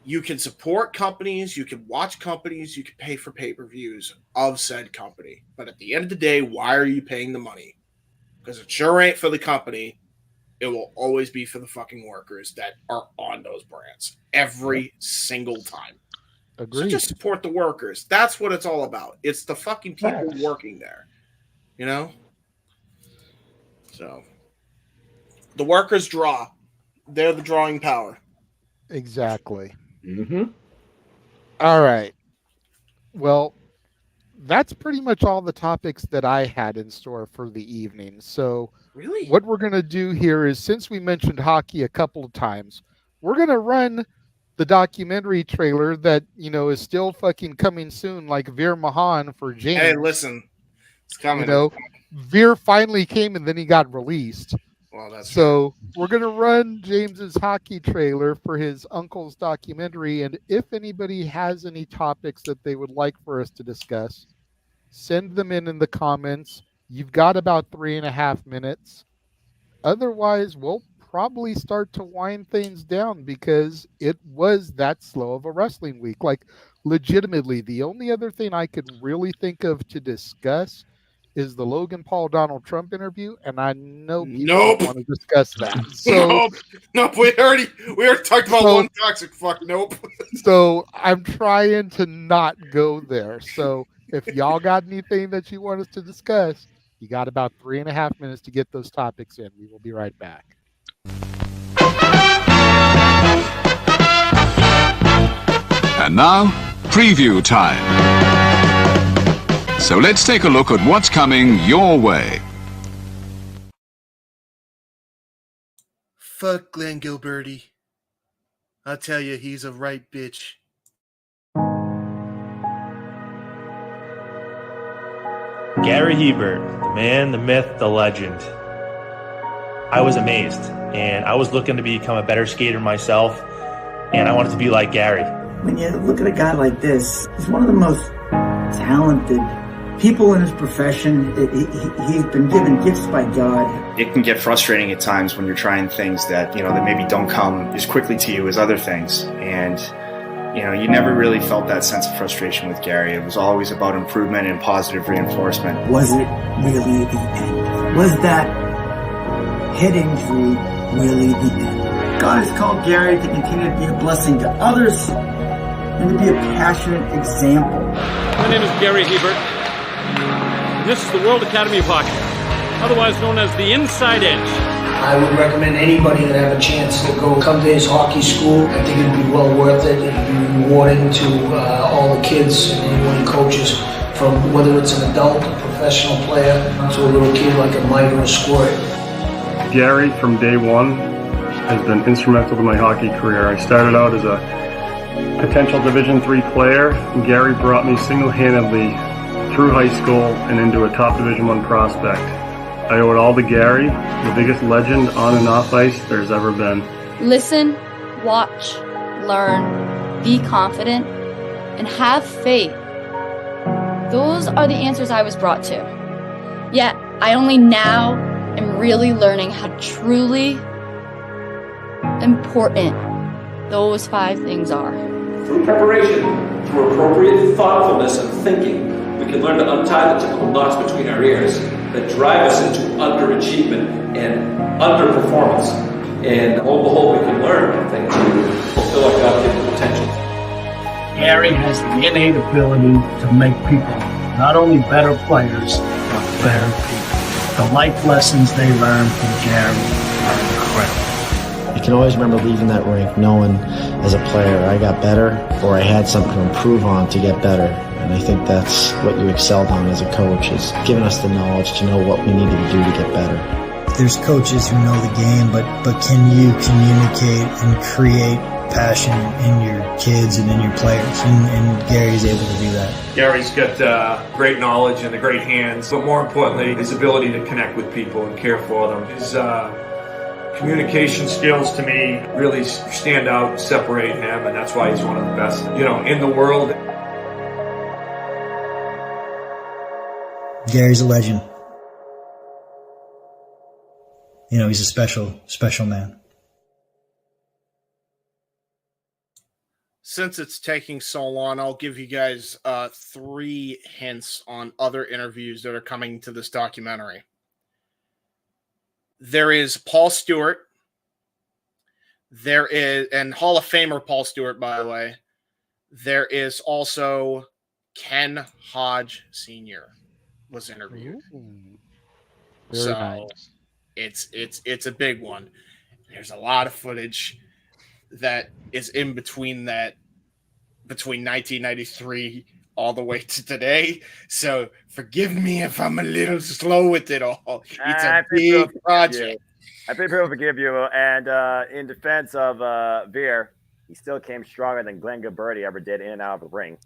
You can support companies, you can watch companies, you can pay for pay-per-views of said company, but at the end of the day, why are you paying the money? Because it sure ain't for the company. It will always be for the fucking workers that are on those brands every single time. Agreed. So just support the workers. That's what it's all about. It's the fucking people working there. So the workers draw. They're the drawing power. Exactly. All right. Well, that's pretty much all the topics that I had in store for the evening. So really, what we're going to do here is, since we mentioned hockey a couple of times, we're going to run the documentary trailer that, is still fucking coming soon, like Veer Mahan for James. Hey, listen, it's coming. Veer finally came and then he got released. Well, that's so we're going to run James's hockey trailer for his uncle's documentary. And if anybody has any topics that they would like for us to discuss, send them in the comments. You've got about 3.5 minutes. Otherwise, we'll probably start to wind things down, because it was that slow of a wrestling week. Like, legitimately, the only other thing I could really think of to discuss is the Logan Paul Donald Trump interview, and I know people want to discuss that. So nope. We already talked about one toxic fuck. Nope. So I'm trying to not go there. So if y'all got anything that you want us to discuss, you got about 3.5 minutes to get those topics in. We will be right back. Now, preview time. So let's take a look at what's coming your way. Fuck Glenn Gilberti. I'll tell you, he's a right bitch. Gary Hebert, the man, the myth, the legend. I was amazed, and I was looking to become a better skater myself, and I wanted to be like Gary. When you look at a guy like this, he's one of the most talented people in his profession. He's been given gifts by God. It can get frustrating at times when you're trying things that, that maybe don't come as quickly to you as other things. And, you never really felt that sense of frustration with Gary. It was always about improvement and positive reinforcement. Was it really the end? Was that head injury really the end? God has called Gary to continue to be a blessing to others and to be a passionate example. My name is Gary Hebert, and this is the World Academy of Hockey, otherwise known as the Inside Edge. I would recommend anybody that have a chance to come to his hockey school. I think it'd be well worth it. It'd be rewarding to all the kids and anyone he coaches, from whether it's an adult, a professional player, to a little kid like a Mike or a Squirt. Gary, from day one, has been instrumental to my hockey career. I started out as a potential Division III player, and Gary brought me single-handedly through high school and into a top Division I prospect. I owe it all to Gary, the biggest legend on and off ice there's ever been. Listen, watch, learn, be confident, and have faith. Those are the answers I was brought to. Yet, I only now am really learning how truly important those 5 things are. Through preparation, through appropriate thoughtfulness and thinking, we can learn to untie the typical knots between our ears that drive us into underachievement and underperformance. And lo and behold, we can learn, I think, to fulfill our God-given potential. Gary has the innate ability to make people not only better players, but better people. The life lessons they learn from Gary are incredible. I can always remember leaving that rink knowing as a player I got better, or I had something to improve on to get better. And I think that's what you excelled on as a coach, is giving us the knowledge to know what we needed to do to get better. There's coaches who know the game, but can you communicate and create passion in your kids and in your players? And Gary's able to do that. Gary's got great knowledge and the great hands, but more importantly, his ability to connect with people and care for them. His communication skills, to me, really stand out, separate him, and that's why he's one of the best, in the world. Gary's a legend. He's a special man. Since it's taking so long, I'll give you guys 3 hints on other interviews that are coming to this documentary. There is Paul Stewart. There is, and Hall of Famer Paul Stewart, by the way. There is also Ken Hodge Sr. was interviewed. Very nice. It's a big one. There's a lot of footage that is in between 1993 all the way to today. So forgive me if I'm a little slow with it all. It's a big project. I think people forgive you. And in defense of Veer, he still came stronger than Glenn Gilberti ever did in and out of the ring.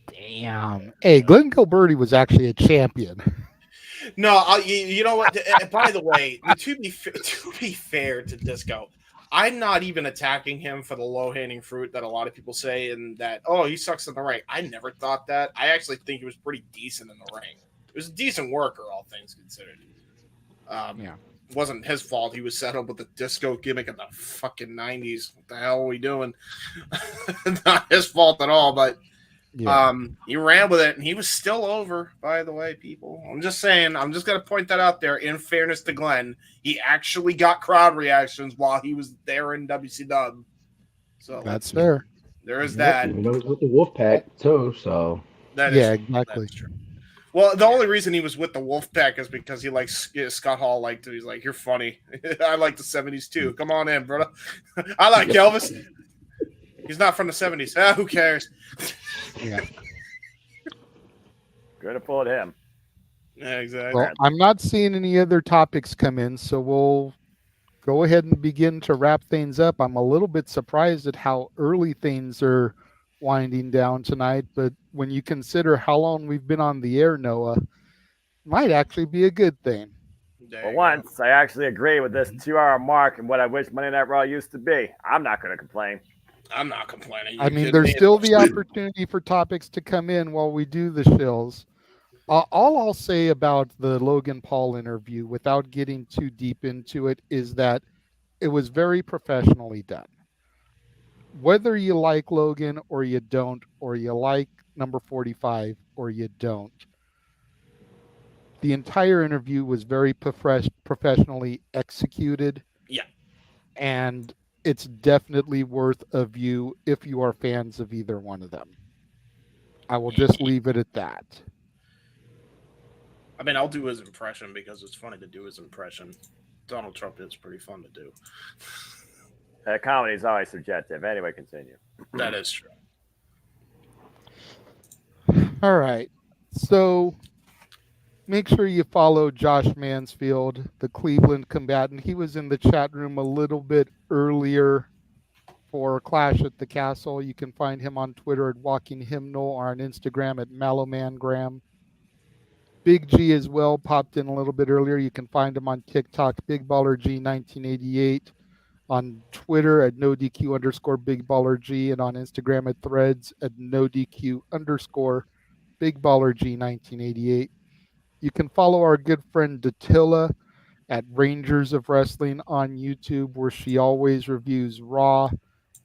Damn. Hey, Glenn Gilberti was actually a champion. No, you know what? By the way, to be fair to Disco, I'm not even attacking him for the low-hanging fruit that a lot of people say, and that, he sucks in the ring. I never thought that. I actually think he was pretty decent in the ring. He was a decent worker, all things considered. It wasn't his fault. He was set up with the disco gimmick in the fucking 90s. What the hell are we doing? Not his fault at all, but he ran with it, and he was still over, by the way, people. I'm just saying, I'm just going to point that out there. In fairness to Glenn, he actually got crowd reactions while he was there in WCW. So that's fair. There is that. He was with the Wolfpack, too, so. Exactly. True. Well, the only reason he was with the Wolfpack is because he likes Scott Hall liked it. He's like, you're funny. I like the 70s, too. Come on in, brother. I like Elvis. He's not from the 70s. Ah, who cares? Yeah. Good to pull at him. Yeah, exactly. Well, I'm not seeing any other topics come in, so we'll go ahead and begin to wrap things up. I'm a little bit surprised at how early things are winding down tonight, but when you consider how long we've been on the air, Noah, it might actually be a good thing. For once, I actually agree with this 2-hour mark and what I wish Monday Night Raw used to be. I'm not going to complain. I'm not complaining. I mean, there's still the opportunity for topics to come in while we do the shills. All I'll say about the Logan Paul interview, without getting too deep into it, is that it was very professionally done. Whether you like Logan or you don't, or you like number 45 or you don't, the entire interview was very professionally executed. Yeah. And it's definitely worth a view if you are fans of either one of them. I will just leave it at that. I mean, I'll do his impression because it's funny to do his impression. Donald Trump is pretty fun to do. Comedy is always subjective. Anyway, continue. That is true. All right. So make sure you follow Josh Mansfield, the Cleveland combatant. He was in the chat room a little bit earlier for Clash at the Castle. You can find him on Twitter at Walking Hymnal or on Instagram at Mallowmangram. Big G as well popped in a little bit earlier. You can find him on TikTok, Big Baller G 1988, on Twitter at NoDQ_Big Baller G, and on Instagram at Threads at NoDQ_Big Baller G 1988. You can follow our good friend Datilla at Rangers of Wrestling on YouTube, where she always reviews Raw,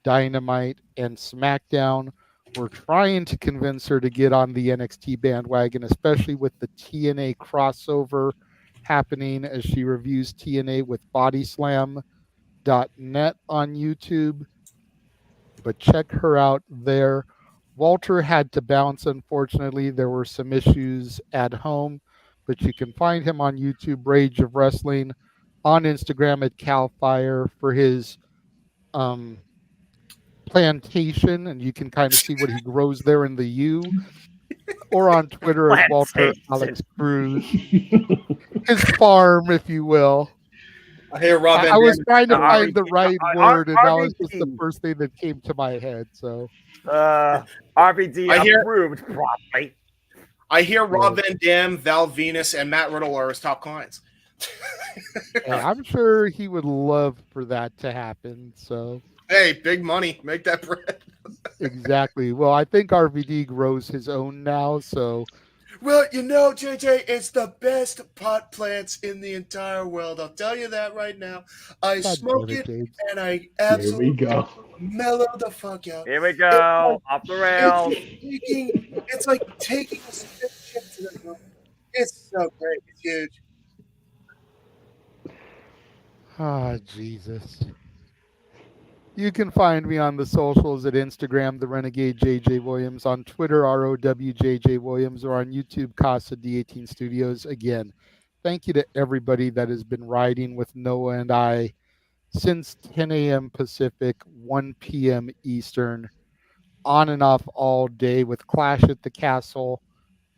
Dynamite, and SmackDown. We're trying to convince her to get on the NXT bandwagon, especially with the TNA crossover happening, as she reviews TNA with bodyslam.net on YouTube. But check her out there. Walter had to bounce, unfortunately. There were some issues at home, but you can find him on YouTube, Rage of Wrestling, on Instagram at CalFire for his plantation, and you can kind of see what he grows there in the U, or on Twitter at Walter Alex Cruz, his farm, if you will. I hear Rob. I was trying to find the right word, and that was just the first thing that came to my head. So, RVD approved properly. I hear Rob Van Dam, Val Venus, and Matt Riddle are his top clients. I'm sure he would love for that to happen. So, hey, big money, make that bread. Exactly. Well, I think RVD grows his own now, so. Well, you know, JJ, it's the best pot plants in the entire world. I'll tell you that right now. I smoke it, and I absolutely mellow the fuck out. Here we go. Off the rails. It's like taking a spit chip to the moon. It's so great. It's huge. Ah, Jesus. You can find me on the socials at Instagram, The Renegade JJ Williams, on Twitter, ROWJJ Williams, or on YouTube, Casa D18 Studios. Again, thank you to everybody that has been riding with Noah and I since 10 a.m. Pacific, 1 p.m. Eastern, on and off all day with Clash at the Castle,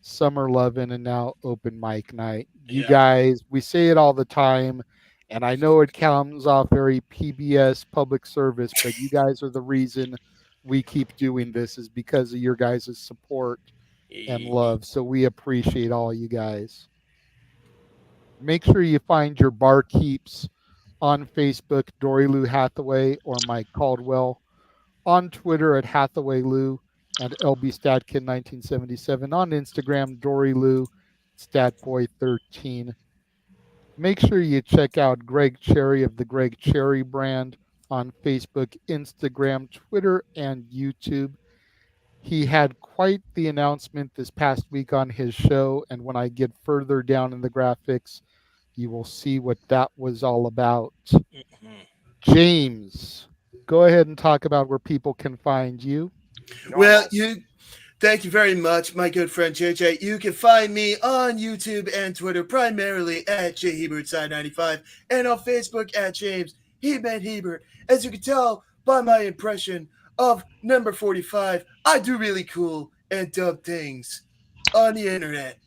Summer Lovin', and now Open Mic Night. You guys, we say it all the time, and I know it comes off very PBS public service, but you guys are the reason we keep doing this, is because of your guys' support and love. So we appreciate all you guys. Make sure you find your bar keeps on Facebook, Dory Lou Hathaway or Mike Caldwell, on Twitter at Hathaway Lou and LB Statkin 1977, on Instagram, Dory Lou Statboy13. Make sure you check out Greg Cherry of the Greg Cherry brand on Facebook, Instagram, Twitter, and YouTube. He had quite the announcement this past week on his show, and when I get further down in the graphics, you will see what that was all about. James, go ahead and talk about where people can find you. Well, thank you very much, my good friend JJ. You can find me on YouTube and Twitter primarily at JHebertSide95 and on Facebook at James He-Man Hebert. As you can tell by my impression of number 45. I do really cool and dumb things on the internet.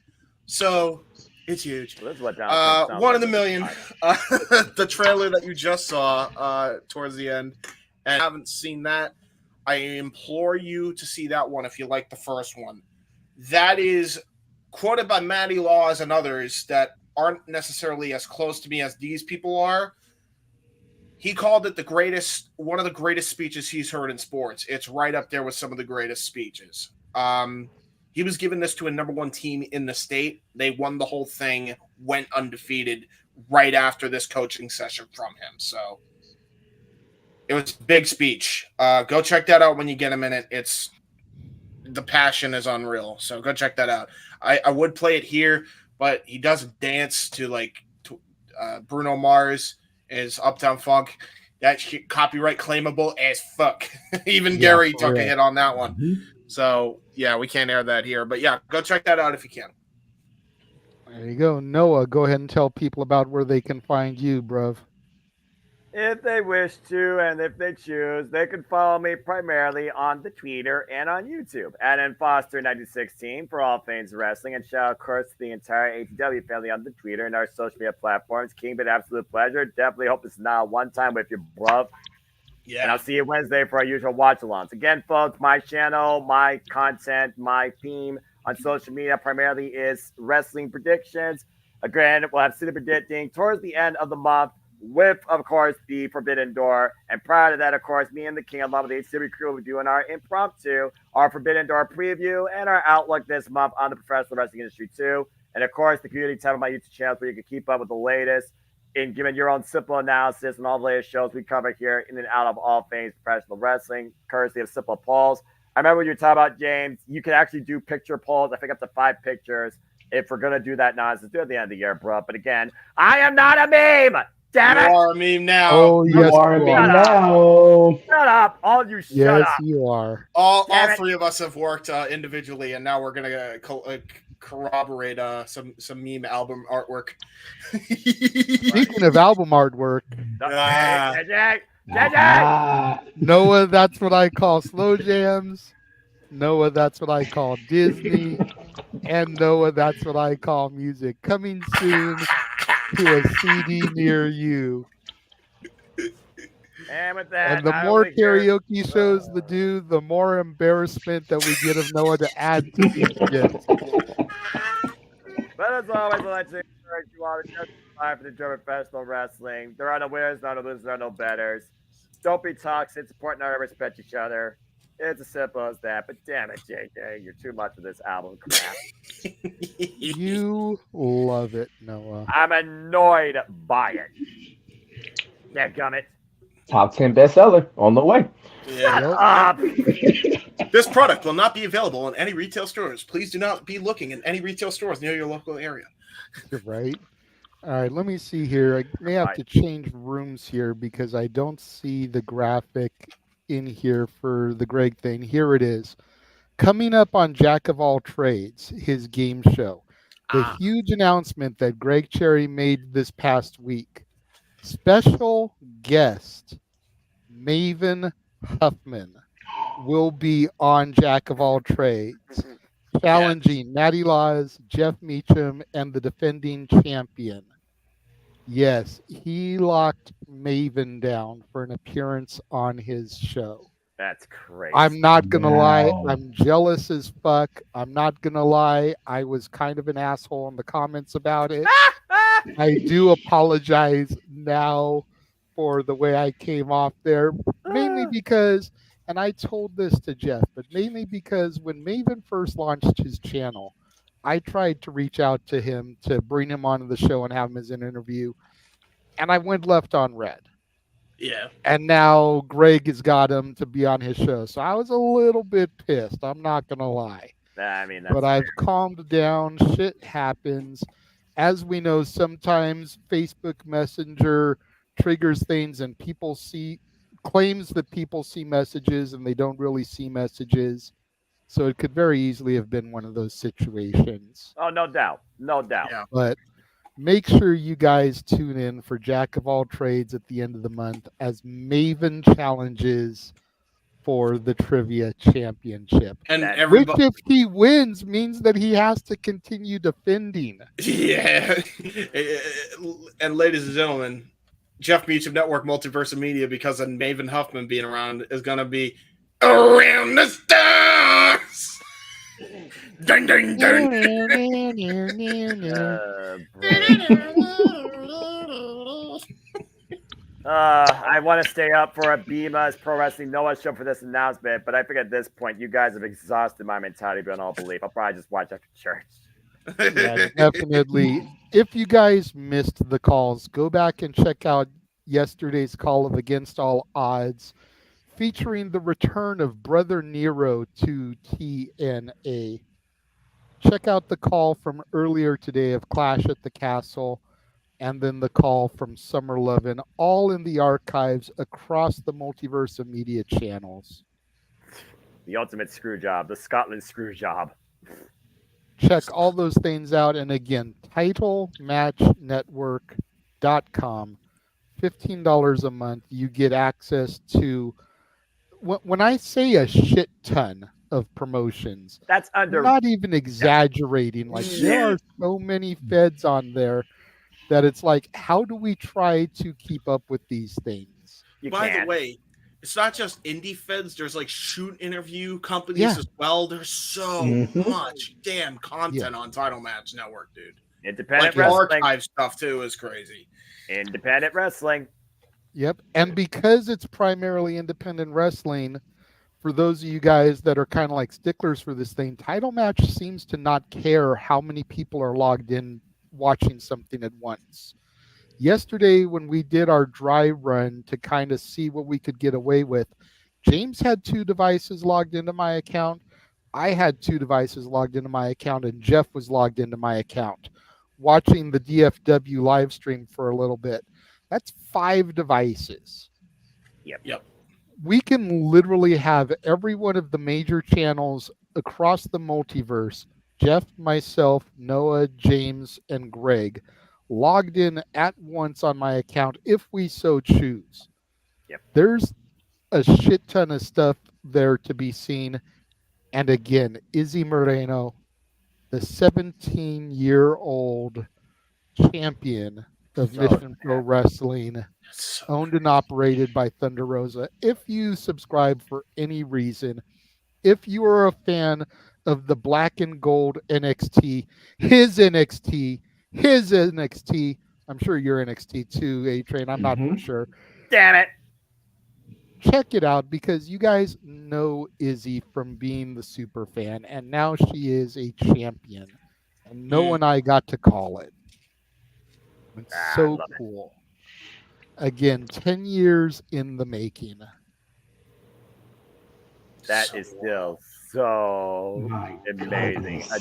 So it's huge. Well, this is what Donald Trump sounds One like in a million. The trailer that you just saw towards the end, and haven't seen that, I implore you to see that one if you like the first one. That is quoted by Matty Laws and others that aren't necessarily as close to me as these people are. He called it one of the greatest speeches he's heard in sports. It's right up there with some of the greatest speeches. He was giving this to a number one team in the state. They won the whole thing, went undefeated right after this coaching session from him. So it was a big speech. Go check that out when you get a minute. The passion is unreal. So go check that out. I would play it here, but he does a dance to Bruno Mars is Uptown Funk. That shit copyright claimable as fuck. Even Gary took a hit on that one. Mm-hmm. So yeah, we can't air that here. But yeah, go check that out if you can. There you go. Noah, go ahead and tell people about where they can find you, bruv. If they wish to, and if they choose, they can follow me primarily on the Twitter and on YouTube at nfoster1916 for all things wrestling. And shout out, of course, to the entire AEW family on the Twitter and our social media platforms. King, been absolute pleasure. Definitely hope this is not a one-time with your bruv. Yeah. And I'll see you Wednesday for our usual watch-alongs. Again, folks, my channel, my content, my theme on social media primarily is wrestling predictions. Again, we'll have City Predicting towards the end of the month, with, of course, the Forbidden Door. And prior to that, of course, me and the King, along with the HCW crew, will be doing our impromptu, our Forbidden Door preview, and our outlook this month on the professional wrestling industry, too. And, of course, the community tab on my YouTube channel where you can keep up with the latest in giving your own simple analysis and all the latest shows we cover here in and out of all things professional wrestling, courtesy of Simple Polls. I remember when you were talking about, James, you can actually do picture polls. I think up to 5 pictures. If we're going to do that nonsense, do it at the end of the year, bro. But, again, I am not a meme. Damn it! You are a meme now. Oh, yes, you are a you meme are. now. Shut up. All you shut Yes, up. you are. All three of us have worked individually, and now we're gonna corroborate some meme album artwork. Speaking of album artwork, Noah, that's what I call slow jams. Noah, that's what I call Disney. And Noah, that's what I call music. Coming soon to a CD near you. And with that, And the more karaoke shows the do, the more embarrassment that we get of Noah to add to these bits. But as always, I'd like to encourage you all to just live for the German professional wrestling. There are no winners, no losers, there are no betters. Don't be toxic, support and respect each other. It's as simple as that. But damn it, JJ, you're too much of this album crap. You love it, Noah. I'm annoyed by it. Yeah, gummit. Top 10 bestseller on the way. Shut up. This product will not be available in any retail stores. Please do not be looking in any retail stores near your local area. Right. All right, let me see here. I may have to change rooms here because I don't see the graphic in here for the Greg thing. Here it is. Coming up on Jack of All Trades, his game show. The huge announcement that Greg Cherry made this past week. Special guest Maven Huffman will be on Jack of All Trades, challenging Matty Laws, Jeff Meacham, and the defending champion. Yes, he locked Maven down for an appearance on his show. That's crazy. I'm not going to lie. I'm jealous as fuck. I'm not going to lie. I was kind of an asshole in the comments about it. I do apologize now for the way I came off there, mainly because, and I told this to Jeff, but mainly because when Maven first launched his channel, I tried to reach out to him to bring him onto the show and have him as an interview, and I went left on red. Yeah. And now Greg has got him to be on his show. So I was a little bit pissed. I'm not going to lie. I mean, but I've calmed down. Shit happens. As we know, sometimes Facebook Messenger triggers things and people claims that people see messages and they don't really see messages. So it could very easily have been one of those situations. Oh, no doubt. No doubt. Yeah. But make sure you guys tune in for Jack of All Trades at the end of the month as Maven challenges for the trivia championship. And Which, everybody, if he wins, means that he has to continue defending. yeah. And ladies and gentlemen, Jeff Meacham Network Multiverse Media, because of Maven Huffman being around, is going to be Around the Stars. Dun, dun, dun. I want to stay up for a Bima's Pro Wrestling Noah show for this announcement, but I think at this point you guys have exhausted my mentality beyond all belief. I'll probably just watch after church. Yeah, definitely. If you guys missed the calls, go back and check out yesterday's call of Against All Odds, featuring the return of Brother Nero to TNA. Check out the call from earlier today of Clash at the Castle, and then the call from Summer Lovin', all in the archives across the Multiverse of Media channels. The ultimate screw job, the Scotland screw job. Check all those things out. And again, titlematchnetwork.com, $15 a month. You get access to, when I say a shit ton of promotions, that's under, not even exaggerating. Like, there are so many feds on there that it's like, how do we try to keep up with these things? By the way, it's not just indie feds. There's like shoot interview companies as well. There's so much damn content on Title Match Network, dude. Independent like wrestling archive stuff too is crazy. Independent wrestling. Yep. And because it's primarily independent wrestling, for those of you guys that are kind of like sticklers for this thing, Title Match seems to not care how many people are logged in watching something at once. Yesterday, when we did our dry run to kind of see what we could get away with, James had 2 devices logged into my account. I had 2 devices logged into my account, and Jeff was logged into my account, watching the DFW live stream for a little bit. That's 5 devices. Yep. We can literally have every one of the major channels across the multiverse, Jeff, myself, Noah, James, and Greg, logged in at once on my account if we so choose. Yep. There's a shit ton of stuff there to be seen. And again, Izzy Moreno, the 17-year-old champion of Mission Pro Wrestling, owned and operated by Thunder Rosa. If you subscribe for any reason, if you are a fan of the black and gold NXT, his NXT, I'm sure your NXT too, A-Train, I'm not for sure. Damn it. Check it out, because you guys know Izzy from being the super fan, and now she is a champion. And Noah and I got to call it. It's so cool. Again, 10 years in the making. That is still so amazing. A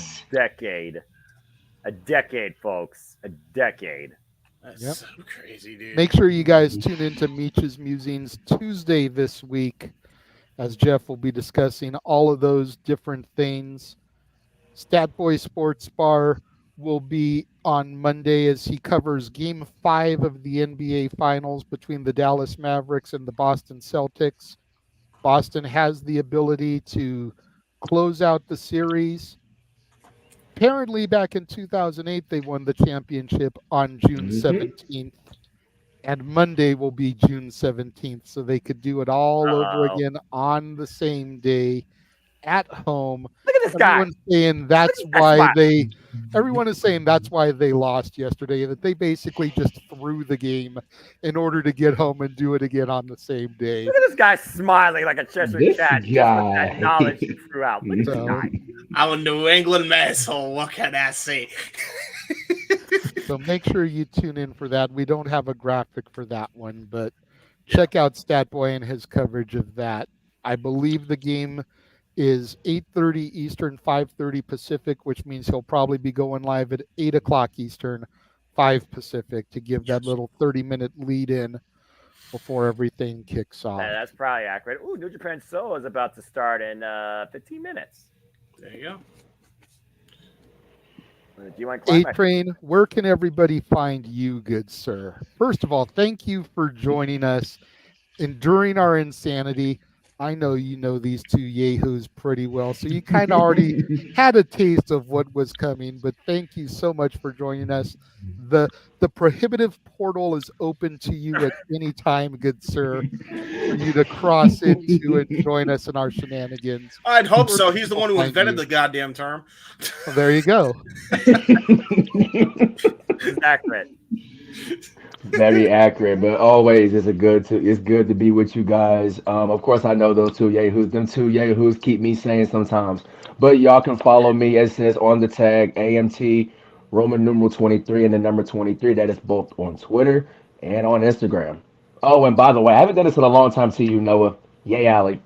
decade, folks. A decade. That's so crazy, dude. Make sure you guys tune into Meech's Musings Tuesday this week, as Jeff will be discussing all of those different things. Statboy Sports Bar will be on Monday as he covers Game 5 of the NBA Finals between the Dallas Mavericks and the Boston Celtics. Boston has the ability to close out the series. Apparently, back in 2008, they won the championship on June 17th. And Monday will be June 17th, so they could do it all over again on the same day at home. Look at this guy. Everyone is saying that's why they lost yesterday, that they basically just threw the game in order to get home and do it again on the same day. Look at this guy smiling like a Cheshire cat just with that knowledge he threw out. Look at this guy. I'm a New England asshole. What can I say? So make sure you tune in for that. We don't have a graphic for that one, but check out Statboy and his coverage of that. I believe the game is 8:30 Eastern, 5:30 Pacific, which means he'll probably be going live at 8 o'clock Eastern, 5 Pacific, to give that little 30-minute lead in before everything kicks off. That's probably accurate. Ooh, New Japan Solo is about to start in 15 minutes. There you go. Do you want to A-Train, where can everybody find you, good sir? First of all, thank you for joining us, enduring our insanity. I know you know these two yahoos pretty well, so you kind of already had a taste of what was coming. But thank you so much for joining us. The Prohibitive Portal is open to you at any time, good sir, for you to cross into and join us in our shenanigans. I'd hope so. He's the one who invented the goddamn term. Well, there you go. It's accurate. Very accurate, but always it's good to be with you guys. Of course, I know those two yahoos. Them two yahoos keep me sane sometimes. But y'all can follow me. It says on the tag AMT Roman numeral 23 and the number 23. That is both on Twitter and on Instagram. Oh, and by the way, I haven't done this in a long time to you, Noah. Yay, Allie.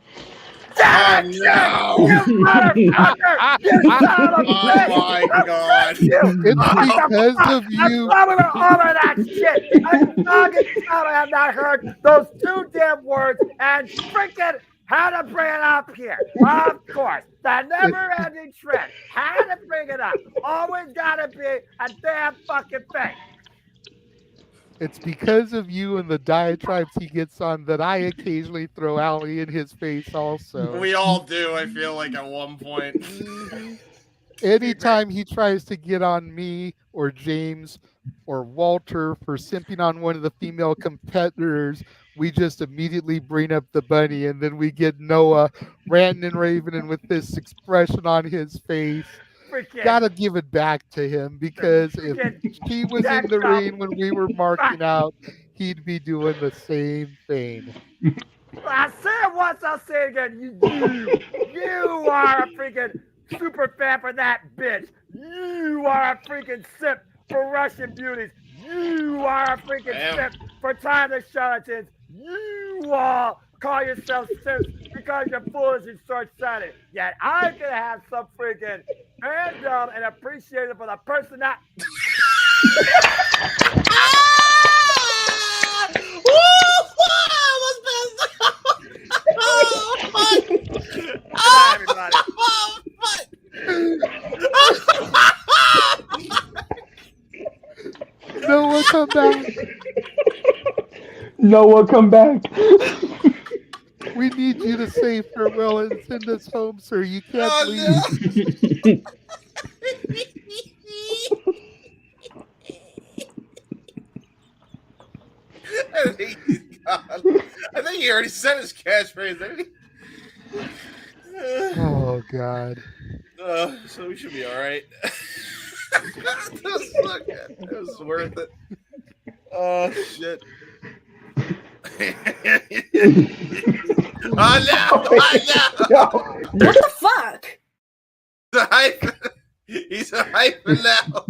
Oh, no. You motherfucker! You son of a bitch! Oh, my God. It's because of you. I'm over that shit. I have not heard those two damn words and freaking had to bring it up here. Of course. The never-ending trend. Had to bring it up. Always gotta be a damn fucking thing. It's because of you and the diatribes he gets on that I occasionally throw Allie in his face also. We all do, I feel like, at one point. Anytime he tries to get on me or James or Walter for simping on one of the female competitors, we just immediately bring up the bunny, and then we get Noah ranting and raving and with this expression on his face. Gotta give it back to him, because if he was in the ring when we were marking out, he'd be doing the same thing. I said once, I'll say it again. You are a freaking super fan for that bitch. You are a freaking simp for Russian beauties. You are a freaking simp for time of charlatans. You all call yourself simps because you're foolish and short-sighted. Yet I can have some freaking fandom and appreciate it for the person that. Noah, come back. Noah, come back. We need you to say farewell and send us home, sir. You can't leave. I think he already said his catchphrase, didn't he? Oh, God. So we should be all right. It was worth it. Oh, shit. Oh, no! What the fuck? He's a hyphen now.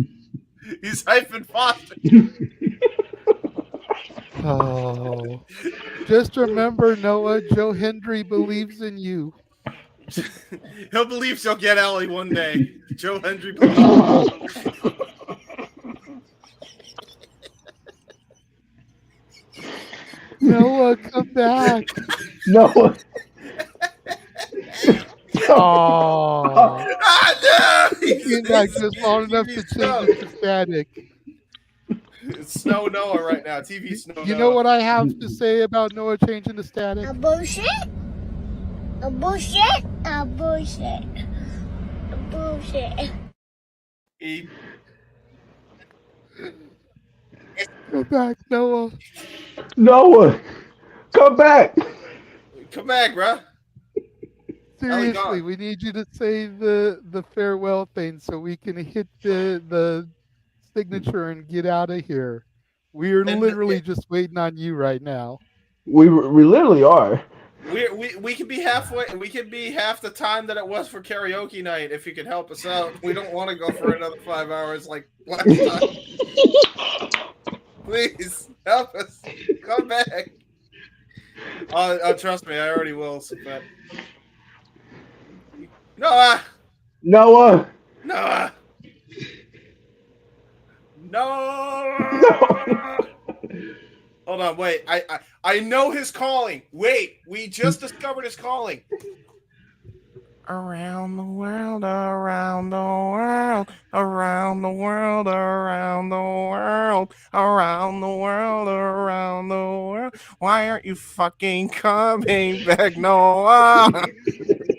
He's hyphen Foster. Oh. Just remember, Noah, Joe Hendry believes in you. He'll believe she'll get Ellie one day. Joe Hendry believes. Noah, come back. Noah. Oh. No! He came back just long enough to change it to static. It's Snow Noah right now. TV Snow You Noah. know what I have to say about Noah changing to static? A bullshit? A bullshit? A bullshit. A bullshit. Come back, Noah. Noah, come back. Come back, bro. Seriously, we need you to say the farewell thing so we can hit the signature and get out of here. We're literally just waiting on you right now. We literally are. We could be halfway. We could be half the time that it was for karaoke night if you could help us out. We don't want to go for another 5 hours like last time. Please help us. Come back. Trust me, I already will. So that... Noah. Noah. Noah. No. Hold on, wait. I know his calling. Wait, we just discovered his calling. Around the world, around the world, around the world, around the world, around the world, around the world. Why aren't you fucking coming back, Noah?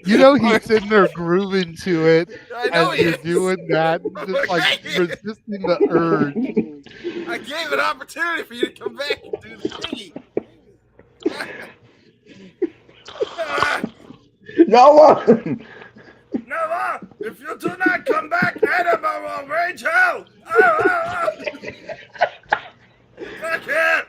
You know he's sitting there grooving to it I know as he you're is. doing that, just like resisting the urge. I gave an opportunity for you to come back and do the thingy. Noah! Noah, if you do not come back, Annabelle will rage hell. Oh. Back here.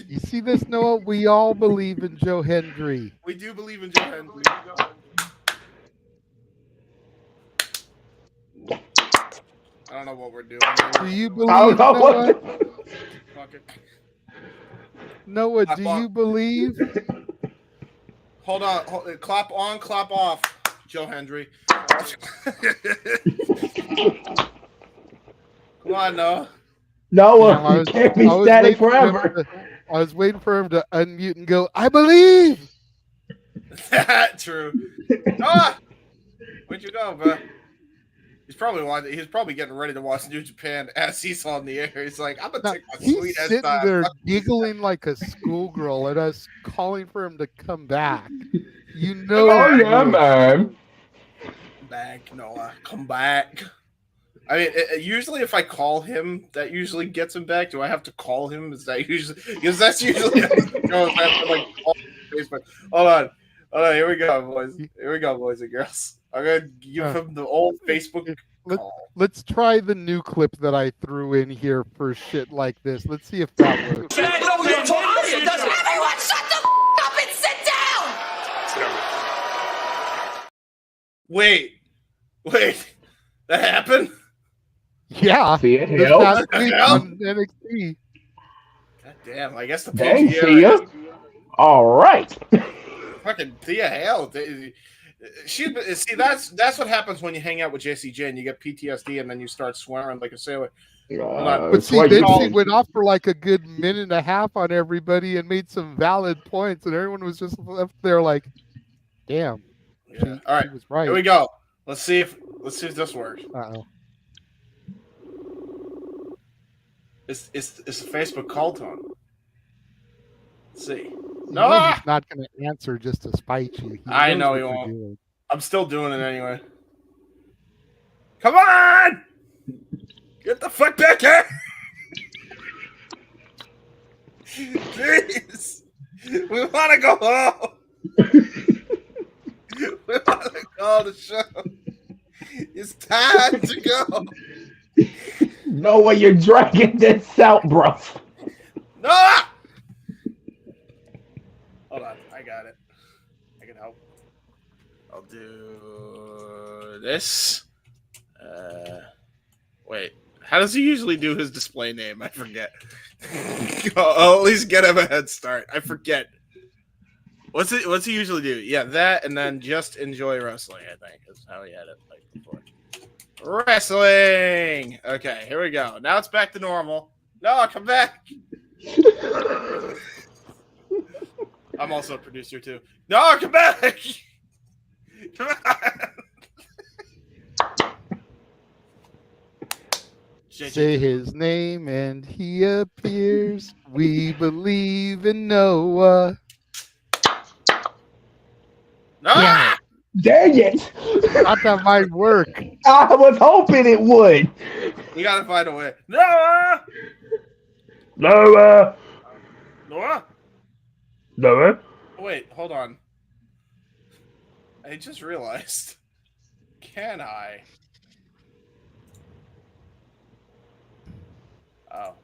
You see this, Noah? We all believe in Joe Hendry. We do believe in Joe Hendry. I don't know what we're doing. Do you believe, Noah? Noah, do you believe? Hold on. Clap on, clap off, Joe Hendry. Come on, Noah. Noah, you can't be static forever. I was waiting for him to unmute and go, I believe. True. Noah, where'd you go, bro? He's probably getting ready to watch New Japan as he's on the air. He's like, I'm gonna take my sweet ass Sitting time. there giggling like a schoolgirl at us calling for him to come back. You know, oh yeah, man. Back, Noah, come back. I mean, usually if I call him, that usually gets him back. Do I have to call him? Is that usually because that's usually how it goes. I have to like call Facebook. Hold on. Here we go, boys. Here we go, boys and girls. I'm gonna give him the old Facebook call. Let's try the new clip that I threw in here for shit like this. Let's see if that works. Everyone shut the up and sit down! Wait. That happened? Yeah. See it? This past week on NXT. God damn, I guess the Dang, PGA Thea. All right. Fucking Thea Hale. That's what happens when you hang out with JCJ and you get PTSD and then you start swearing like a sailor. But see, then she went off for like a good minute and a half on everybody and made some valid points, and everyone was just left there like, "Damn." Yeah. All right, was right. Here we go. Let's see if this works. Uh-oh. It's a Facebook call tone. Let's see. No, he's not going to answer just to spite you. I know he won't. I'm still doing it anyway. Come on! Get the fuck back here! Please! We want to go home! We want to call the show. It's time to go. No way you're dragging this out, bro. No! Hold on. I got it. I can help. I'll do this. Wait. How does he usually do his display name? I forget. I'll at least get him a head start. I forget. What's he usually do? Yeah, that and then just enjoy wrestling, I think, is how he had it like before. Wrestling! Okay, here we go. Now it's back to normal. No, come back! I'm also a producer, too. No, come back! Come on! Say his name and he appears. We believe in Noah. Ah! Dang it! Thought that might work. I was hoping it would. We gotta find a way. Noah! Noah! Noah? Noah? Wait, hold on. I just realized. Can I? Oh.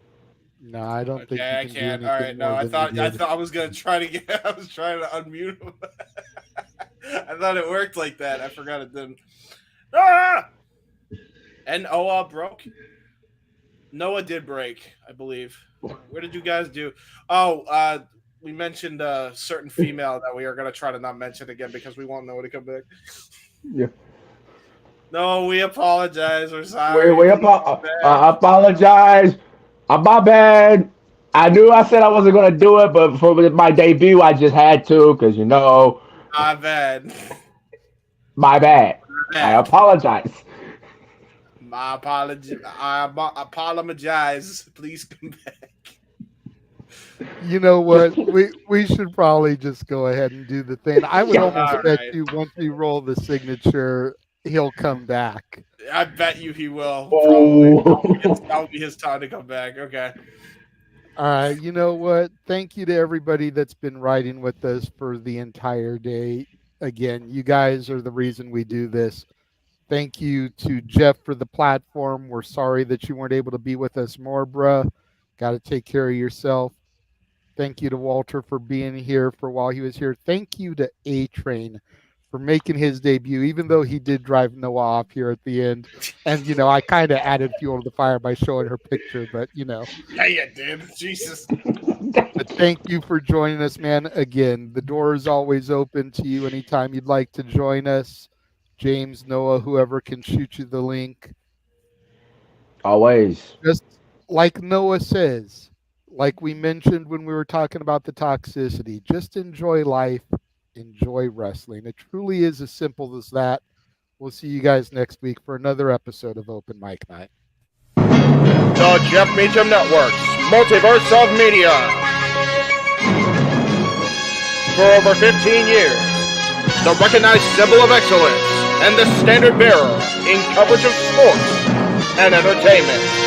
No, I don't think. Okay, I can't. All right, no, I thought I was gonna try to get. I was trying to unmute him. I thought it worked like that. I forgot it didn't. Ah! And Noah broke. Noah did break, I believe. Where did you guys do? Oh, we mentioned a certain female that we are gonna try to not mention again because we won't know when to come back. Yeah. No, we apologize. We're sorry. I apologize. I'm my bad. I knew I said I wasn't going to do it, but for my debut, I just had to because, My bad. My bad. I apologize. My apology. I apologize. Please come back. You know what? we should probably just go ahead and do the thing. I would almost bet you once we roll the signature, he'll come back. I bet you he will. Oh. Probably. That'll be his time to come back. Okay. All right. You know what? Thank you to everybody that's been riding with us for the entire day. Again, you guys are the reason we do this. Thank you to Jeff for the platform. We're sorry that you weren't able to be with us more, bruh. Got to take care of yourself. Thank you to Walter for being here for while he was here. Thank you to A-Train for making his debut, even though he did drive Noah off here at the end. And, I kind of added fuel to the fire by showing her picture, but, Yeah, you did. Jesus. But thank you for joining us, man. Again, the door is always open to you anytime you'd like to join us. James, Noah, whoever can shoot you the link. Always. Just like Noah says, like we mentioned when we were talking about the toxicity, just enjoy life, enjoy wrestling. It truly is as simple as that. We'll see you guys next week for another episode of Open Mic Night. The Jeff Meacham Network's Multiverse of Media. For over 15 years, the recognized symbol of excellence and the standard bearer in coverage of sports and entertainment.